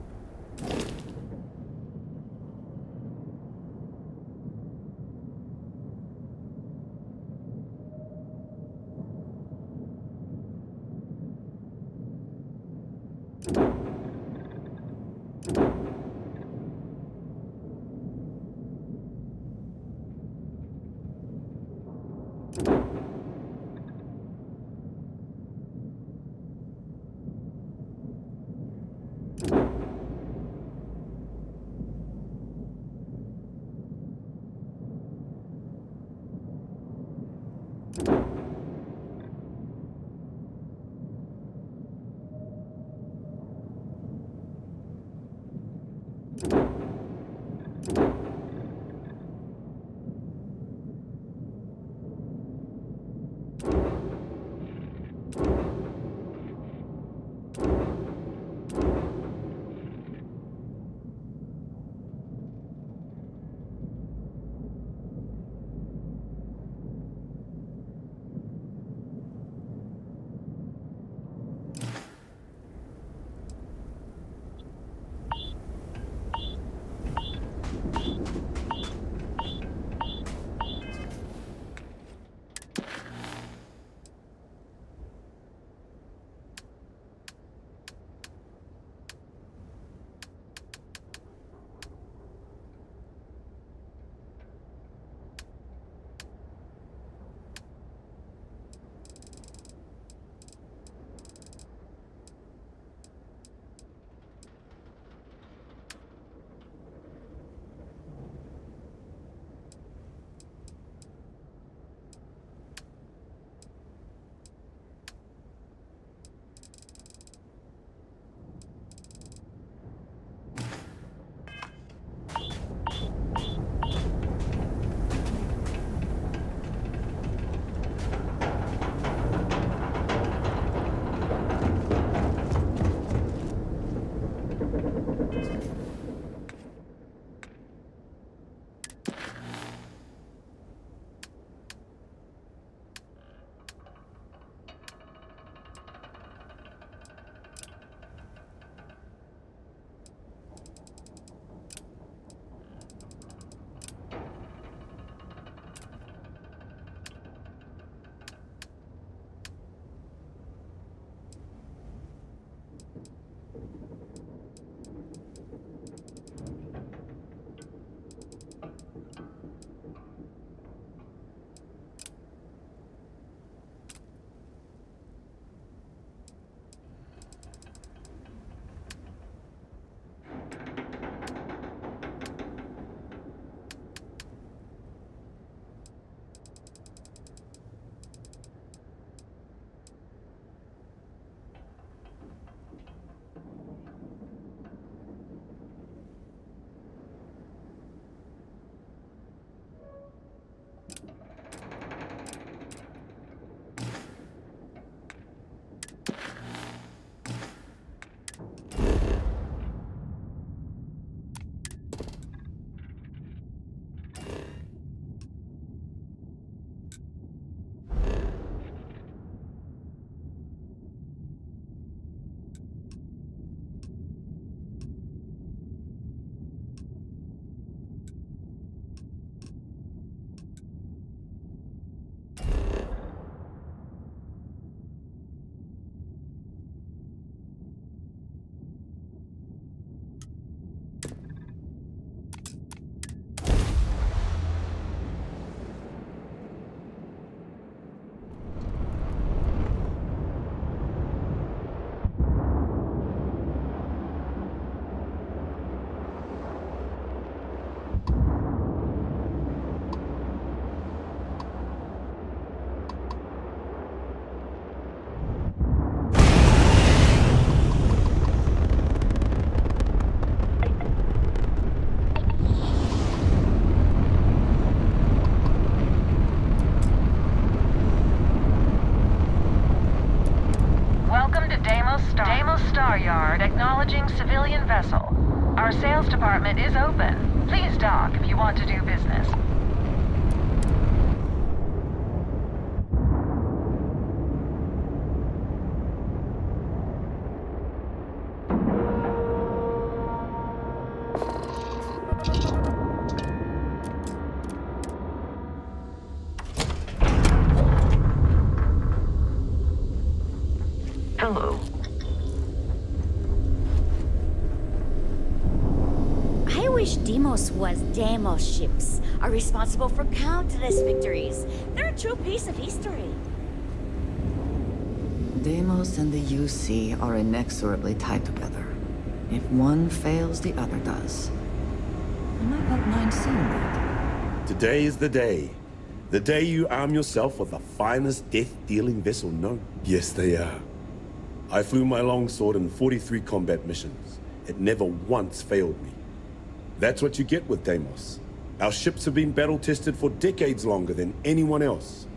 sales department is open. Please dock if you want to do business. Hello. I wish Deimos was. Deimos ships are responsible for countless victories. They're a true piece of history. Deimos and the UC are inexorably tied together. If one fails, the other does. I might not mind seeing that. Today is the day. The day you arm yourself with the finest death-dealing vessel known. Yes, they are. I flew my longsword in 43 combat missions. It never once failed me. That's what you get with Deimos. Our ships have been battle-tested for decades longer than anyone else.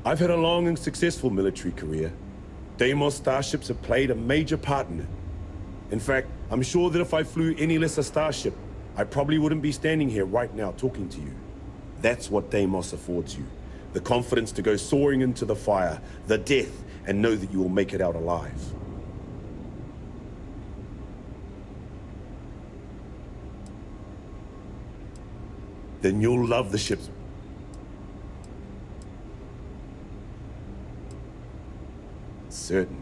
I've had a long and successful military career. Deimos starships have played a major part in it. In fact, I'm sure that if I flew any lesser starship, I probably wouldn't be standing here right now talking to you. That's what Deimos affords you. The confidence to go soaring into the fire, the death, and know that you will make it out alive. Then you'll love the ships. Certainly.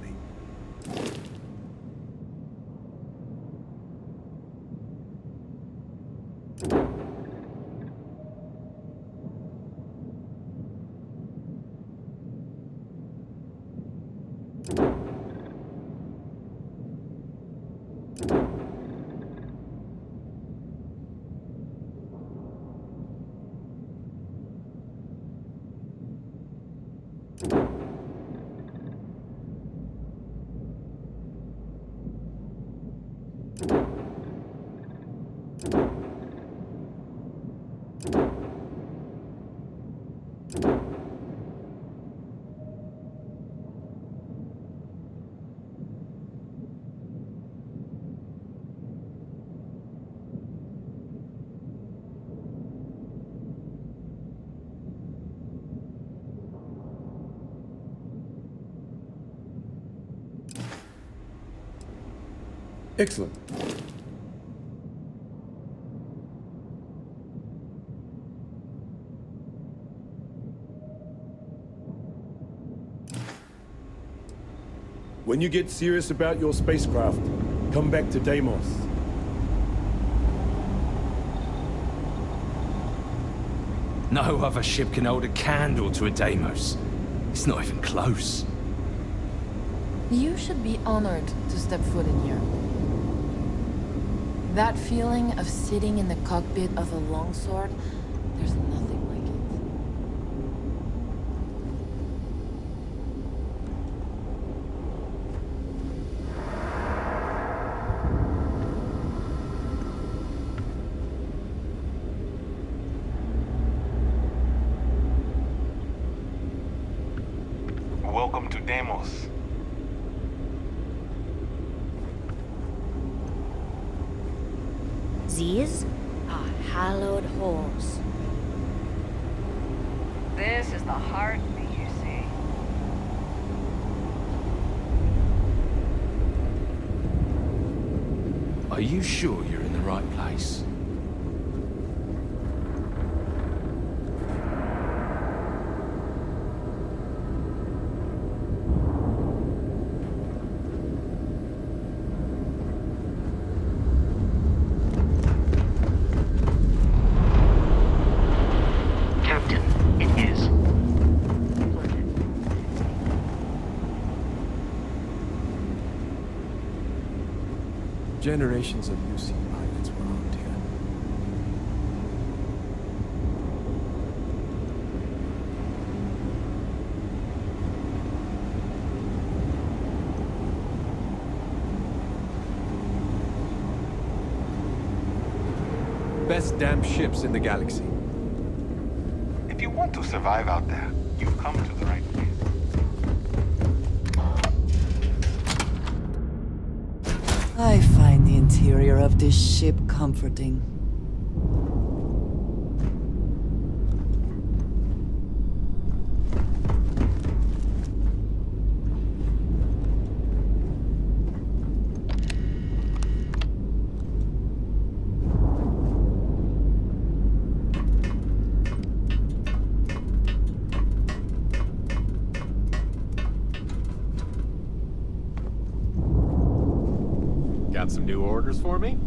Excellent. When you get serious about your spacecraft, come back to Deimos. No other ship can hold a candle to a Deimos. It's not even close. You should be honored to step foot in here. That feeling of sitting in the cockpit of a longsword, there's nothing like it. Welcome to Deimos. These are hallowed halls. This is the heartbeat, you see. Are you sure you're in the right place? Generations of UC pilots were armed here. best damn ships in the galaxy. If you want to survive out there, you've come to the right place. I find the interior of this ship comforting. Got some new orders for me?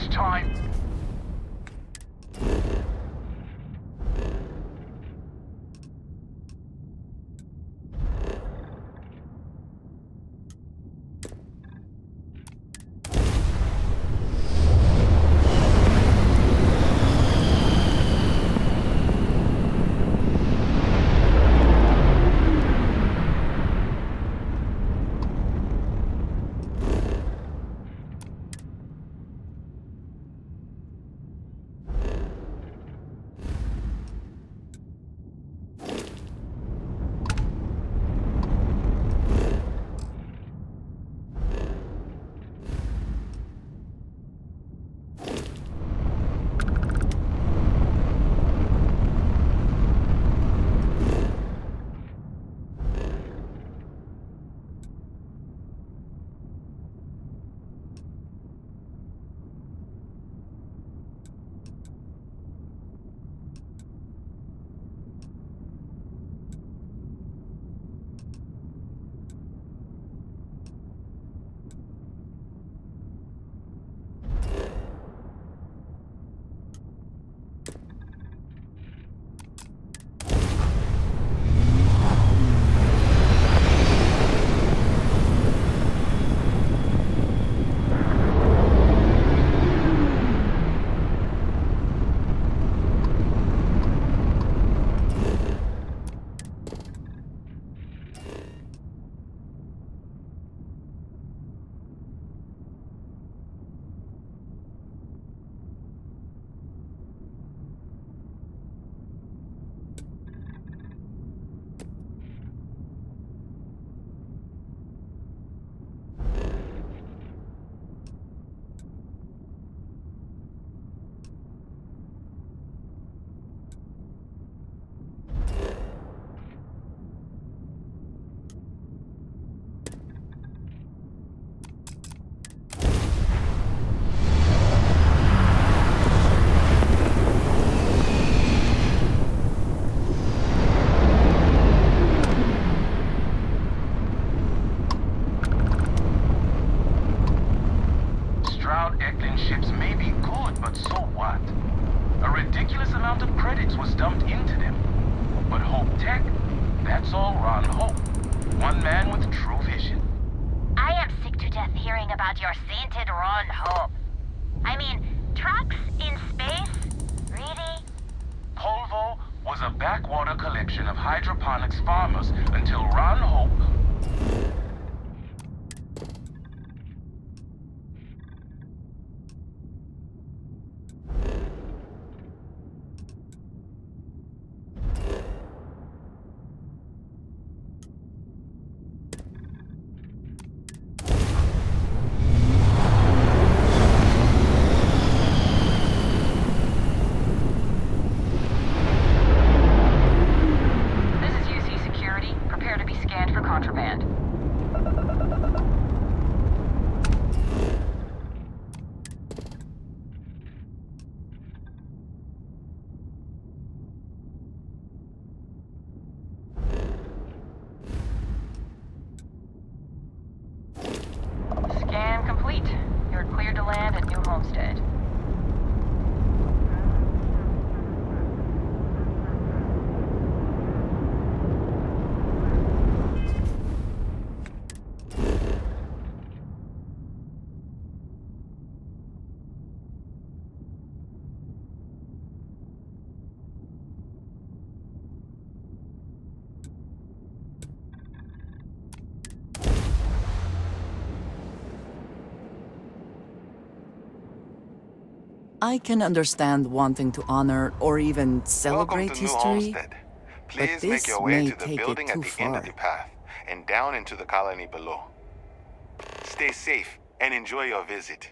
much time. Ships may be good, but so what? A ridiculous amount of credits was dumped into them. But Hope Tech, that's all Ron Hope. One man with true vision. I am sick to death hearing about your sainted Ron Hope. I mean, trucks in space? Really? Polvo was a backwater collection of hydroponics farmers until Ron Hope... Scan complete. You're cleared to land at New Homestead. I can understand wanting to honor or even celebrate Welcome to New history, Homestead. Please but make this your way may to the take building it at too the end of far. the path and down into the colony below. Stay safe and enjoy your visit.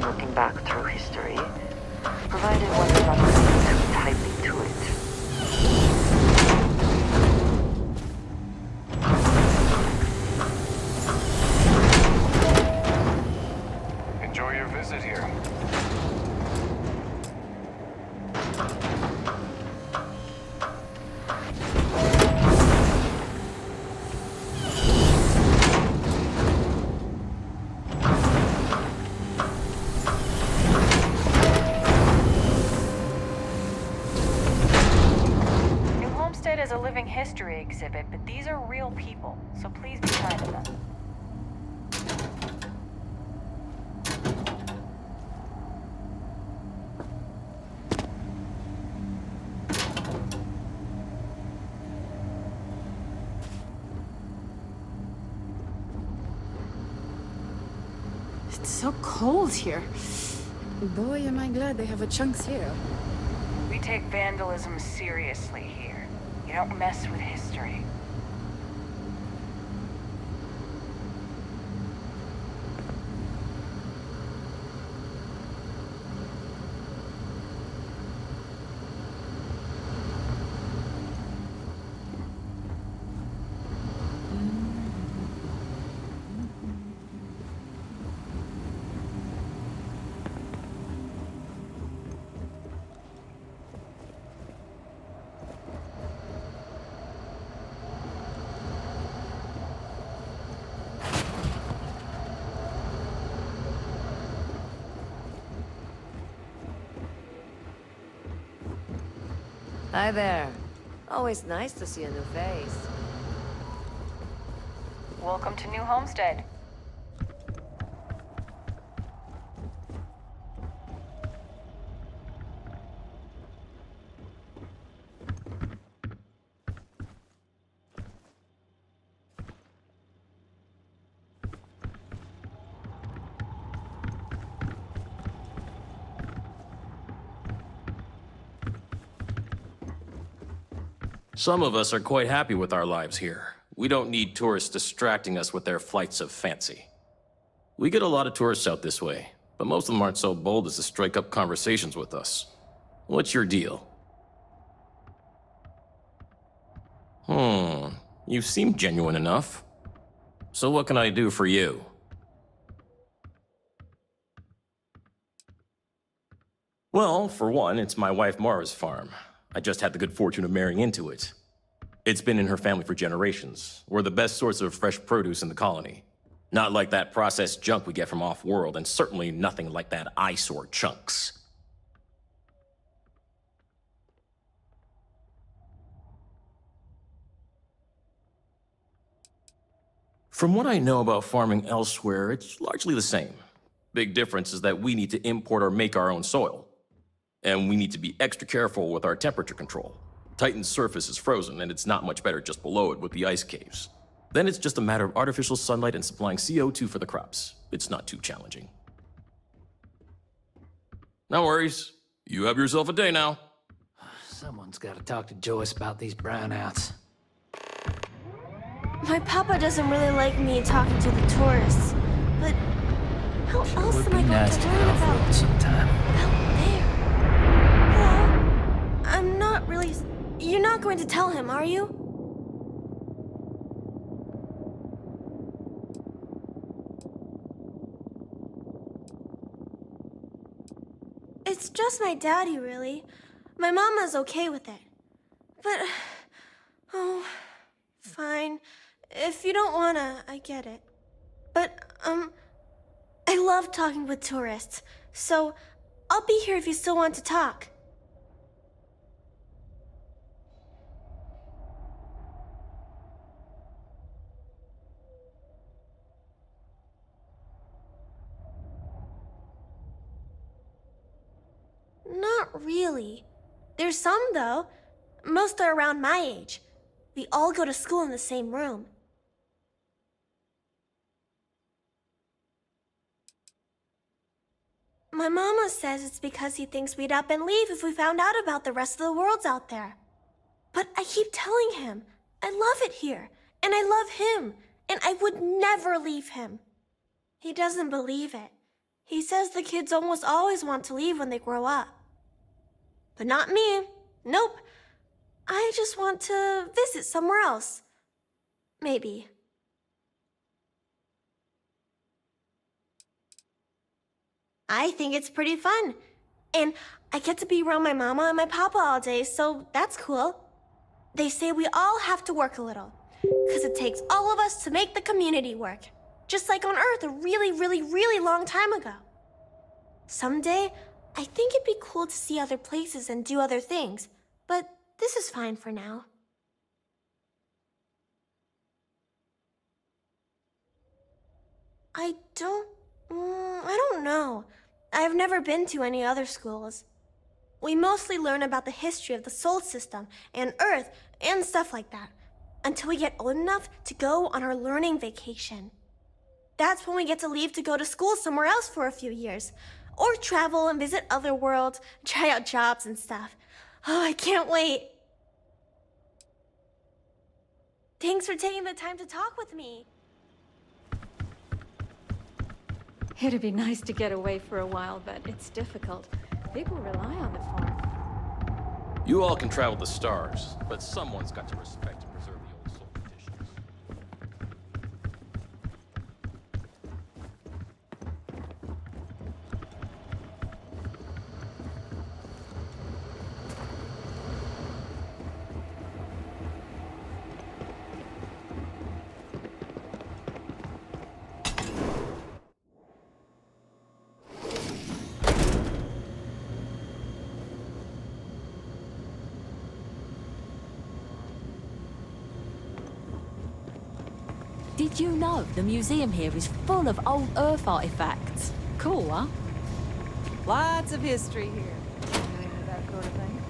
when looking back through history, provided one does not cling too tightly to it. Enjoy your visit here. New Homestead is a living history exhibit, but these are real people, so please be kind to them. It's so cold here. Boy, am I glad they have a chunks here. We take vandalism seriously here. You don't mess with history. Hi there. Always nice to see a new face. Welcome to New Homestead. Some of us are quite happy with our lives here. We don't need tourists distracting us with their flights of fancy. We get a lot of tourists out this way, but most of them aren't so bold as to strike up conversations with us. What's your deal? You seem genuine enough. So what can I do for you? Well, for one, it's my wife Mara's farm. I just had the good fortune of marrying into it. It's been in her family for generations. We're the best source of fresh produce in the colony. Not like that processed junk we get from off-world, and certainly nothing like that eyesore chunks. From what I know about farming elsewhere, it's largely the same. Big difference is that we need to import or make our own soil. And we need to be extra careful with our temperature control. Titan's surface is frozen, and it's not much better just below it with the ice caves. Then it's just a matter of artificial sunlight and supplying CO2 for the crops. It's not too challenging. No worries. You have yourself a day now. Someone's got to talk to Joyce about these brownouts. My papa doesn't really like me talking to the tourists, but how else am I going to learn about sometime. out there? Hello? I'm not really... You're not going to tell him, are you? It's just my daddy, really. My mama's okay with it. But... Oh... Fine. If you don't wanna, I get it. But, I love talking with tourists, so I'll be here if you still want to talk. Not really. There's some, though. Most are around my age. We all go to school in the same room. My mama says it's because he thinks we'd up and leave if we found out about the rest of the worlds out there. But I keep telling him, I love it here, and I love him, and I would never leave him. He doesn't believe it. He says the kids almost always want to leave when they grow up. But not me. Nope. I just want to visit somewhere else. Maybe. I think it's pretty fun. And I get to be around my mama and my papa all day, so that's cool. They say we all have to work a little, because it takes all of us to make the community work. Just like on Earth a really, really, really long time ago. Someday, I think it'd be cool to see other places and do other things, but this is fine for now. I don't know. I've never been to any other schools. We mostly learn about the history of the Sol system and Earth and stuff like that, until we get old enough to go on our learning vacation. That's when we get to leave to go to school somewhere else for a few years, or travel and visit other worlds, try out jobs and stuff. Oh, I can't wait. Thanks for taking the time to talk with me. It'd be nice to get away for a while, but it's difficult. People rely on the farm. You all can travel the stars, but someone's got to respect and preserve the old soul traditions. Did you know the museum here is full of old Earth artifacts? Cool, huh? Lots of history here. You into that sort of thing?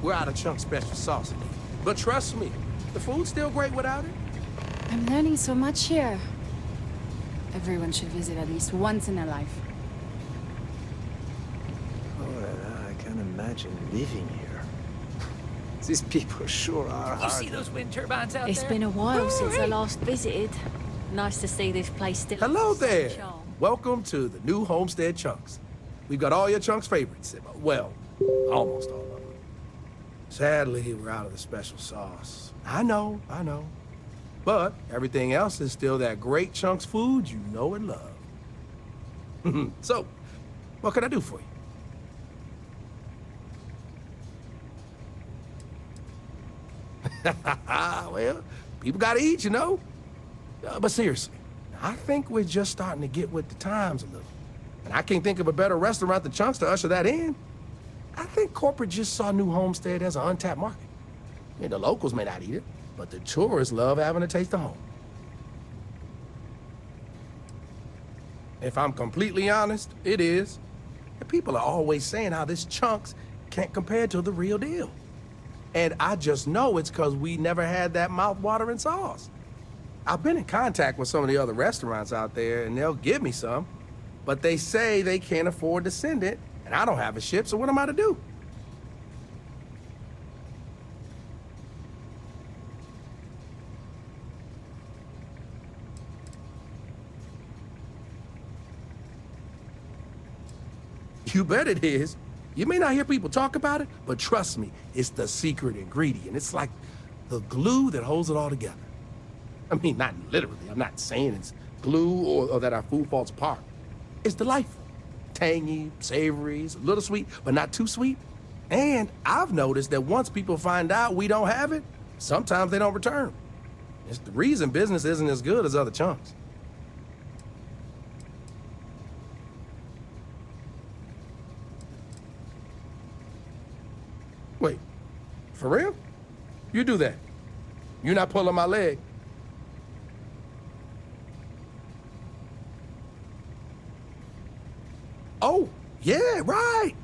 We're out of chunk special sauce again. But trust me, the food's still great without it. I'm learning so much here. Everyone should visit at least once in their life. I can't imagine living here. These people sure are hard. You see those wind turbines out It's there? been a while since I last visited. Nice to see this place still. Hello has the same there. charm. Welcome to the new Homestead Chunks. We've got all your Chunks' favorites. Well, almost all of them. Sadly, we're out of the special sauce. I know. But everything else is still that great Chunks food you know and love. So, what can I do for you? Well, people gotta eat, you know? But seriously, I think we're just starting to get with the times a little. And I can't think of a better restaurant than Chunks to usher that in. I think corporate just saw New Homestead as an untapped market. I mean, the locals may not eat it, but the tourists love having a taste of home. If I'm completely honest, it is. And people are always saying how this Chunks can't compare to the real deal. And I just know it's because we never had that mouth-watering sauce. I've been in contact with some of the other restaurants out there, and they'll give me some. But they say they can't afford to send it, and I don't have a ship, so what am I to do? You bet it is. You may not hear people talk about it, but trust me, it's the secret ingredient. It's like the glue that holds it all together. I mean, not literally. I'm not saying it's glue or that our food falls apart. It's delightful. Tangy, savory, it's a little sweet, but not too sweet. And I've noticed that once people find out we don't have it, sometimes they don't return. It's the reason business isn't as good as other Chunks. Wait, for real? You do that. You're not pulling my leg. Oh, yeah, right.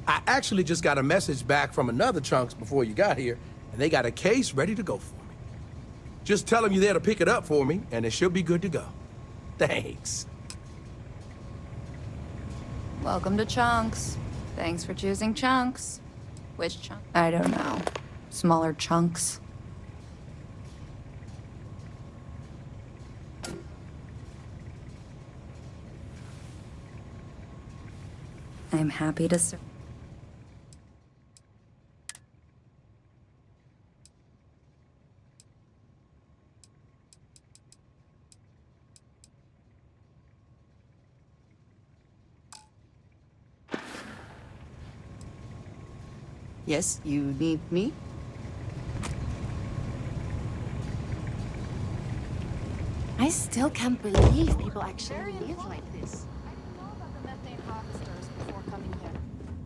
I actually just got a message back from another Chunks before you got here, and they got a case ready to go for me. Just tell them you're there to pick it up for me, and it should be good to go. Thanks. Welcome to Chunks. Thanks for choosing Chunks. Which chunk? I don't know. Smaller chunks. I'm happy to serve. Yes, you need me? I still can't believe people actually live like this.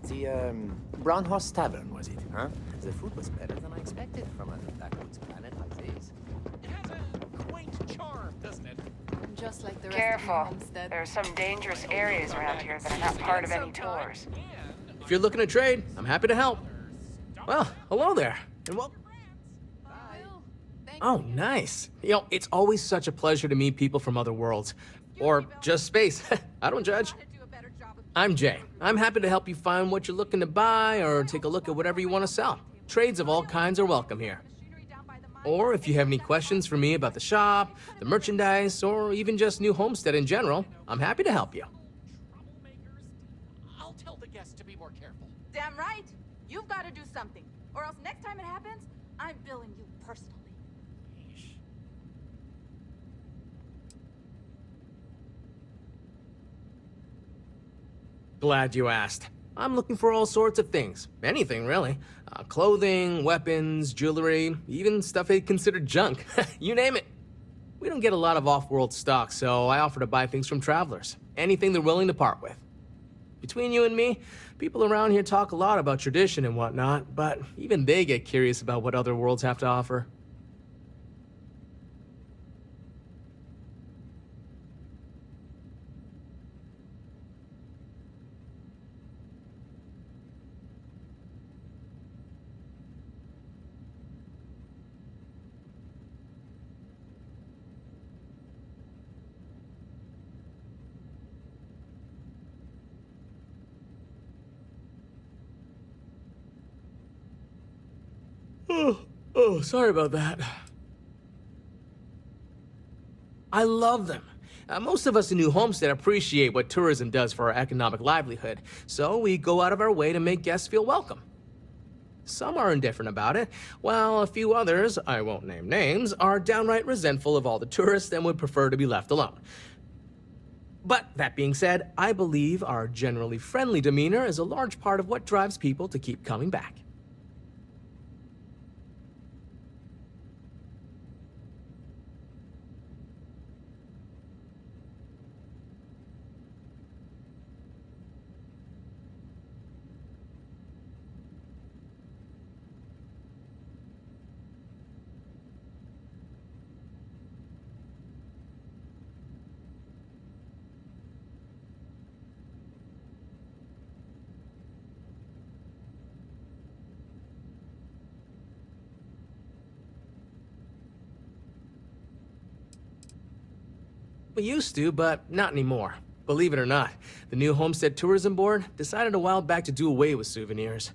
The, Brown Horse Tavern, was it, huh? The food was better than I expected from a backwoods planet like this. It has a quaint charm, doesn't it? Just like the rest Careful. of Homestead. There are some dangerous areas around here that are not part of any tours. If you're looking to trade, I'm happy to help. Well, hello there, and welcome. Oh, nice. You know, it's always such a pleasure to meet people from other worlds. Or just space. I don't judge. I'm Jay. I'm happy to help you find what you're looking to buy or take a look at whatever you want to sell. Trades of all kinds are welcome here. Or if you have any questions for me about the shop, the merchandise, or even just New Homestead in general, I'm happy to help you. I'll tell the guests to be more careful. Damn right. You've got to do something. Or else next time it happens, I'm billing you personally. Glad you asked. I'm looking for all sorts of things. Anything, really. Clothing, weapons, jewelry, even stuff they consider junk. You name it. We don't get a lot of off-world stock, so I offer to buy things from travelers. Anything they're willing to part with. Between you and me, people around here talk a lot about tradition and whatnot, but even they get curious about what other worlds have to offer. Oh, sorry about that. I love them. Most of us in New Homestead appreciate what tourism does for our economic livelihood, so we go out of our way to make guests feel welcome. Some are indifferent about it, while a few others, I won't name names, are downright resentful of all the tourists and would prefer to be left alone. But that being said, I believe our generally friendly demeanor is a large part of what drives people to keep coming back. We used to, but not anymore. Believe it or not, the new Homestead Tourism Board decided a while back to do away with souvenirs.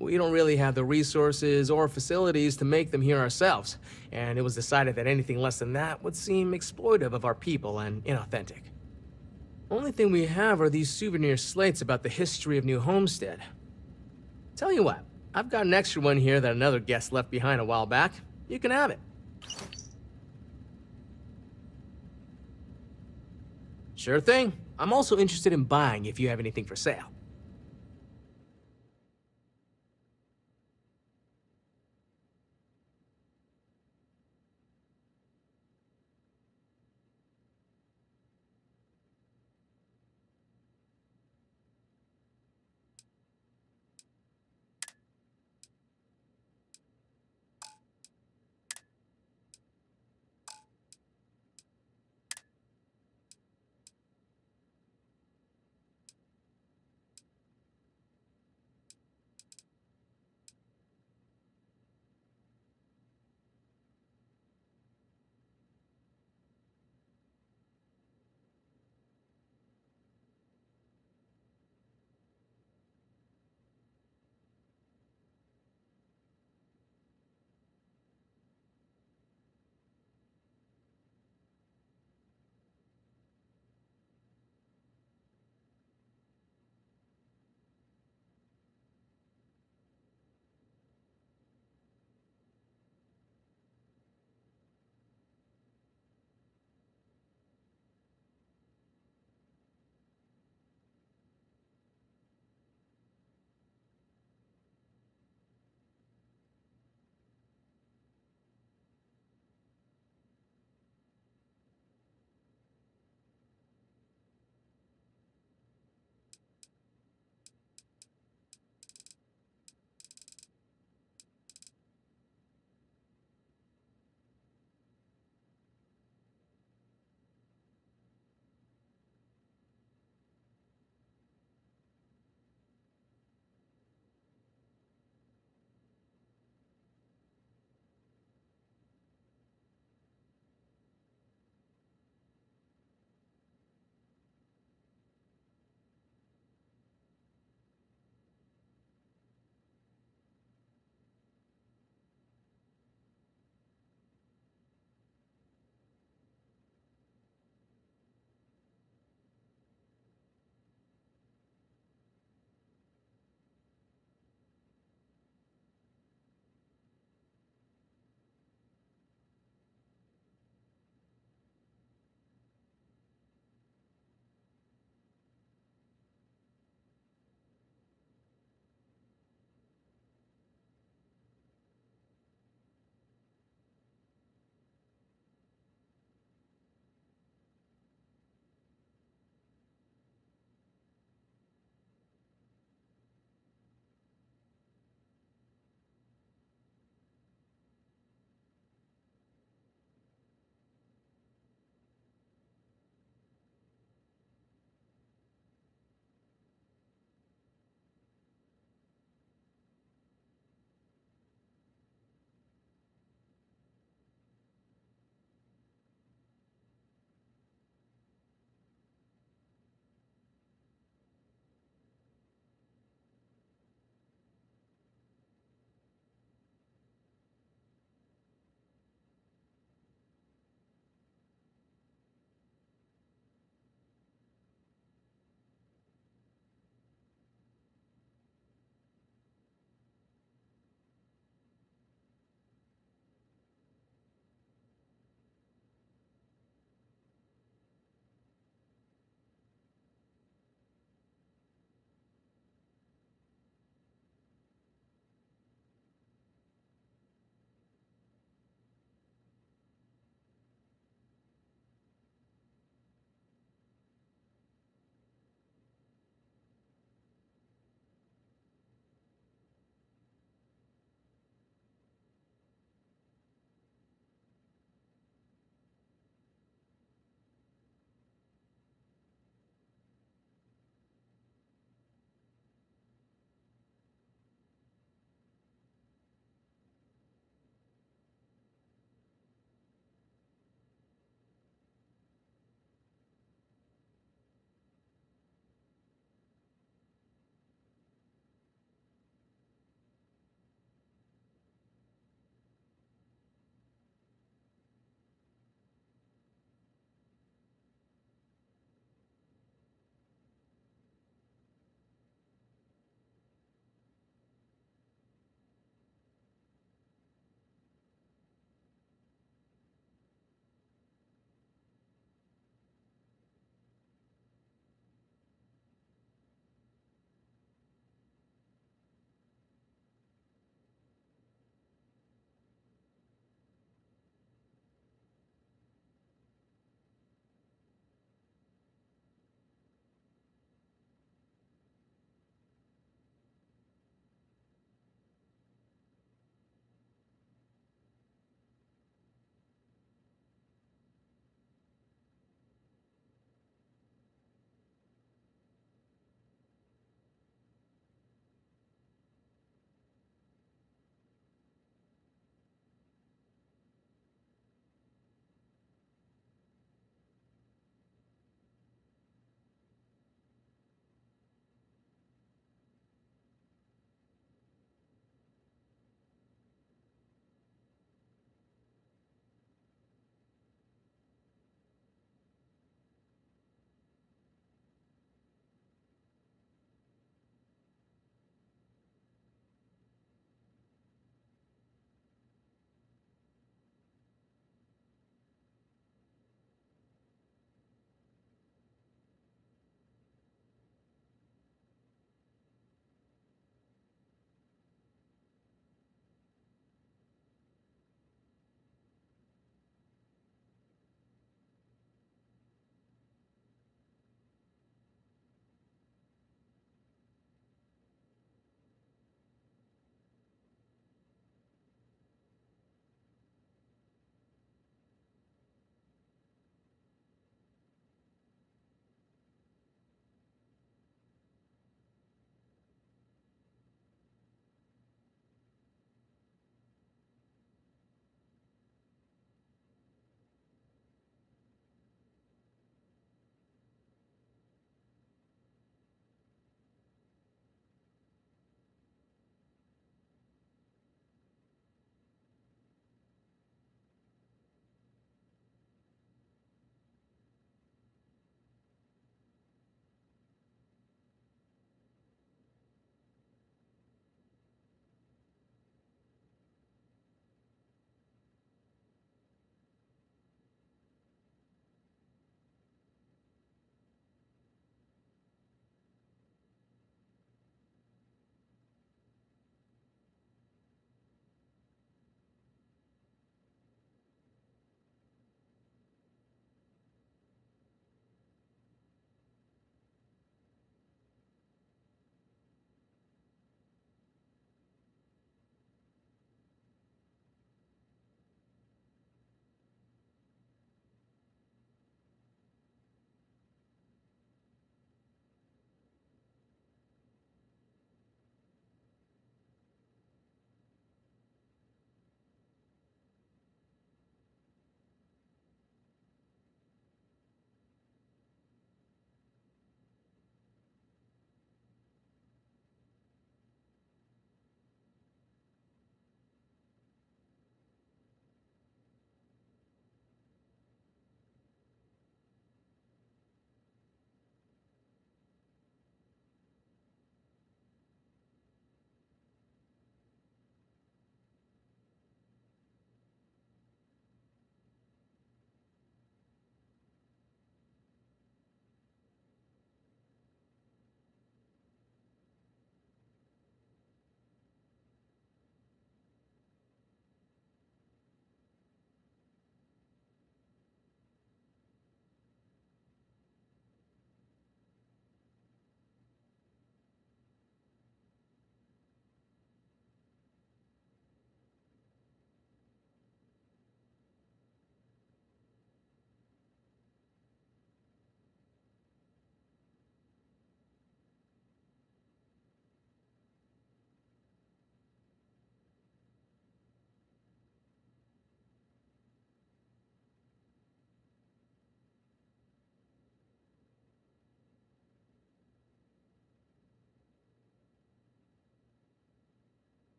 We don't really have the resources or facilities to make them here ourselves, and it was decided that anything less than that would seem exploitive of our people and inauthentic. Only thing we have are these souvenir slates about the history of New Homestead. Tell you what, I've got an extra one here that another guest left behind a while back. You can have it. Sure thing. I'm also interested in buying if you have anything for sale.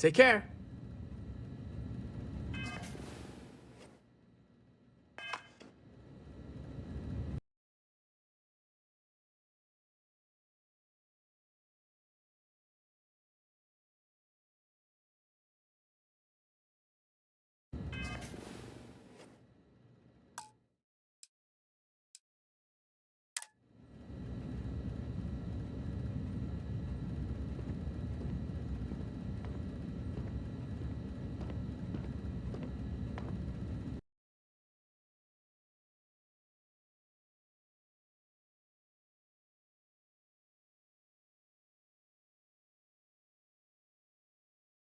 Take care.